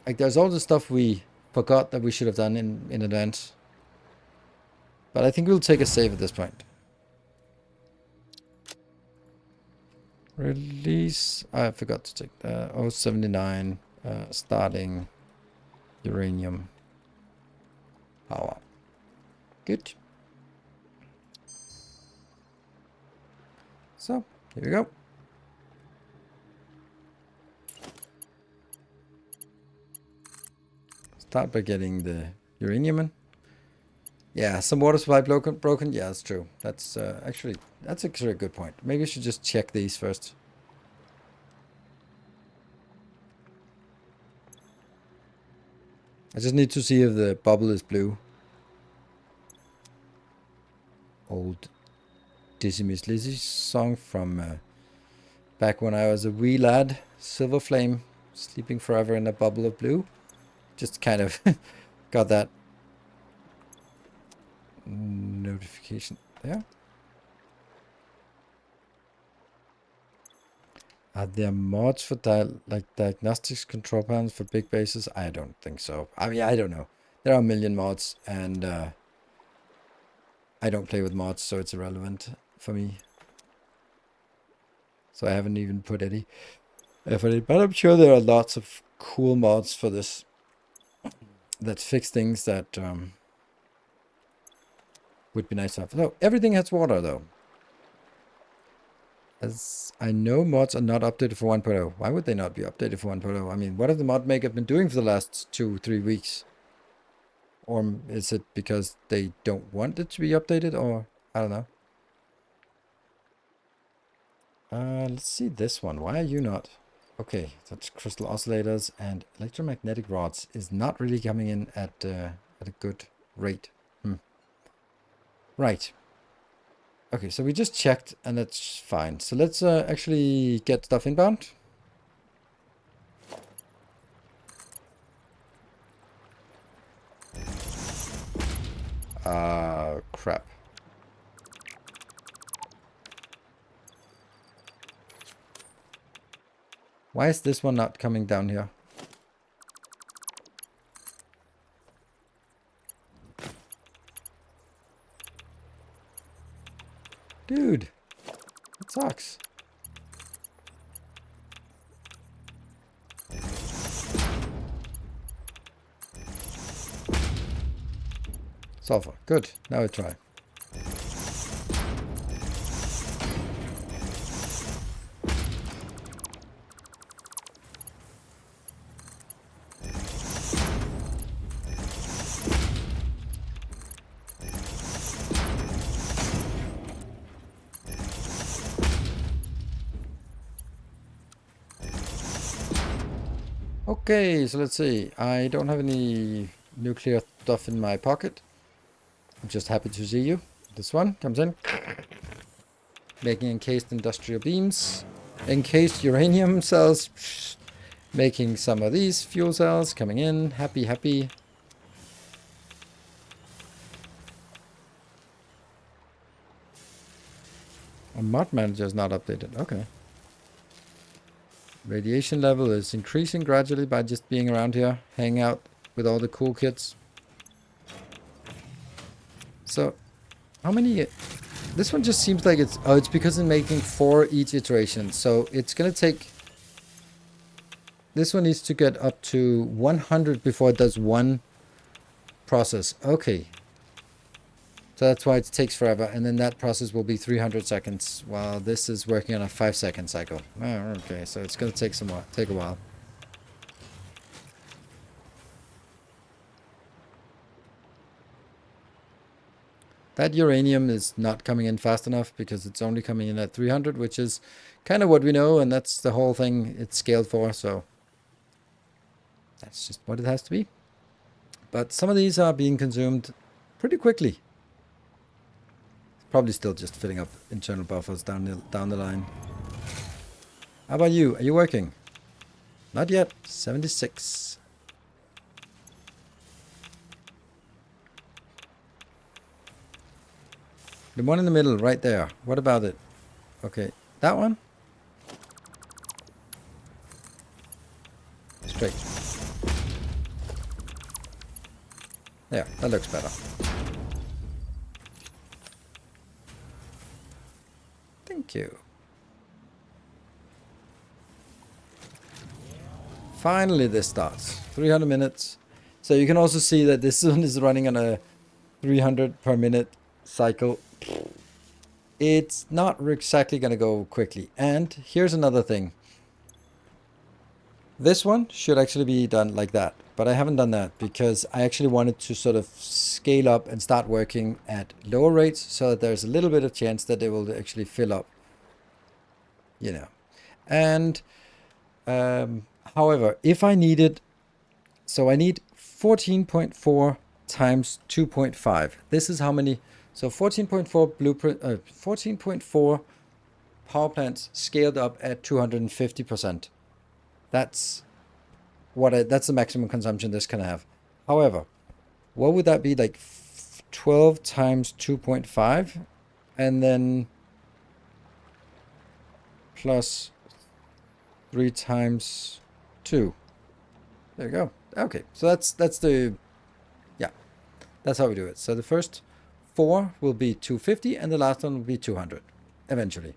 Like there's all the stuff we forgot that we should have done in advance. But I think we'll take a save at this point. Release. I forgot to take the 079 starting uranium power. Good. So here we go. Start by getting the uranium in. Yeah, some water supply broken. Yeah, that's true. That's actually a good point. Maybe I should just check these first. I just need to see if the bubble is blue. Old Dizzy Miss Lizzy song from back when I was a wee lad. Silver Flame, sleeping forever in a bubble of blue. Just kind of got that notification there. Are there mods for diagnostics control panels for big bases? I don't think so. I mean, I don't know. There are a million mods, and I don't play with mods, so it's irrelevant for me. So I haven't even put any effort in. But I'm sure there are lots of cool mods for this that fix things that would be nice to have. So everything has water, though. As I know, mods are not updated for 1.0. Why would they not be updated for 1.0? I mean, what have the mod maker been doing for the last 2-3 weeks? Or is it because they don't want it to be updated? Or, I don't know. Let's see this one. Why are you not? Okay, that's crystal oscillators and electromagnetic rods is not really coming in at a good rate. Right. Okay, so we just checked and that's fine. So let's actually get stuff inbound. Crap. Why is this one not coming down here? Dude, it sucks. Sulfur. Good. Now we try. Okay, so let's see. I don't have any nuclear stuff in my pocket. I'm just happy to see you. This one comes in. Making encased industrial beams. Encased uranium cells. Psh, making some of these fuel cells coming in. Happy, happy. A mod manager is not updated. Okay. Radiation level is increasing gradually by just being around here, hanging out with all the cool kids. So, how many... This one just seems like it's... Oh, it's because it's making 4 each iteration. So, it's going to take... This one needs to get up to 100 before it does one process. Okay. So that's why it takes forever. And then that process will be 300 seconds, while this is working on a 5-second cycle. Oh, okay, so it's going to take take a while. That uranium is not coming in fast enough because it's only coming in at 300, which is kind of what we know, and that's the whole thing it's scaled for, so that's just what it has to be. But some of these are being consumed pretty quickly. Probably still just filling up internal buffers down the line. How about you? Are you working? Not yet. 76. The one in the middle, right there. What about it? Okay, that one? Straight. There, that looks better. Thank you. Finally this starts. 300 minutes. So you can also see that this one is running on a 300 per minute cycle. It's not exactly going to go quickly. And here's another thing. This one should actually be done like that. But I haven't done that because I actually wanted to sort of scale up and start working at lower rates so that there's a little bit of chance that they will actually fill up. You know. And however, if I needed, so I need 14.4 times 2.5. This is how many, so 14.4 blueprint, 14.4 power plants scaled up at 250%. That's what that's the maximum consumption this can have. However, what would that be, like 12 times 2.5 and then plus 3 times 2. There you go. Okay, so that's the, yeah, that's how we do it. So the first 4 will be 250 and the last one will be 200 eventually.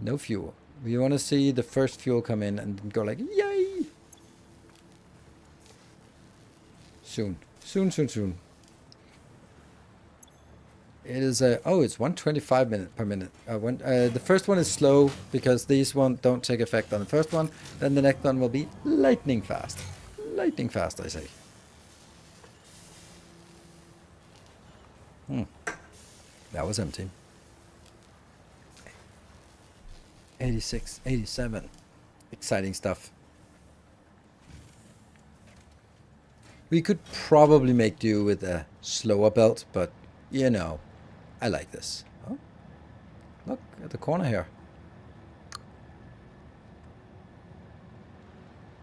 No fuel. We want to see the first fuel come in and go like, yay! Soon. Soon. It is it's 125 per minute. The first one is slow because these one don't take effect on the first one. Then the next one will be lightning fast. Lightning fast, I say. That was empty. 86, 87. Exciting stuff. We could probably make do with a slower belt, but you know, I like this. Oh, look at the corner here.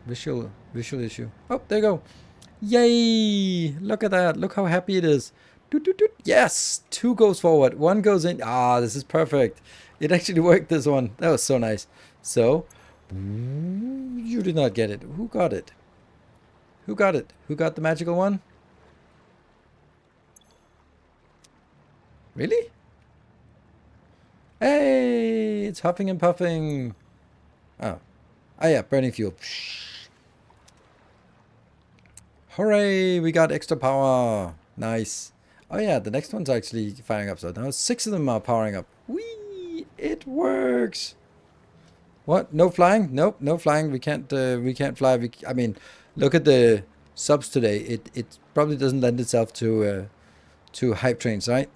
Visual issue. Oh, there you go. Yay! Look at that. Look how happy it is. Doot, doot, doot. Yes! 2 goes forward. 1 goes in. Ah, this is perfect. It actually worked, this one. That was so nice. So, you did not get it. Who got it? Who got it? Who got the magical one? Really? Hey! It's huffing and puffing. Oh. Ah, yeah. Burning fuel. Hooray! We got extra power. Nice. Oh yeah, the next one's actually firing up. So now 6 of them are powering up. Whee! It works. What? No flying? Nope, no flying. We can't fly. I mean, look at the subs today. It probably doesn't lend itself to hype trains, right?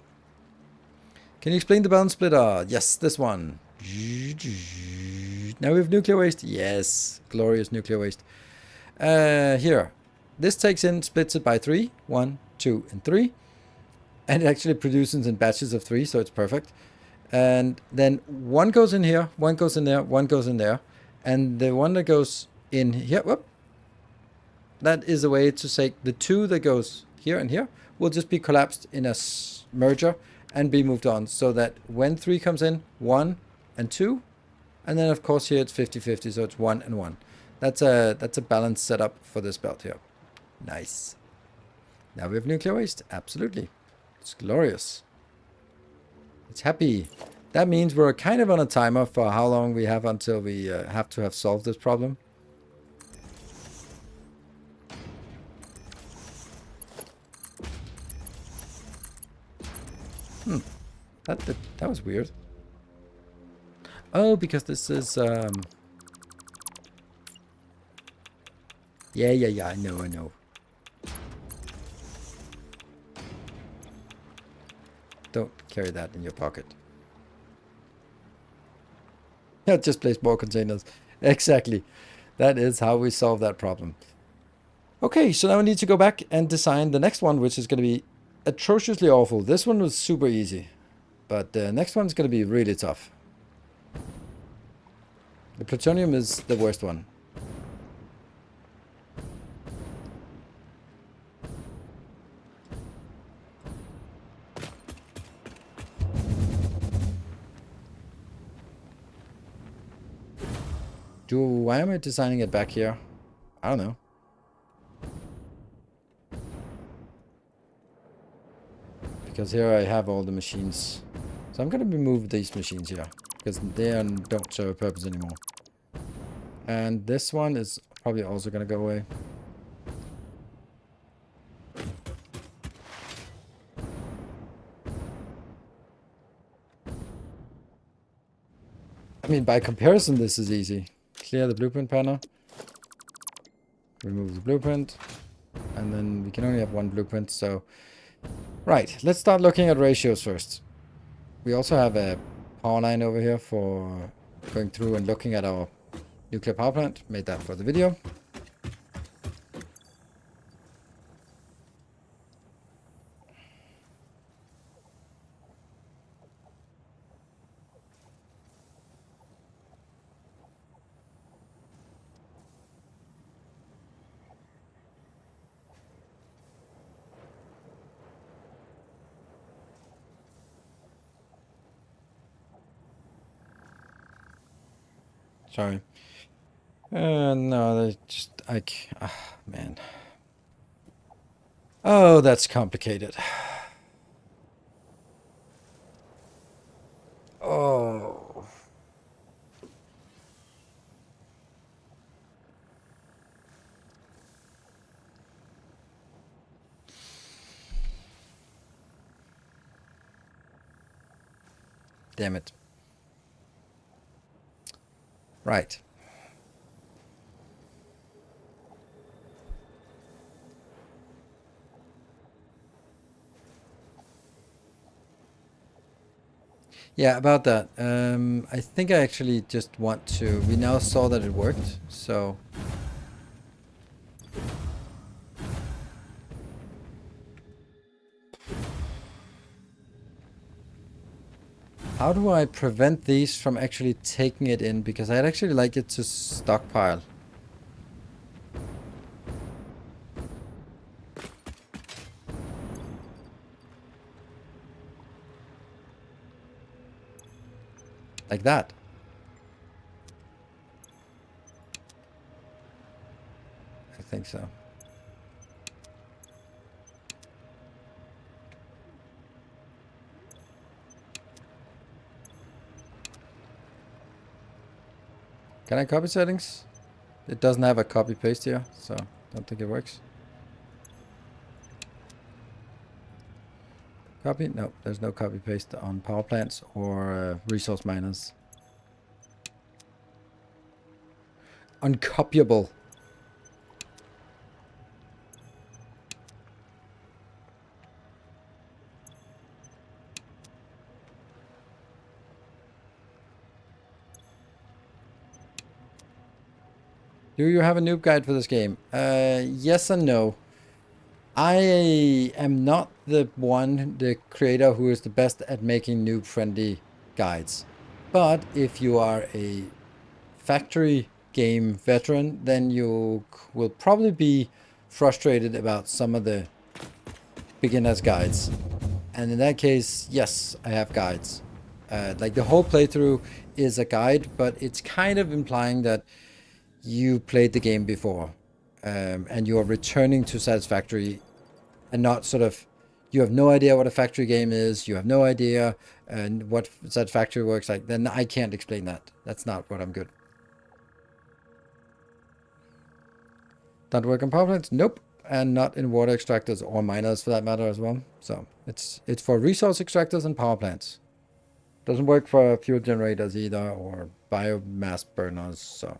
Can you explain the balance splitter? Yes, this one. Now we have nuclear waste. Yes, glorious nuclear waste. Here, this takes in, splits it by 3. 1, 2, and 3. And it actually produces in batches of 3, so it's perfect. And then one goes in here, one goes in there, one goes in there. And the one that goes in here, whoop, that is a way to say the 2 that goes here and here will just be collapsed in a merger and be moved on. So that when 3 comes in, 1 and 2. And then of course here it's 50-50, so it's 1 and 1. That's a balanced setup for this belt here. Nice. Now we have nuclear waste. Absolutely. It's glorious. It's happy. That means we're kind of on a timer for how long we have until we have to have solved this problem. That was weird. Oh, because this is yeah, I know. Don't carry that in your pocket. Yeah, just place more containers. Exactly. That is how we solve that problem. Okay, so now we need to go back and design the next one, which is going to be atrociously awful. This one was super easy, but the next one's going to be really tough. The plutonium is the worst one. Why am I designing it back here? I don't know. Because here I have all the machines. So I'm going to remove these machines here. Because they don't serve a purpose anymore. And this one is probably also going to go away. I mean, by comparison, this is easy. Clear the blueprint panel. Remove the blueprint. And then we can only have one blueprint, so... Right, let's start looking at ratios first. We also have a power line over here for going through and looking at our nuclear power plant. Made that for the video. Sorry. No, they just... man. Oh, that's complicated. Oh. Damn it. Right. Yeah, about that. I think I actually just want to... We now saw that it worked, so... How do I prevent these from actually taking it in? Because I'd actually like it to stockpile. Like that. I think so. Can I copy settings? It doesn't have a copy paste here, so don't think it works. Copy? No, there's no copy paste on power plants or resource miners. Uncopyable. Do you have a noob guide for this game? Yes and no. I am not the creator who is the best at making noob-friendly guides. But if you are a factory game veteran, then you will probably be frustrated about some of the beginner's guides. And in that case, yes, I have guides. Like the whole playthrough is a guide, but it's kind of implying that you played the game before, and you are returning to Satisfactory, and not sort of, you have no idea what a factory game is, you have no idea what Satisfactory works like, then I can't explain that. That's not what I'm good. Don't work on power plants? Nope. And not in water extractors or miners for that matter as well. So it's for resource extractors and power plants. Doesn't work for fuel generators either, or biomass burners, so.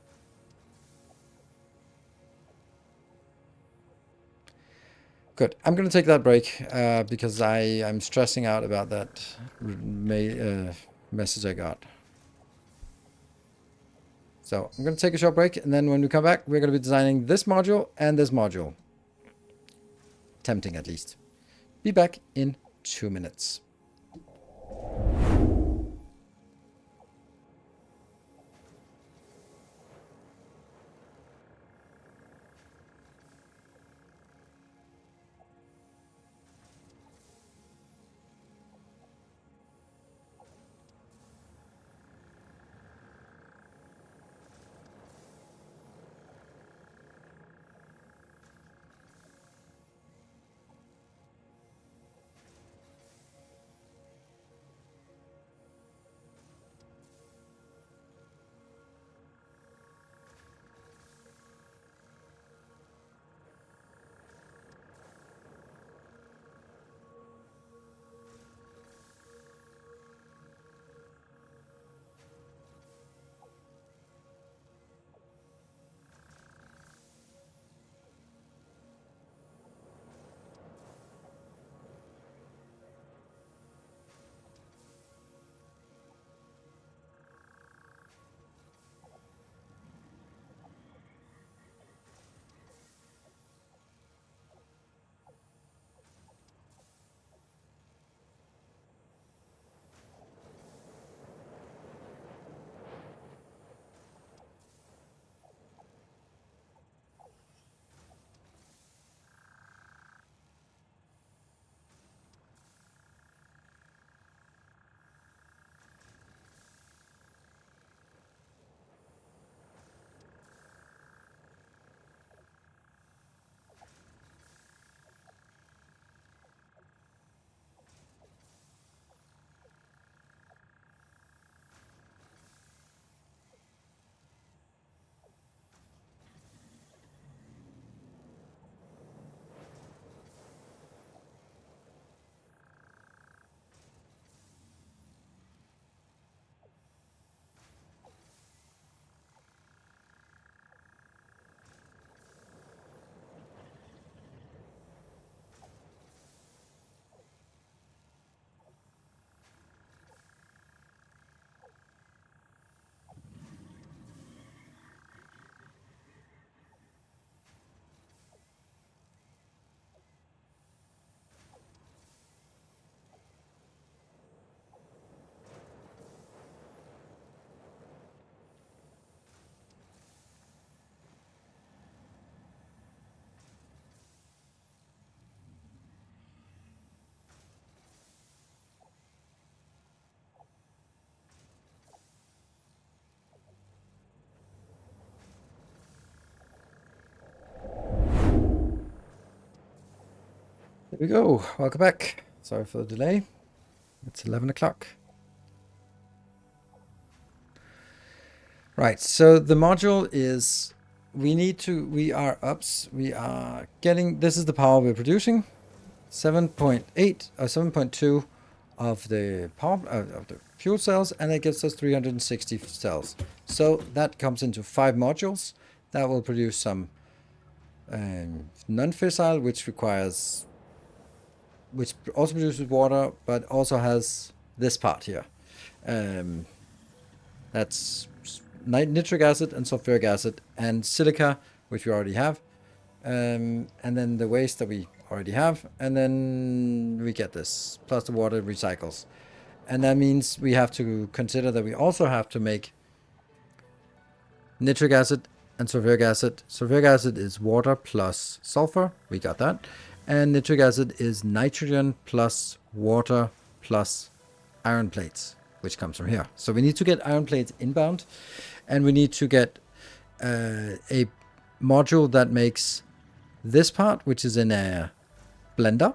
Good. I'm going to take that break because I'm stressing out about that message I got. So I'm going to take a short break, and then when we come back, we're going to be designing this module and this module. Tempting, at least. Be back in 2 minutes. There we go. Welcome back. Sorry for the delay. It's 11 o'clock. Right, so the module is, we are getting, this is the power we're producing. 7.8 or 7.2 of the power of the fuel cells, and that gives us 360 cells. So that comes into 5 modules. That will produce some non-fissile, which also produces water, but also has this part here. That's nitric acid and sulfuric acid and silica, which we already have. And then the waste that we already have, and then we get this, plus the water recycles. And that means we have to consider that we also have to make nitric acid and sulfuric acid. Sulfuric acid is water plus sulfur, we got that. And nitric acid is nitrogen plus water plus iron plates, which comes from here. So we need to get iron plates inbound, and we need to get a module that makes this part, which is in a blender,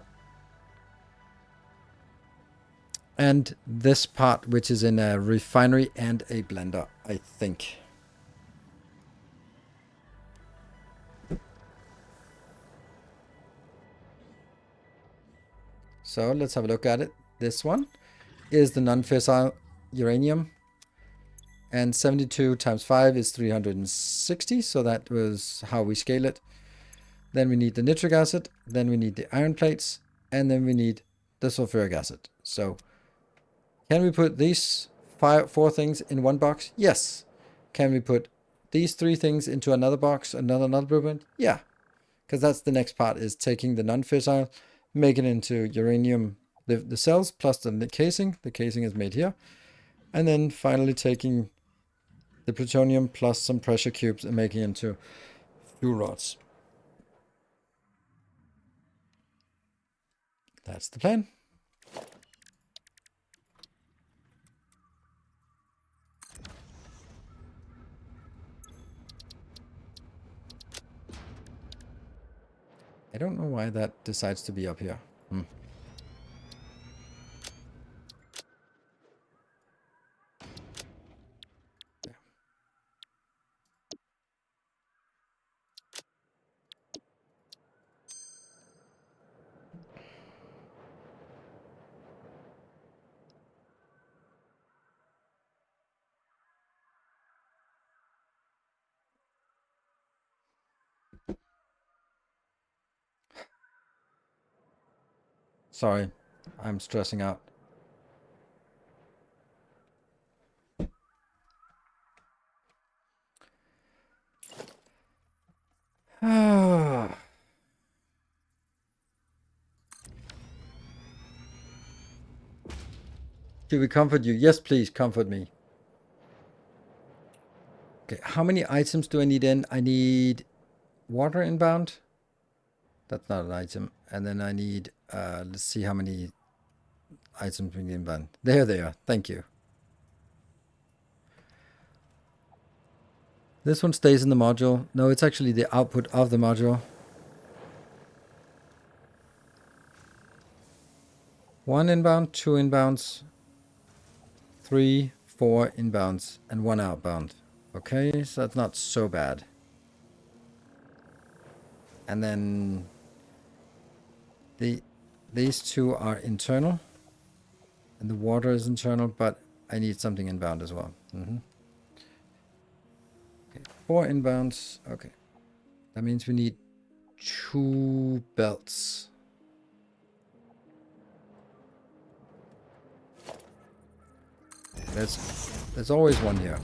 and this part, which is in a refinery and a blender, I think. So let's have a look at it. This one is the non-fissile uranium, and 72 times 5 is 360, so that was how we scale it. Then we need the nitric acid, then we need the iron plates, and then we need the sulfuric acid. So can we put these 4 things in one box? Yes. Can we put these 3 things into another box, another blueprint? Yeah. Because that's the next part, is taking the non-fissile, making it into uranium, the cells plus the casing. The casing is made here. And then finally taking the plutonium plus some pressure cubes and making it into fuel rods. That's the plan. I don't know why that decides to be up here. Sorry, I'm stressing out. Should we comfort you? Yes, please comfort me. Okay, how many items do I need in? I need water inbound. That's not an item. And then I need, let's see how many items we need inbound. There they are. Thank you. This one stays in the module. No, it's actually the output of the module. 1 inbound, 2 inbounds, 3, 4 inbounds, and 1 outbound. Okay, so that's not so bad. And then these 2 are internal, and the water is internal, but I need something inbound as well. Okay, 4 inbounds. Okay, that means we need 2 belts. There's always one here.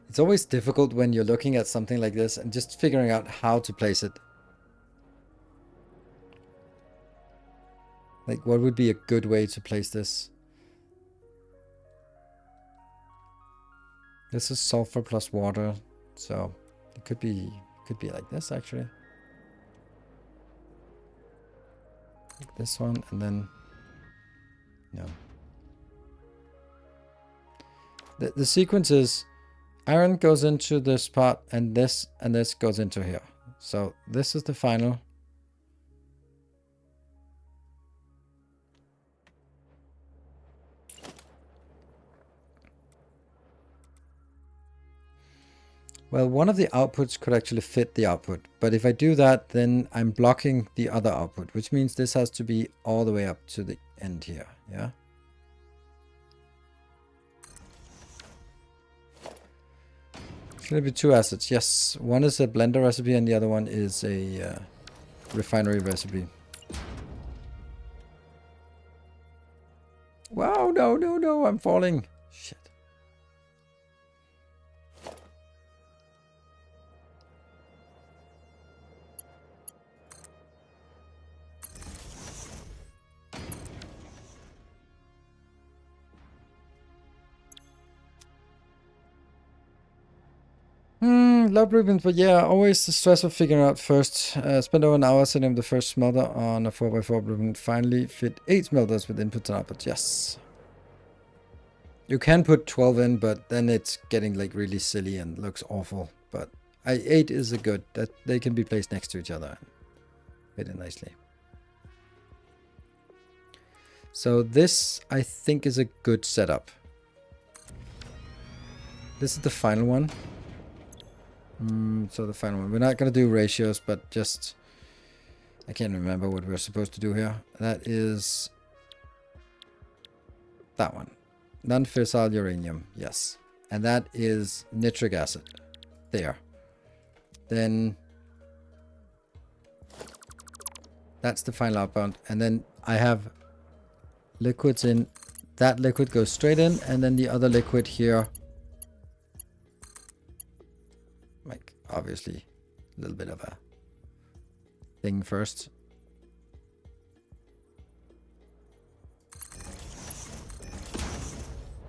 It's always difficult when you're looking at something like this and just figuring out how to place it. Like, what would be a good way to place this? This is sulfur plus water, so it could be like this actually. Like this one, and then no. The sequence is iron goes into this part, and this goes into here. So this is the final. Well, one of the outputs could actually fit the output, but if I do that, then I'm blocking the other output, which means this has to be all the way up to the end here, yeah? It's going to be 2 assets, yes. One is a blender recipe and the other one is a refinery recipe. Wow, no, I'm falling. Shit. Love ribbons, but yeah, always the stress of figuring out first. Spent over an hour setting up the first smelter on a 4x4 blueprint. Finally fit 8 smelters with inputs and outputs, yes. You can put 12 in, but then it's getting like really silly and looks awful. But 8 is a good, that they can be placed next to each other and fit in nicely. So this, I think, is a good setup. This is the final one. So the final one. We're not going to do ratios, but just... I can't remember what we're supposed to do here. That is... that one. Non-fissile uranium. Yes. And that is nitric acid. There. Then... that's the final outbound. And then I have liquids in. That liquid goes straight in. And then the other liquid here... like, obviously, a little bit of a thing first.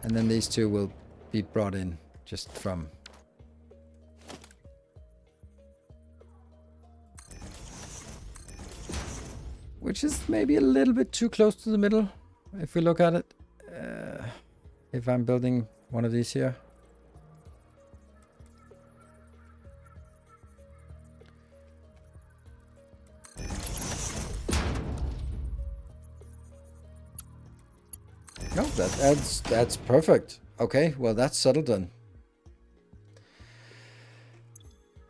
And then these two will be brought in just from... which is maybe a little bit too close to the middle, if we look at it. If I'm building one of these here. No, that's perfect. Okay, well that's settled then.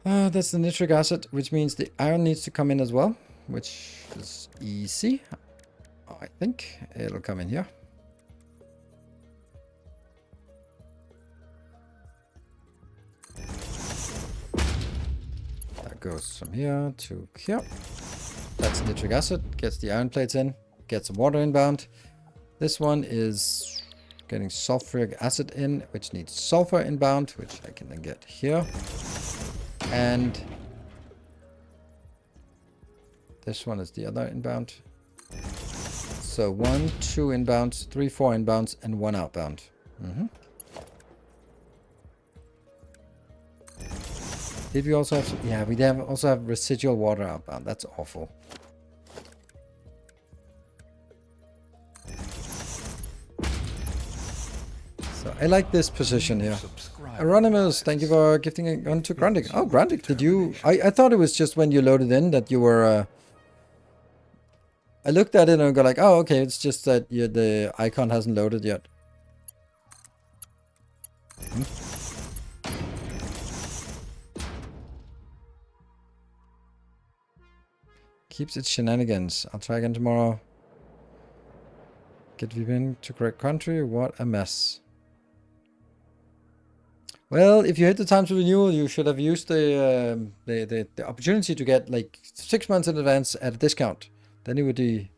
That's the nitric acid, which means the iron needs to come in as well, which is easy. I think it'll come in here. That goes from here to here. That's nitric acid, gets the iron plates in, gets some water inbound. This one is getting sulfuric acid in, which needs sulfur inbound, which I can then get here. And this one is the other inbound. So 1, 2 inbounds, 3, 4 inbounds, and 1 outbound. Did we also have... yeah, we also have residual water outbound. That's awful. So I like this position here. Anonymous, thank you for gifting it on to Grandic. Oh, Grandic, did you... I thought it was just when you loaded in that you were... I looked at it and got like, oh, okay, it's just that the icon hasn't loaded yet. Keeps its shenanigans. I'll try again tomorrow. Get VPN to correct country. What a mess. Well, if you hit the time to renewal, you should have used the opportunity to get like 6 months in advance at a discount. Then it would be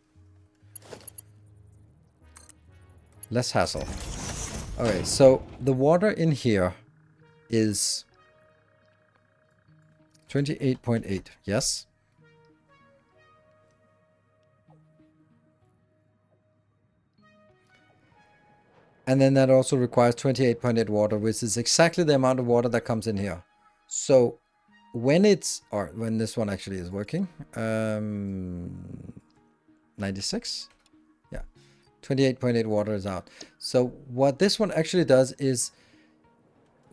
less hassle. Okay, so the water in here is 28.8. Yes. And then that also requires 28.8 water, which is exactly the amount of water that comes in here. So when it's, or when this one actually is working, 96, yeah, 28.8 water is out. So what this one actually does is,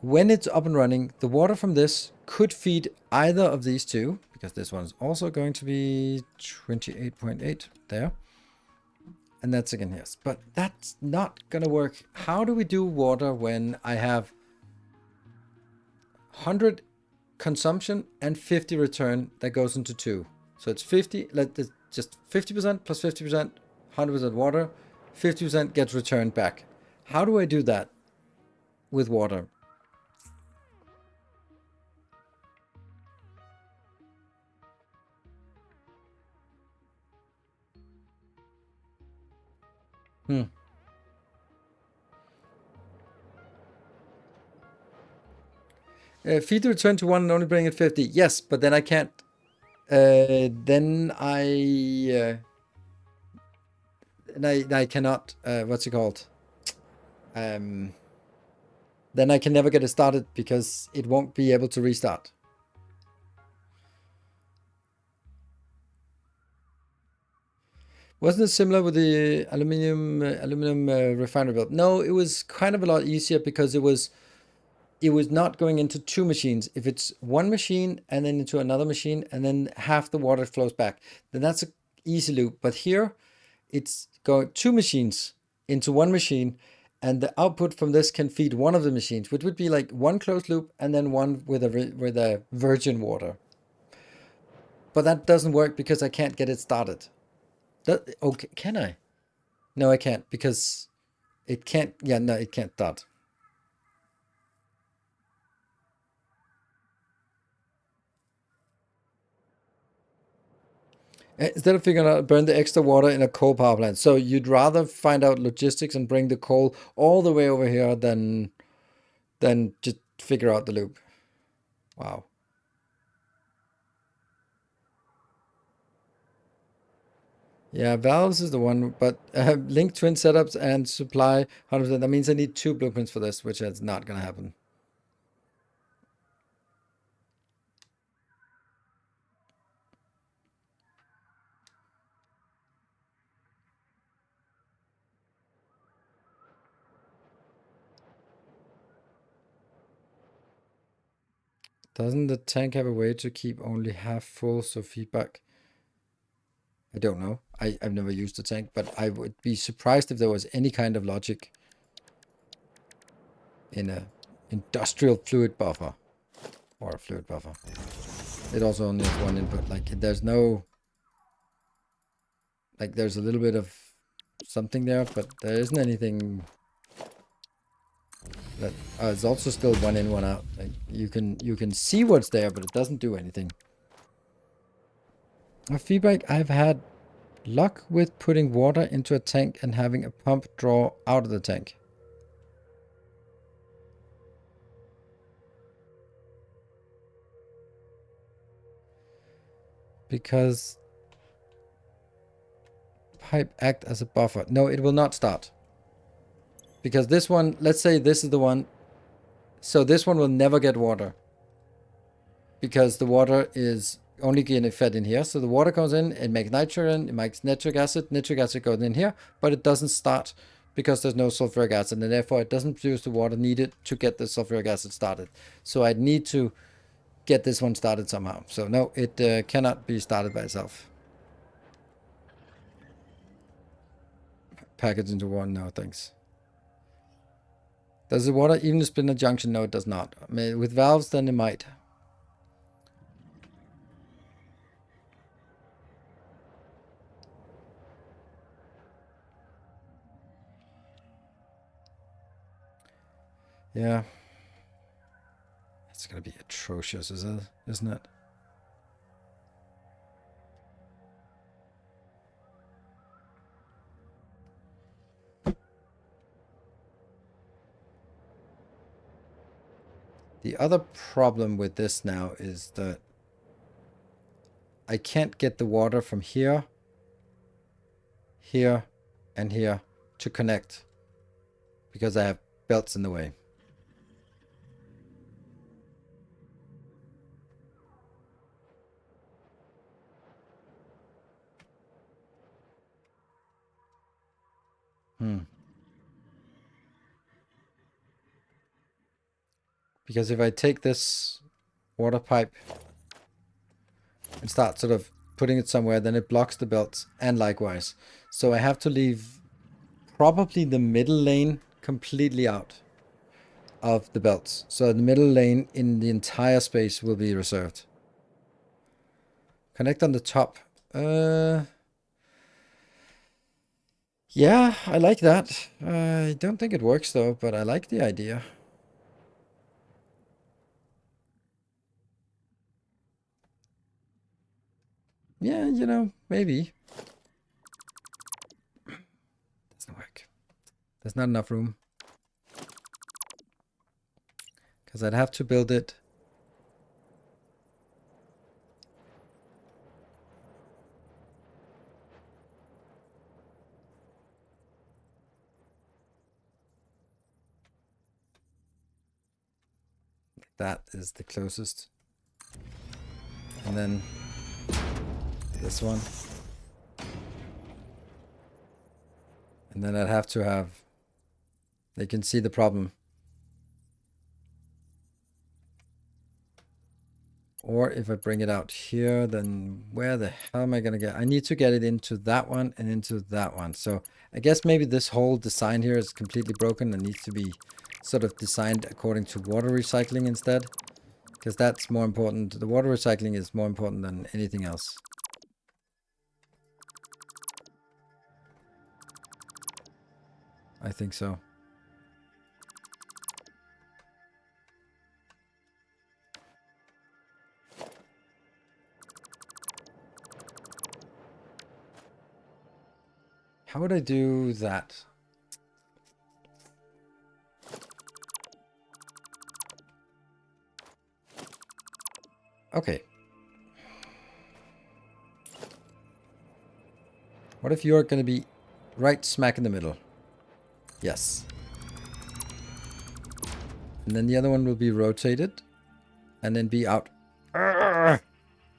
when it's up and running, the water from this could feed either of these two, because this one's also going to be 28.8 there. And that's again, yes, but that's not gonna work. How do we do water when I have 100 consumption and 50 return that goes into 2. So it's 50, just 50% plus 50%, 100% water, 50% gets returned back. How do I do that with water? Feed the return to 1 and only bring it 50. Yes, but then I can't. Then I cannot. What's it called? Then I can never get it started because it won't be able to restart. Wasn't it similar with the aluminum refinery build? No, it was kind of a lot easier because it was not going into 2 machines. If it's 1 machine and then into another machine and then half the water flows back, then that's an easy loop. But here it's going 2 machines into 1 machine, and the output from this can feed one of the machines, which would be like 1 closed loop and then 1 with a virgin water. But that doesn't work because I can't get it started. Okay, can I? No, I can't because it can't. Yeah, no, it can't start. Instead of figuring out burn the extra water in a coal power plant. So you'd rather find out logistics and bring the coal all the way over here than just figure out the loop. Wow. Yeah, valves is the one, but link twin setups and supply 100%. That means I need 2 blueprints for this, which is not going to happen. Doesn't the tank have a way to keep only half full, so feedback? I don't know. I've never used the tank, but I would be surprised if there was any kind of logic in a industrial fluid buffer or a fluid buffer. It also only has 1 input. Like there's no, like there's a little bit of something there, but there isn't anything that it's also still 1 in, 1 out. Like you can see what's there, but it doesn't do anything. A feedback, I've had luck with putting water into a tank and having a pump draw out of the tank. Because pipe act as a buffer. No, it will not start. Because this one, let's say this is the one. So this one will never get water. Because the water is only getting fed in here. So the water comes in, it makes nitrogen, it makes nitric acid goes in here, but it doesn't start because there's no sulfuric acid, and therefore it doesn't produce the water needed to get the sulfuric acid started. So I need to get this one started somehow. So no, it cannot be started by itself. Package into 1, no thanks. Does the water even spin a junction? No, it does not. I mean, with valves, then it might. Yeah. It's going to be atrocious, isn't it? The other problem with this now is that I can't get the water from here, here, and here to connect because I have belts in the way. Because if I take this water pipe and start sort of putting it somewhere, then it blocks the belts, and likewise. So I have to leave probably the middle lane completely out. of the belts. So the middle lane in the entire space will be reserved. Connect on the top. Yeah, I like that. I don't think it works though, but I like the idea. Yeah, you know, maybe. Doesn't work. There's not enough room. Because I'd have to build it. That is the closest. And then this one. And then I'd have to have... They can see the problem. Or if I bring it out here, then where the hell am I going to get? I need to get it into that one and into that one. So I guess maybe this whole design here is completely broken and needs to be sort of designed according to water recycling instead. Because that's more important. The water recycling is more important than anything else. I think so. How would I do that? Okay. What if you're going to be right smack in the middle? Yes. And then the other one will be rotated. And then be out.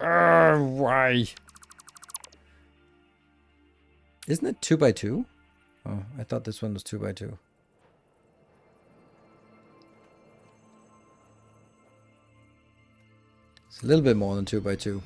Why? Isn't it 2x2? Oh, I thought this one was 2x2. It's a little bit more than 2x2.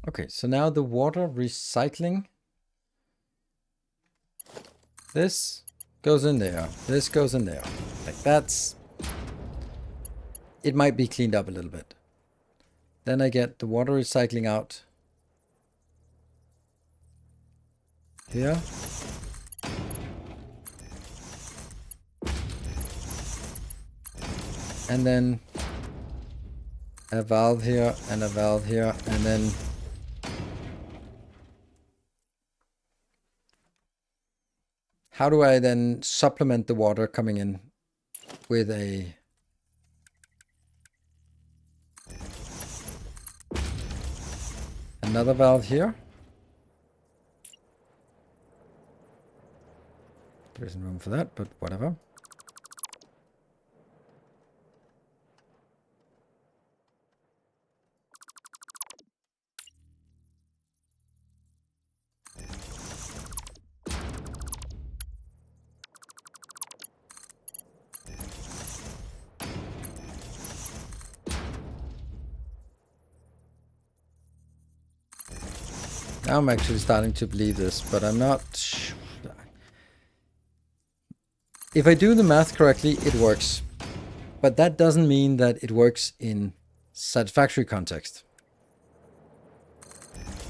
Okay, so now the water recycling. This goes in there. This goes in there. Like that's... It might be cleaned up a little bit. Then I get the water recycling out here. And then a valve here and a valve here. And then how do I then supplement the water coming in with a... Another valve here? There isn't room for that, but whatever. Now I'm actually starting to believe this, but I'm not sure. If I do the math correctly, it works. But that doesn't mean that it works in Satisfactory context.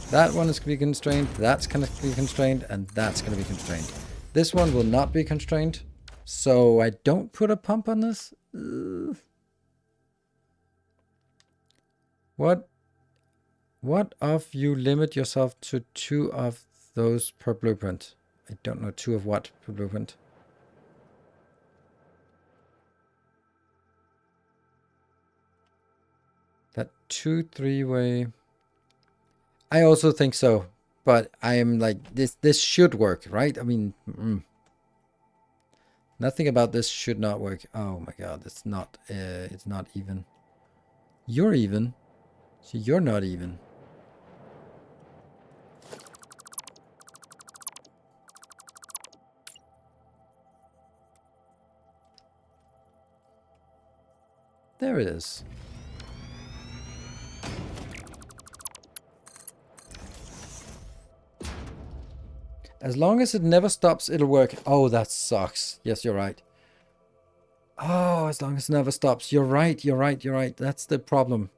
That one is going to be constrained, that's going to be constrained, and that's going to be constrained. This one will not be constrained, so I don't put a pump on this. What if you limit yourself to 2 of those per blueprint? I don't know, 2 of what per blueprint? That 2 3-way. I also think so, but I am like, this should work, right? I mean, nothing about this should not work. Oh my god, it's not even. You're even. So you're not even. There it is. As long as it never stops, it'll work. Oh, that sucks. Yes, you're right. Oh, as long as it never stops. You're right, you're right, you're right. That's the problem.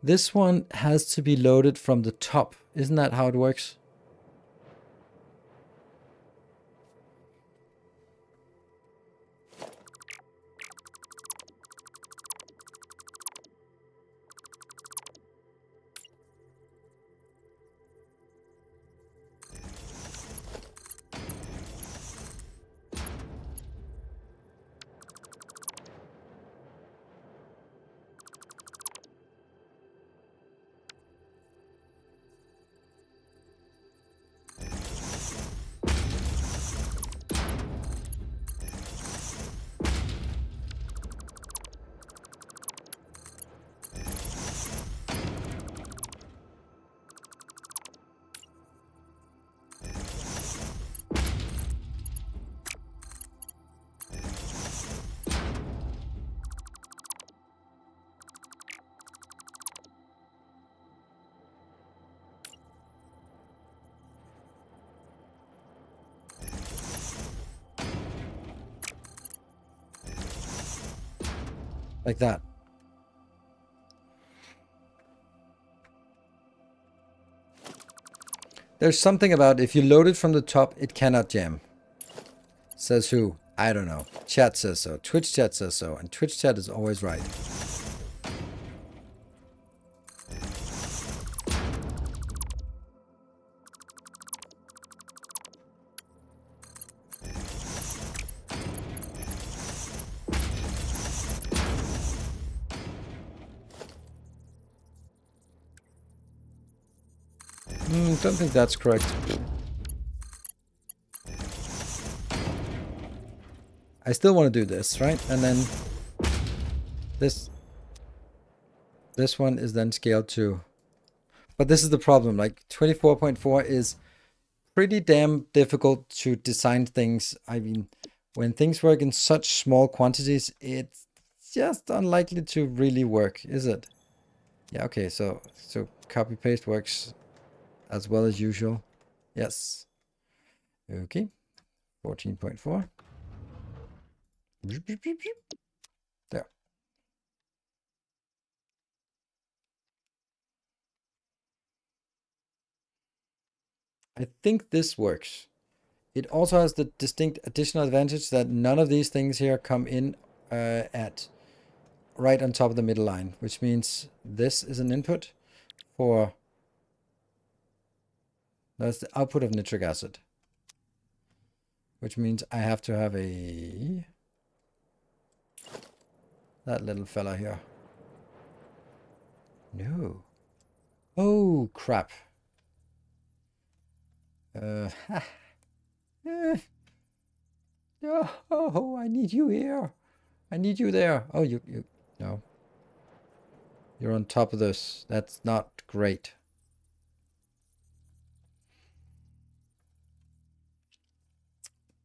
This one has to be loaded from the top. Isn't that how it works? Like that. There's something about if you load it from the top, it cannot jam. Says who? I don't know. Chat says so. Twitch chat says so. And Twitch chat is always right. Don't think that's correct. I still want to do this, right? And then this one is then scaled to, but this is the problem. Like 24.4 is pretty damn difficult to design things. I mean, when things work in such small quantities, it's just unlikely to really work, is it? Yeah, okay, so copy paste works as well as usual. Yes. Okay. 14.4. There. I think this works. It also has the distinct additional advantage that none of these things here come in at right on top of the middle line, which means this is an input for, that's the output of nitric acid, which means I have to have that little fella here. No. Oh, crap. Oh, I need you here. I need you there. Oh, you, no. You're on top of this. That's not great.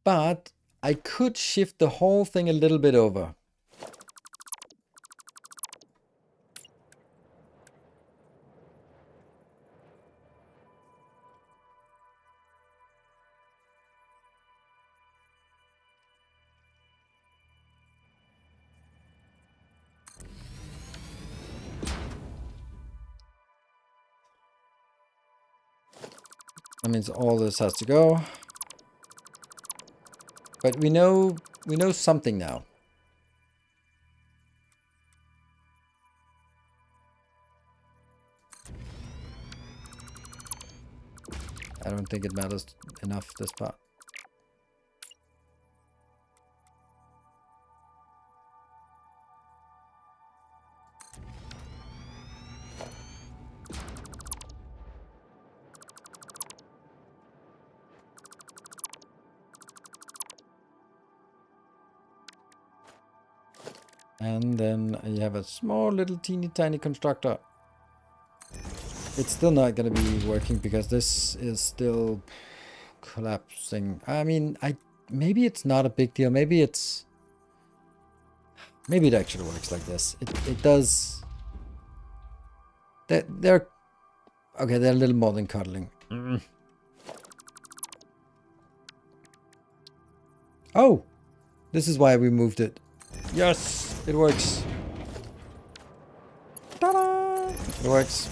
But I could shift the whole thing a little bit over. That means all this has to go. But we know something now. I don't think it matters enough, this part. And then you have a small little teeny tiny constructor. It's still not going to be working because this is still collapsing. I mean, maybe it's not a big deal. Maybe it's... Maybe it actually works like this. It does. They're okay. They're a little more than cuddling. Oh, this is why we moved it. Yes, it works. Ta-da! It works.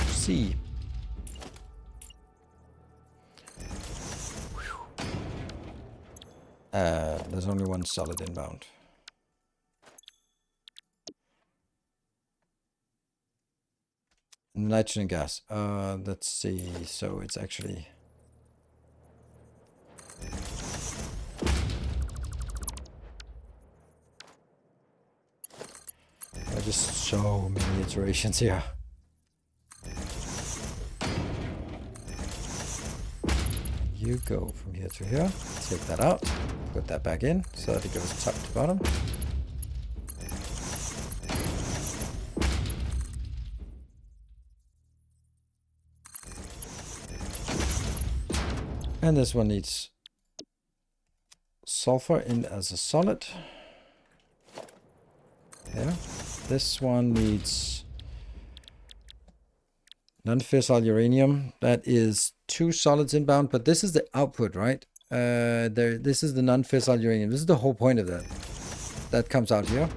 See. There's only one solid inbound. Nitrogen gas. Let's see. So it's actually... just so many iterations here. You go from here to here. Take that out. Put that back in so that it goes top to bottom. And this one needs sulfur in as a solid. Yeah. This one needs non-fissile uranium. That is 2 solids inbound, but this is the output, right? This is the non-fissile uranium. This is the whole point of that. That comes out here.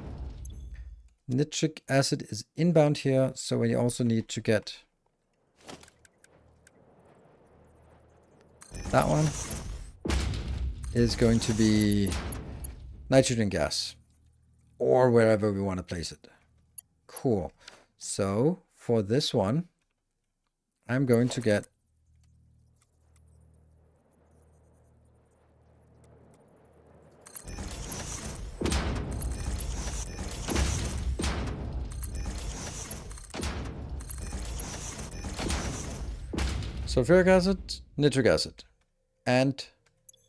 Nitric acid is inbound here, so we also need to get that one is going to be nitrogen gas, or wherever we want to place it. Cool. So for this one, I'm going to get sulfuric acid, nitric acid, and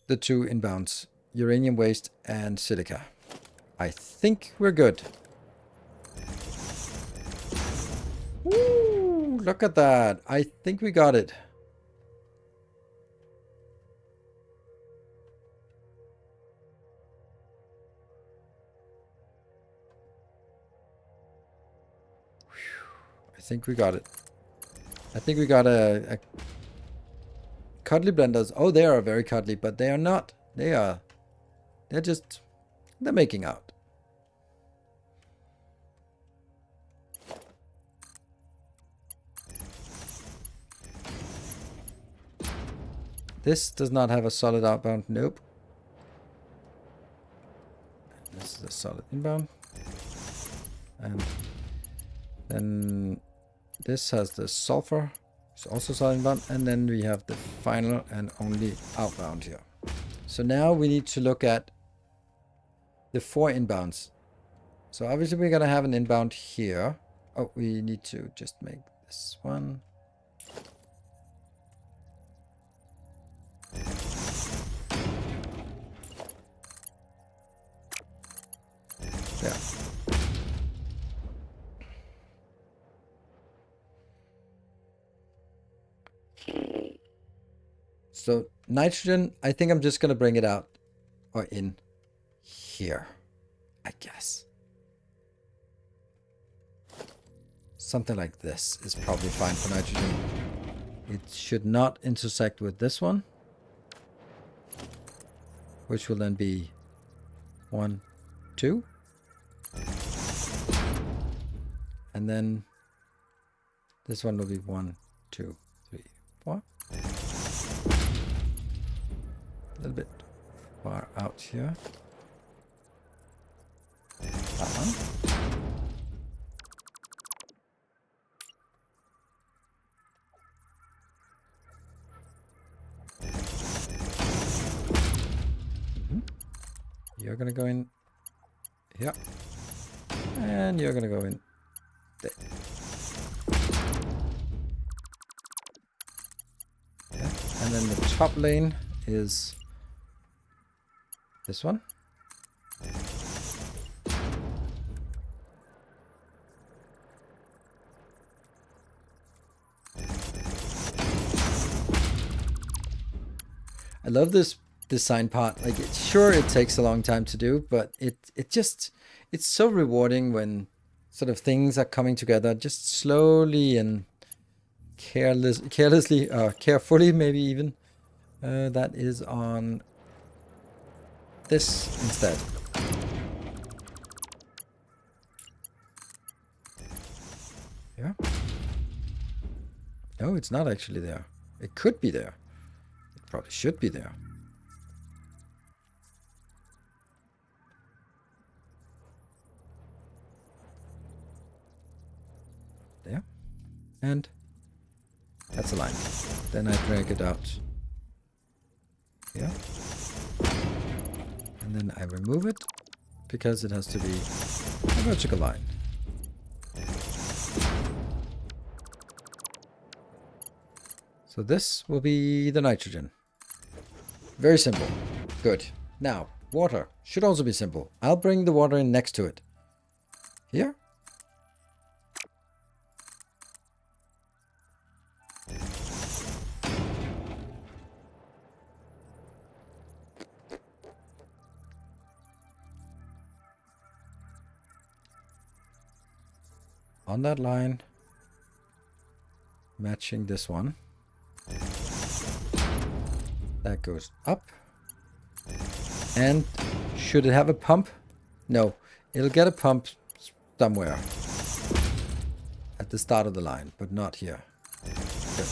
the 2 inbounds, uranium waste and silica. I think we're good. Woo, look at that. I think we got it. I think we got it. I think we got a cuddly blenders. Oh, they are very cuddly, but they are not. They're making out. This does not have a solid outbound. Nope. This is a solid inbound. And then this has the sulfur. It's also solid inbound. And then we have the final and only outbound here. So now we need to look at the 4 inbounds. So obviously we're going to have an inbound here. Oh, we need to just make this one. Yeah. So nitrogen, I think I'm just going to bring it out or in here, I guess. Something like this is probably fine for nitrogen. It should not intersect with this one, which will then be 1, 2. And then this one will be 1, 2, 3, 4. A little bit far out here. That one. You're gonna go in here. And you're gonna go in there. Okay. And then the top lane is this one. I love this design part. Like, sure, it takes a long time to do, but it's so rewarding when sort of things are coming together just slowly and carefully, maybe even. That is on this instead. Yeah. No, it's not actually there. It could be there. It probably should be there. There. And that's a line. Then I drag it out. Yeah. And then I remove it because it has to be a vertical line. So this will be the nitrogen. Very simple. Good. Now, water should also be simple. I'll bring the water in next to it. Here. On that line. Matching this one. That goes up. And should it have a pump? No. It'll get a pump somewhere. At the start of the line, but not here. Good.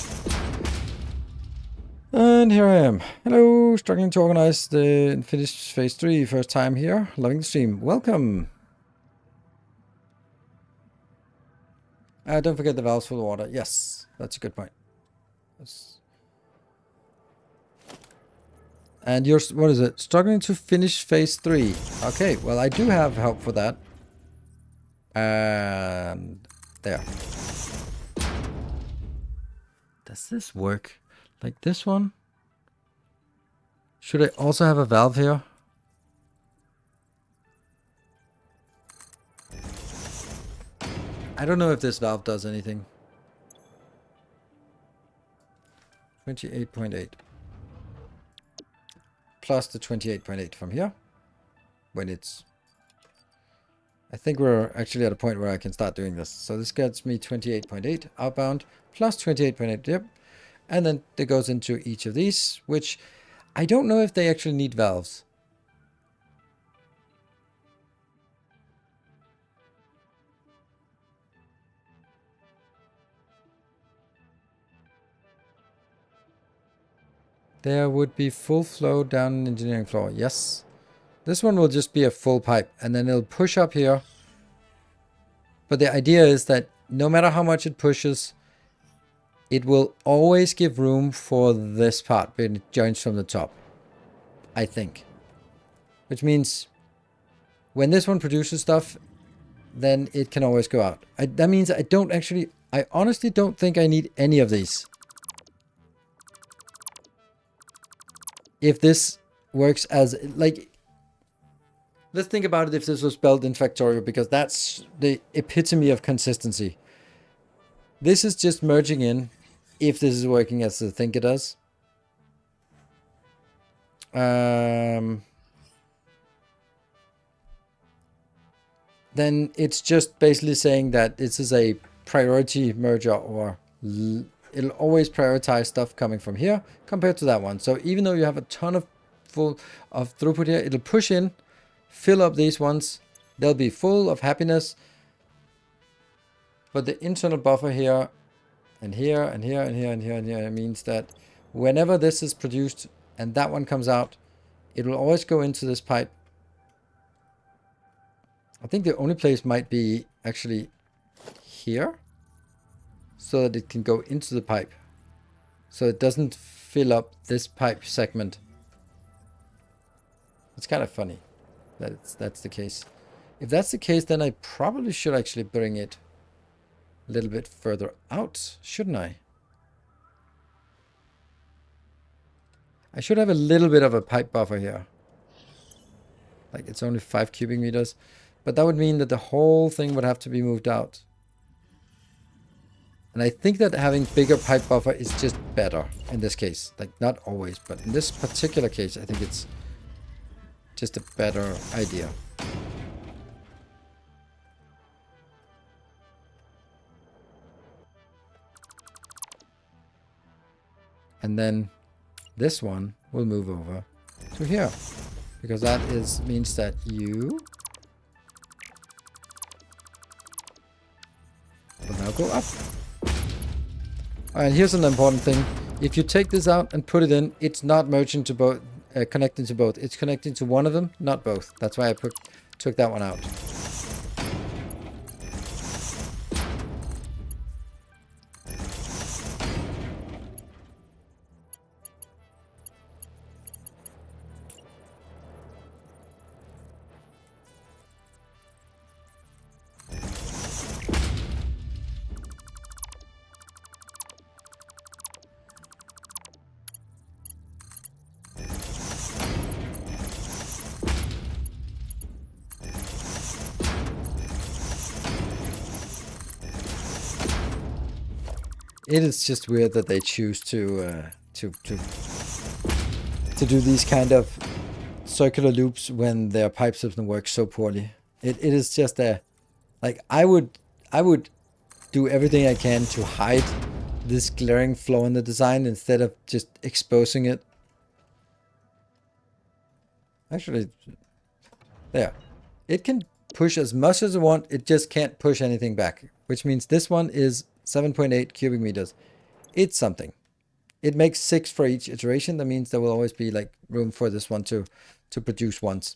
And here I am. Hello, struggling to organize the finished phase 3. First time here. Loving the stream. Welcome. Don't forget the valves for the water. Yes, that's a good point. And you're, what is it? Struggling to finish phase 3. Okay, well, I do have help for that. And there. Does this work? Like this one? Should I also have a valve here? I don't know if this valve does anything. 28.8. Plus the 28.8 from here. When it's... I think we're actually at a point where I can start doing this. So this gets me 28.8 outbound. Plus 28.8, yep. And then it goes into each of these. Which I don't know if they actually need valves. There would be full flow down an engineering floor. Yes. This one will just be a full pipe. And then it'll push up here. But the idea is that no matter how much it pushes, it will always give room for this part when it joins from the top. I think. Which means when this one produces stuff, then it can always go out. That means I honestly don't think I need any of these. If this works as, like, let's think about it if this was built in Factorio, because that's the epitome of consistency. This is just merging in, if this is working as I think it does. Then it's just basically saying that this is a priority merger, or it'll always prioritize stuff coming from here compared to that one. So even though you have a ton of throughput here, it'll push in, fill up these ones. They'll be full of happiness. But the internal buffer here and here and here and here and here and here means that whenever this is produced and that one comes out, it will always go into this pipe. I think the only place might be actually here, so that it can go into the pipe. So it doesn't fill up this pipe segment. It's kind of funny that that's the case. If that's the case, then I probably should actually bring it a little bit further out, shouldn't I? I should have a little bit of a pipe buffer here. Like, it's only 5 cubic meters. But that would mean that the whole thing would have to be moved out. And I think that having bigger pipe buffer is just better in this case. Like, not always, but in this particular case, I think it's just a better idea. And then this one will move over to here. Because that means that you will now go up. And here's an important thing. If you take this out and put it in, it's not merging to both, connecting to both. It's connecting to one of them, not both. That's why I took that one out. It is just weird that they choose to do these kind of circular loops when their pipe system works so poorly. It is just like I would do everything I can to hide this glaring flaw in the design instead of just exposing it. Actually, there. It can push as much as it wants, it just can't push anything back, which means this one is 7.8 cubic meters. It's something. It makes 6 for each iteration. That means there will always be like room for this one to produce once.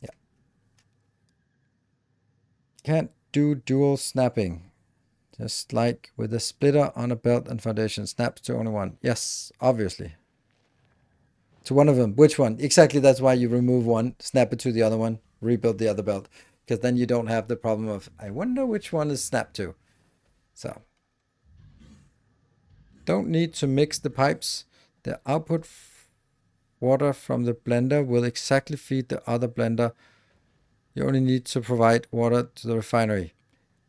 Yeah. Can't do dual snapping. Just like with a splitter on a belt and foundation. Snaps to only one. Yes, obviously. To one of them. Which one? Exactly, that's why you remove one, snap it to the other one, rebuild the other belt. Because then you don't have the problem of, I wonder which one is snapped to. So. Don't need to mix the pipes. The output water from the blender will exactly feed the other blender. You only need to provide water to the refinery.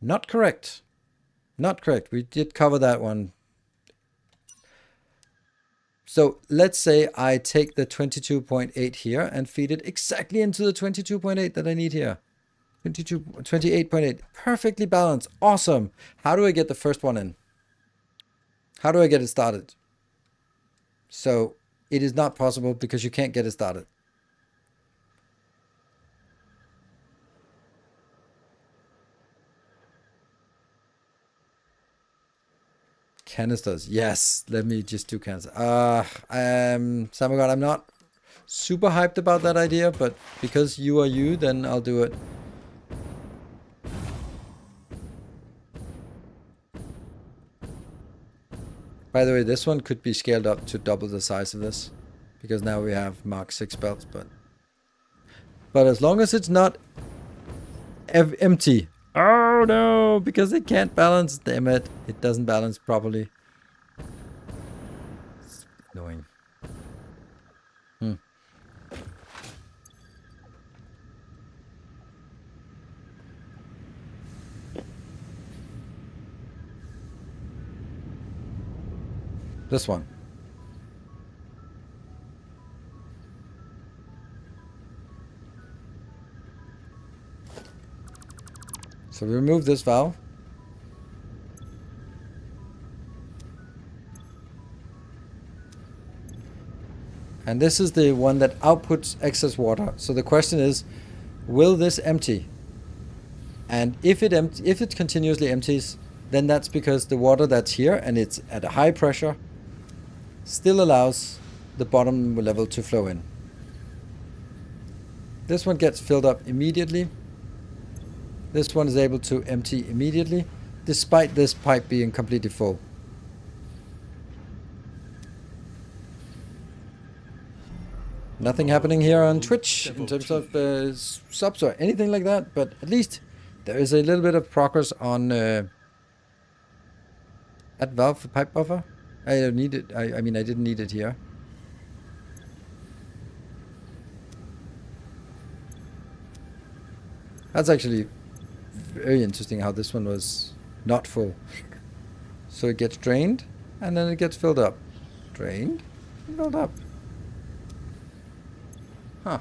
Not correct. Not correct. We did cover that one. So let's say I take the 22.8 here and feed it exactly into the 22.8 that I need here. 28.8. Perfectly balanced. Awesome. How do I get the first one in? How do I get it started? So it is not possible because you can't get it started. Canisters. Yes. Let me just do canisters. Samagod, I'm not super hyped about that idea, but because you are you, then I'll do it. By the way, this one could be scaled up to double the size of this, because now we have Mark 6 belts, but as long as it's not empty. Oh no, because it can't balance, damn it. It doesn't balance properly. It's annoying. This one. So we remove this valve. And this is the one that outputs excess water. So the question is, will this empty? And if it continuously empties, then that's because the water that's here, and it's at a high pressure, still allows the bottom level to flow in. This one gets filled up immediately. This one is able to empty immediately, despite this pipe being completely full. Nothing happening here on Twitch in terms of subs or anything like that, but at least there is a little bit of progress on add valve for pipe buffer. I don't need it. I mean, I didn't need it here. That's actually very interesting how this one was not full. So it gets drained, and then it gets filled up. Drained, filled up. Huh.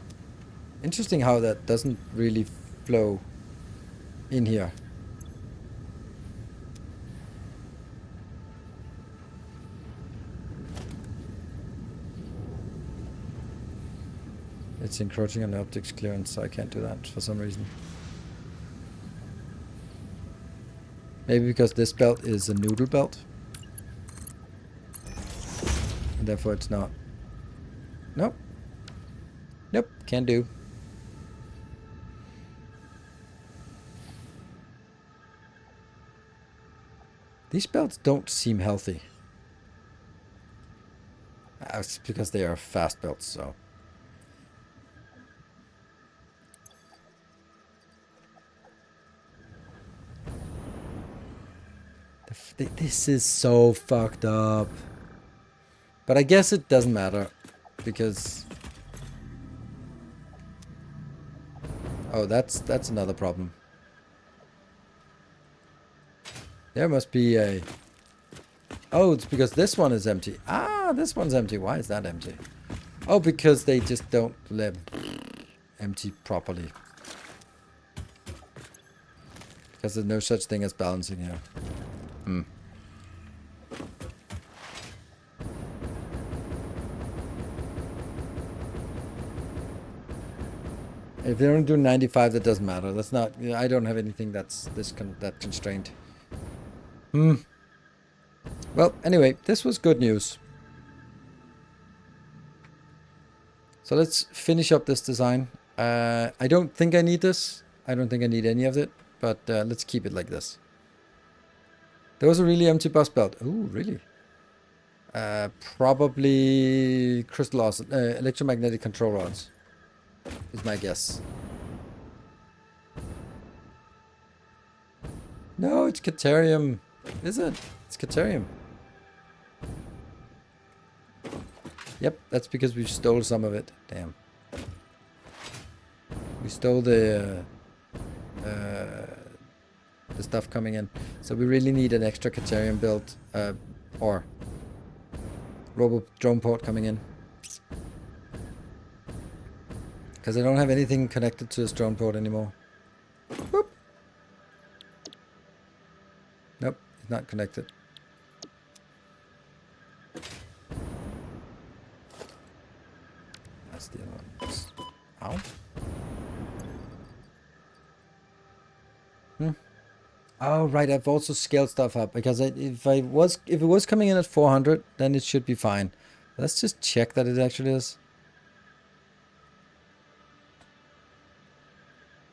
Interesting how that doesn't really flow in here. It's encroaching on the optics clearance, so I can't do that for some reason. Maybe because this belt is a noodle belt. And therefore it's not. Nope. Nope, can't do. These belts don't seem healthy. It's because they are fast belts, so. This is so fucked up. But I guess it doesn't matter. Because... Oh, that's another problem. There must be a... Oh, it's because this one is empty. Ah, this one's empty. Why is that empty? Oh, because they just don't let empty properly. Because there's no such thing as balancing here. Hmm. If they don't do 95, that doesn't matter. That's not... You know, I don't have anything that's that constrained. Hmm. Well, anyway, this was good news. So let's finish up this design. I don't think I need this. I don't think I need any of it. But let's keep it like this. There was a really empty bus belt. Ooh, really? Probably crystal electromagnetic control rods. Is my guess. No, it's Caterium. Is it? It's Caterium. Yep, that's because we stole some of it. Damn. We stole the stuff coming in. So we really need an extra Caterium build, or Robo drone port coming in. Because I don't have anything connected to this drone port anymore. Boop. Nope, it's not connected. That's the other one. Ow. Hmm. Oh right, I've also scaled stuff up because if it was coming in at 400, then it should be fine. Let's just check that it actually is.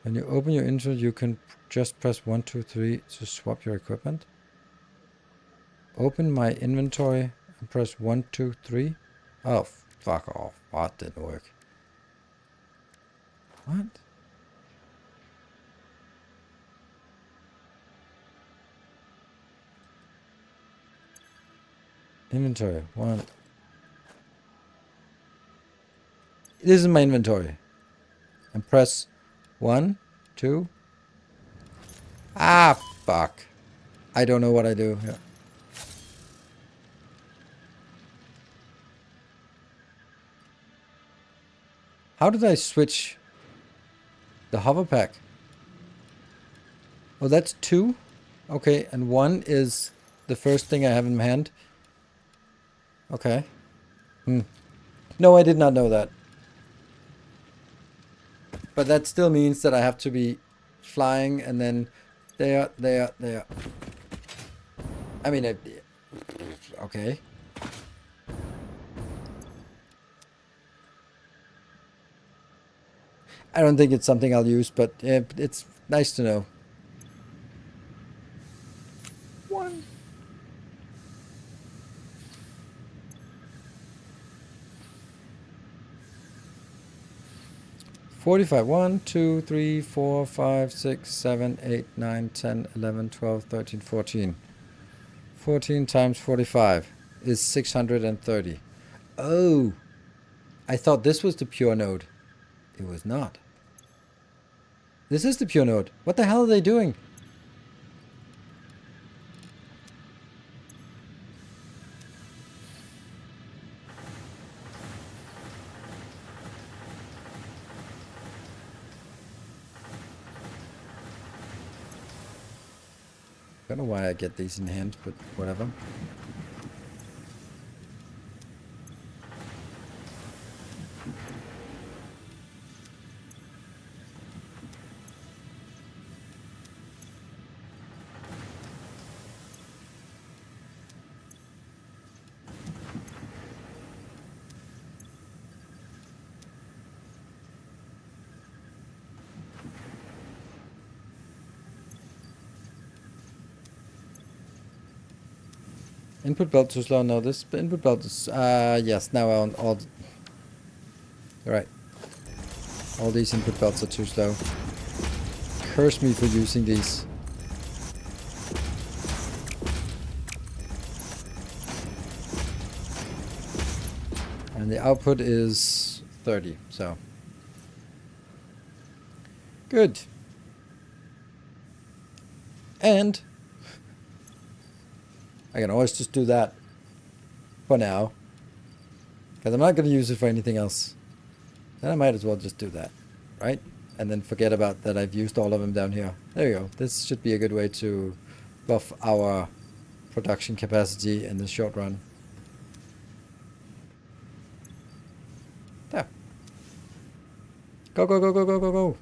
When you open your intro, you can just press 1, 2, 3 to swap your equipment. Open my inventory and press 1, 2, 3. Oh, fuck off. That didn't work. What? Inventory. 1. This is my inventory. And press 1, 2. Ah, fuck. I don't know what I do. Yeah. How did I switch the hover pack? Oh, that's 2. Okay, and 1 is the first thing I have in my hand. Okay. No, I did not know that. But that still means that I have to be flying and then there. I mean, okay. I don't think it's something I'll use, but it's nice to know. 1. $45. 1, 2, 3, 4, 5, 6, 7, 8, 9, 10, 11, 12, 13, 14. 14 times 45 is 630. Oh, I thought this was the pure node. It was not. This is the pure node. What the hell are they doing? Don't know why I get these in hand, but whatever. Input belt too slow. No, this input belt is yes. Now on all. All right. All these input belts are too slow. Curse me for using these. And the output is 30. So good. And I can always just do that for now. Because I'm not going to use it for anything else. Then I might as well just do that. Right? And then forget about that I've used all of them down here. There you go. This should be a good way to buff our production capacity in the short run. There. Go, go, go, go, go, go, go.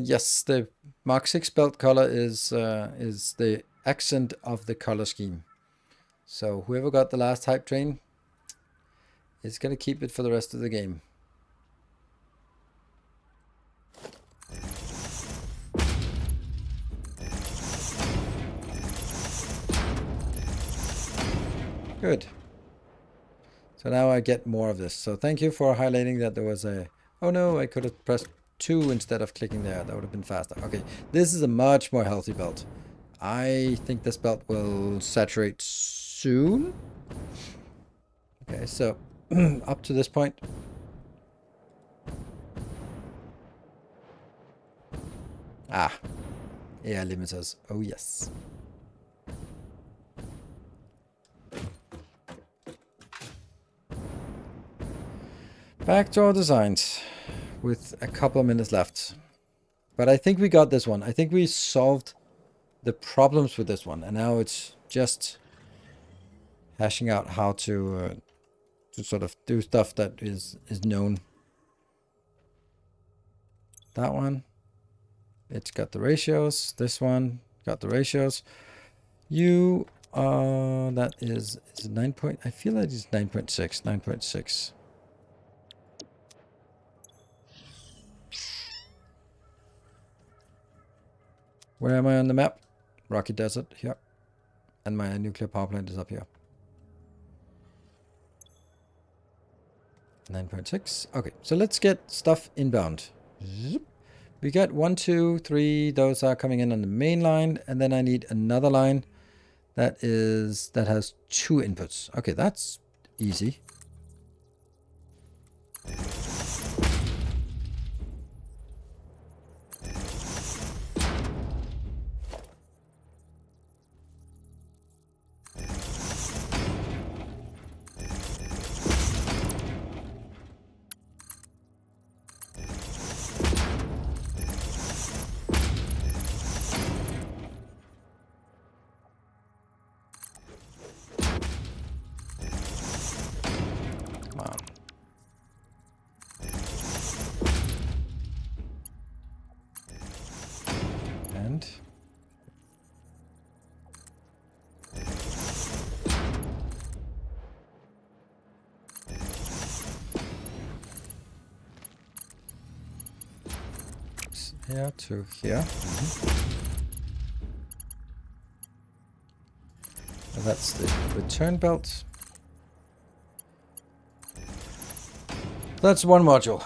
Yes, the Mark 6 belt color is the accent of the color scheme. So whoever got the last hype train is going to keep it for the rest of the game. Good. So now I get more of this. So thank you for highlighting that there was a... Oh no, I could have pressed 2 instead of clicking there. That would have been faster. Okay, this is a much more healthy belt. I think this belt will saturate soon. Okay, so up to this point. Ah, air limiters. Oh yes. Back to our designs with a couple of minutes left. But I think we got this one. I think we solved the problems with this one. And now it's just hashing out how to sort of do stuff that is known. That one. It's got the ratios. This one got the ratios. You that is it 9 point? I feel like it's 9.6. 9.6. Where am I on the map? Rocky Desert here. And my nuclear power plant is up here. 9.6. Okay, so let's get stuff inbound. Zip. We got 1, 2, 3. Those are coming in on the main line, and then I need another line that has 2 inputs. Okay, that's easy. Here to here. So that's the return belt. That's one module.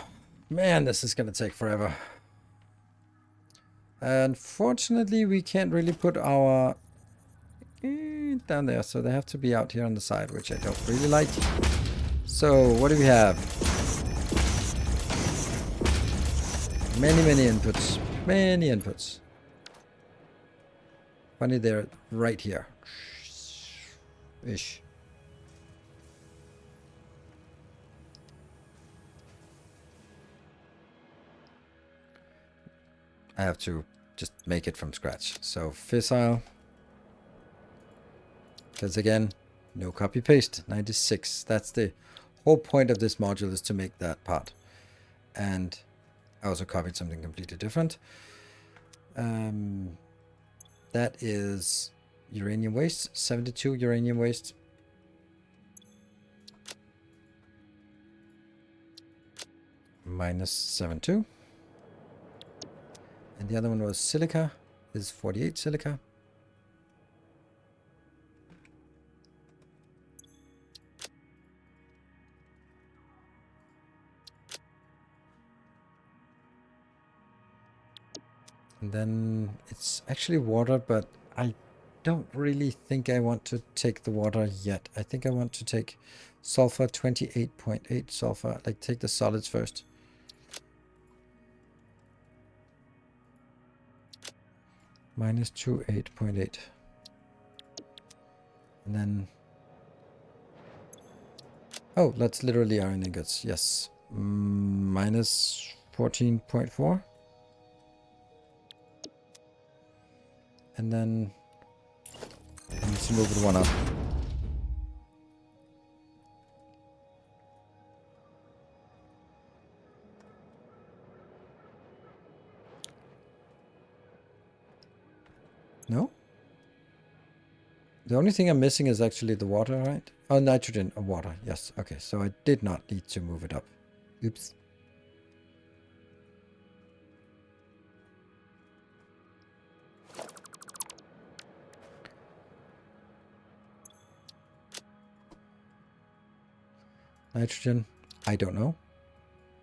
Man, this is going to take forever. Unfortunately, we can't really put our down there, so they have to be out here on the side, which I don't really like. So, what do we have? Many inputs. Many inputs. Funny, they're right here. Ish. I have to just make it from scratch. So fissile. Because again, no copy paste. 96. That's the whole point of this module, is to make that part. And I also copied something completely different. That is uranium waste. 72 uranium waste. Minus 72. And the other one was silica. Is 48 silica. And then it's actually water, but I don't really think I want to take the water yet. I think I want to take sulfur, 28.8 sulfur. Like, take the solids first. Minus 28.8. And then... oh, that's literally iron ingots. Yes. Minus 14.4. And then I need to move it one up. No? The only thing I'm missing is actually the water, right? Oh, nitrogen or water. Yes. Okay, so I did not need to move it up. Oops. Nitrogen, I don't know.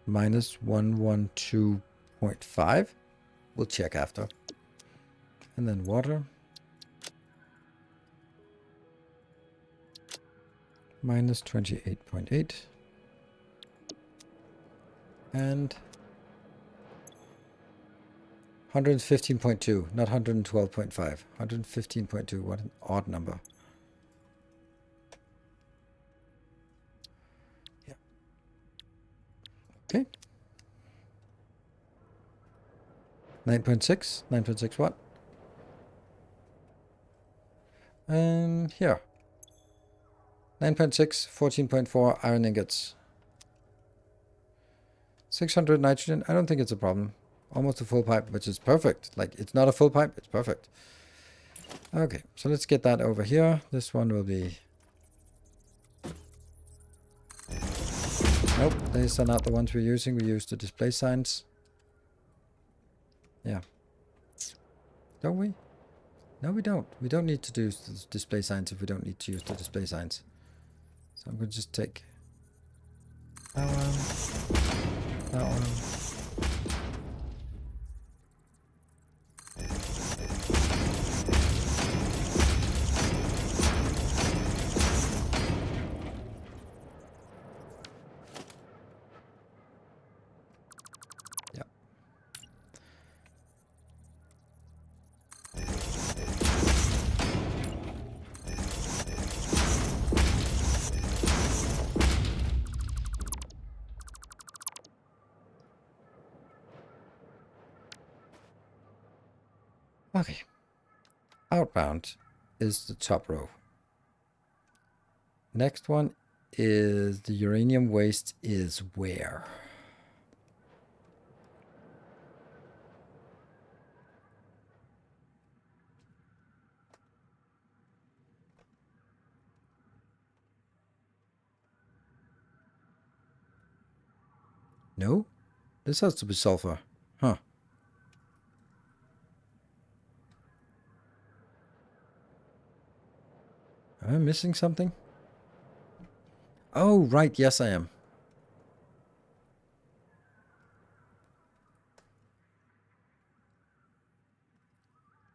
Minus 112.5. We'll check after. And then water. Minus 28.8. And 115.2, not 112.5. 115.2, what an odd number. Yeah. Okay. 9.6. 9.6 what? Here. 9.6, 14.4 iron ingots. 600 nitrogen. I don't think it's a problem. Almost a full pipe, which is perfect. Like, it's not a full pipe, it's perfect. Okay, so let's get that over here. This one will be... nope, these are not the ones we're using. We use the display signs. Yeah. Don't we? No, we don't. We don't need to do the display signs if we don't need to use the display signs. So I'm going to just take that one, that one. Yeah. Okay. Outbound is the top row. Next one is the uranium waste is where? No? This has to be sulfur. Huh. Am I missing something? Oh, right. Yes, I am.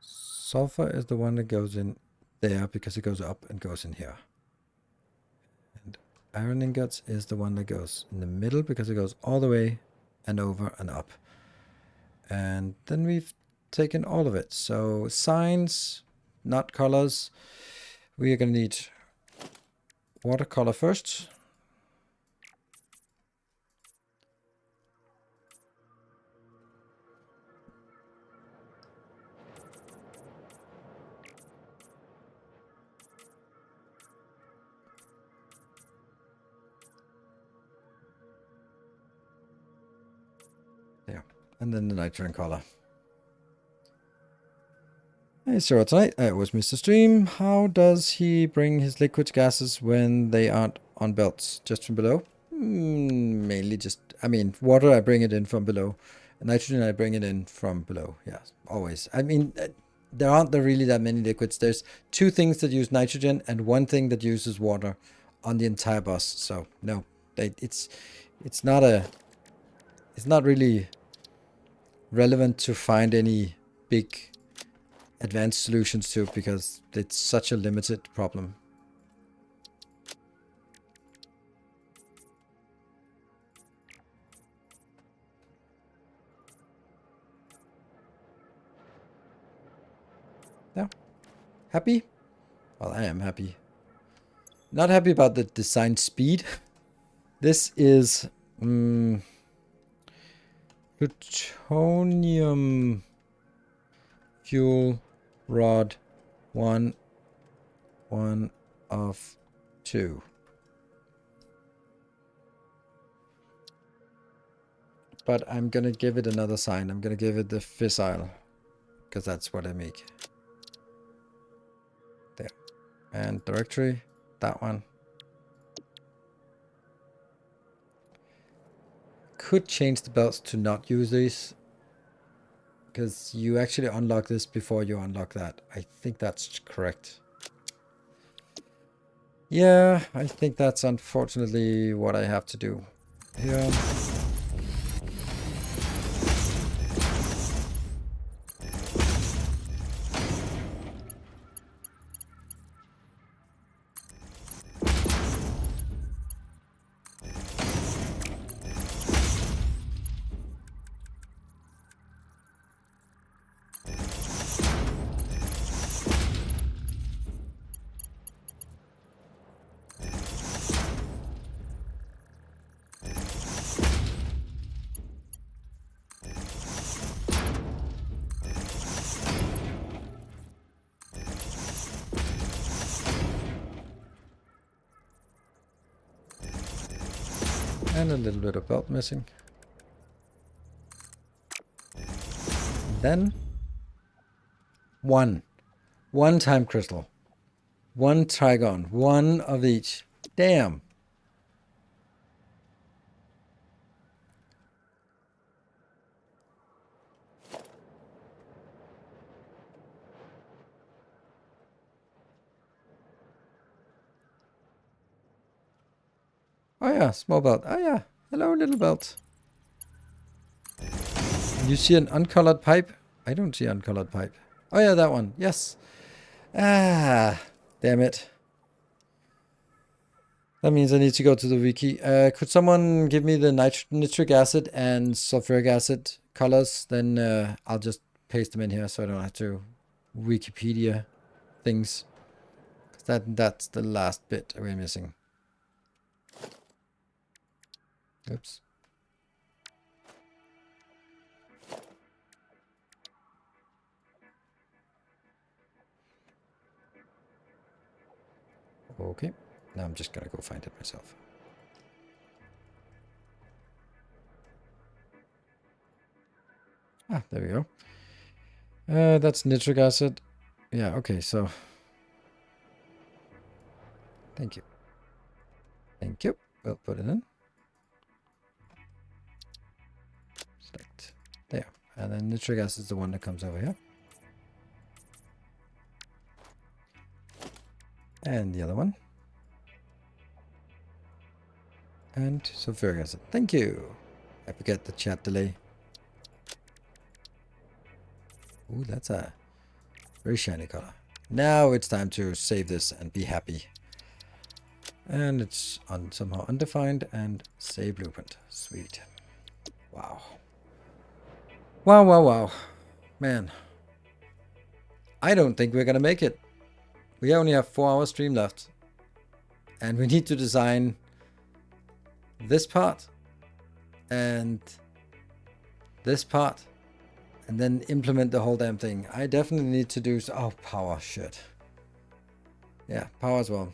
Sulfur is the one that goes in there because it goes up and goes in here. And iron ingots is the one that goes in the middle because it goes all the way and over and up. And then we've taken all of it. So signs, not colors. We are going to need watercolor first. There. And then the nitrogen color. Hey, so tonight it was Mr. Stream. How does he bring his liquid gases when they aren't on belts? Just from below? Mainly just, I mean, water I bring it in from below. Nitrogen I bring it in from below. Yeah, always. I mean, there aren't really that many liquids. There's 2 things that use nitrogen and 1 thing that uses water on the entire bus. So no, it's not really relevant to find any big advanced solutions to because it's such a limited problem. Yeah. Happy? Well, I am happy. Not happy about the design speed. This is plutonium fuel rod 1 of 2. But I'm gonna give it another sign. I'm gonna give it the fissile because that's what I make. There. And directory, that one. Could change the belts to not use these because you actually unlock this before you unlock that. I think that's correct. Yeah, I think that's unfortunately what I have to do here. And a little bit of belt missing. Then one time crystal, 1 trigon, 1 of each. Damn. Oh yeah, small belt. Oh yeah, hello little belt. You see an uncolored pipe? I don't see uncolored pipe. Oh yeah, that one. Yes. Ah, damn it. That means I need to go to the wiki. Could someone give me the nitric acid and sulfuric acid colors? Then I'll just paste them in here so I don't have to Wikipedia things. That's the last bit we're missing. Oops. Okay. Now I'm just gonna go find it myself. Ah, there we go. That's nitric acid. Yeah, okay, so. Thank you. Thank you. We'll put it in. Select. There. And then nitric acid is the one that comes over here. And the other one. And sulfuric acid. Thank you. I forget the chat delay. Ooh, that's a very shiny color. Now it's time to save this and be happy. And it's somehow undefined and save blueprint. Sweet. Wow. Wow, wow, wow. Man. I don't think we're gonna make it. We only have 4 hours stream left. And we need to design this part and this part and then implement the whole damn thing. I definitely need to do power, shit. Yeah, power as well.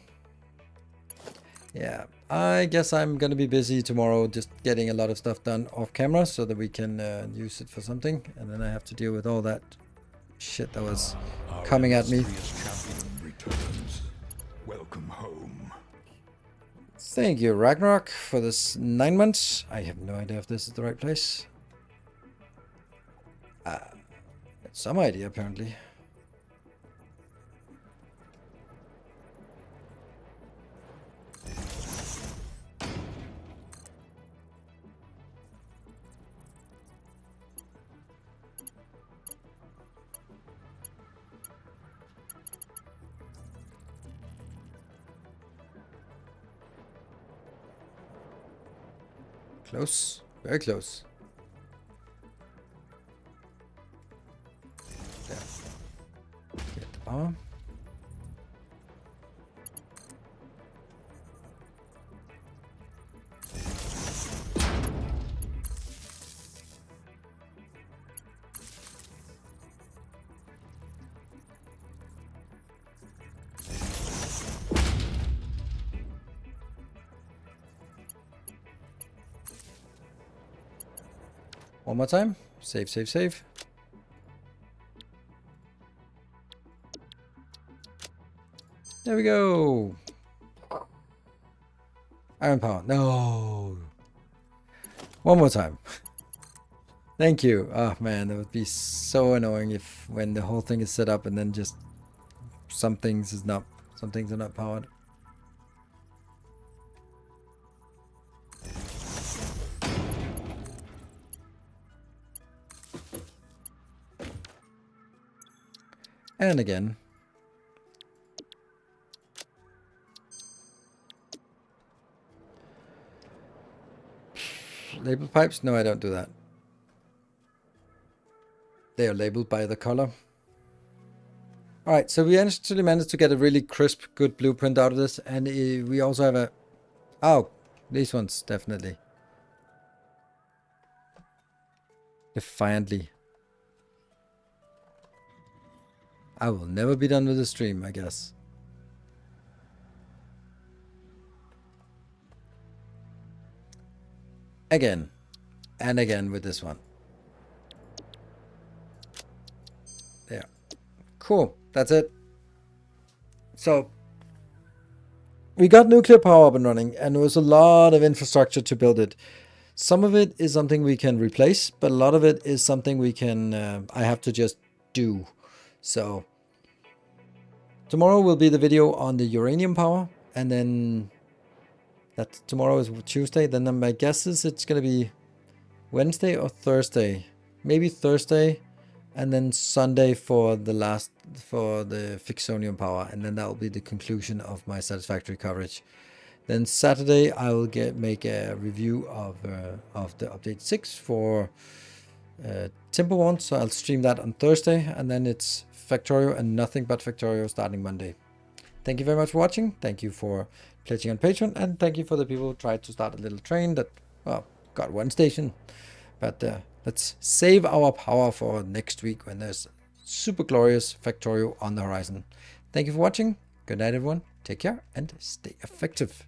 Yeah, I guess I'm gonna be busy tomorrow just getting a lot of stuff done off camera so that we can use it for something, and then I have to deal with all that shit that was coming at me. Champion returns. Welcome home. Thank you, Ragnarok, for this 9 months. I have no idea if this is the right place. Some idea, apparently. Close. Very close. There. Get the power. One more time. Save, save, save. There we go. Iron power. No. One more time. Thank you. Oh man, that would be so annoying if when the whole thing is set up and then just some things are not powered. And again. Label pipes? No, I don't do that. They are labeled by the color. Alright, so we actually managed to get a really crisp, good blueprint out of this. And we also have a... Oh, these ones, definitely. Defiantly. I will never be done with the stream, I guess. Again. And again with this one. There. Cool. That's it. So, we got nuclear power up and running, and there was a lot of infrastructure to build it. Some of it is something we can replace, but a lot of it is something we can, I have to just do. So, tomorrow will be the video on the uranium power, and then tomorrow is Tuesday. Then my guess is it's going to be Wednesday or Thursday. Maybe Thursday, and then Sunday for the Fixonium power, and then that will be the conclusion of my Satisfactory coverage. Then Saturday I will make a review of the update 6 for Timberwolf, so I'll stream that on Thursday, and then it's Factorio and nothing but Factorio starting Monday. Thank you very much for watching. Thank you for pledging on Patreon, and thank you for the people who tried to start a little train that, well, got one station. But let's save our power for next week when there's super glorious Factorio on the horizon. Thank you for watching. Good night, everyone. Take care and stay effective.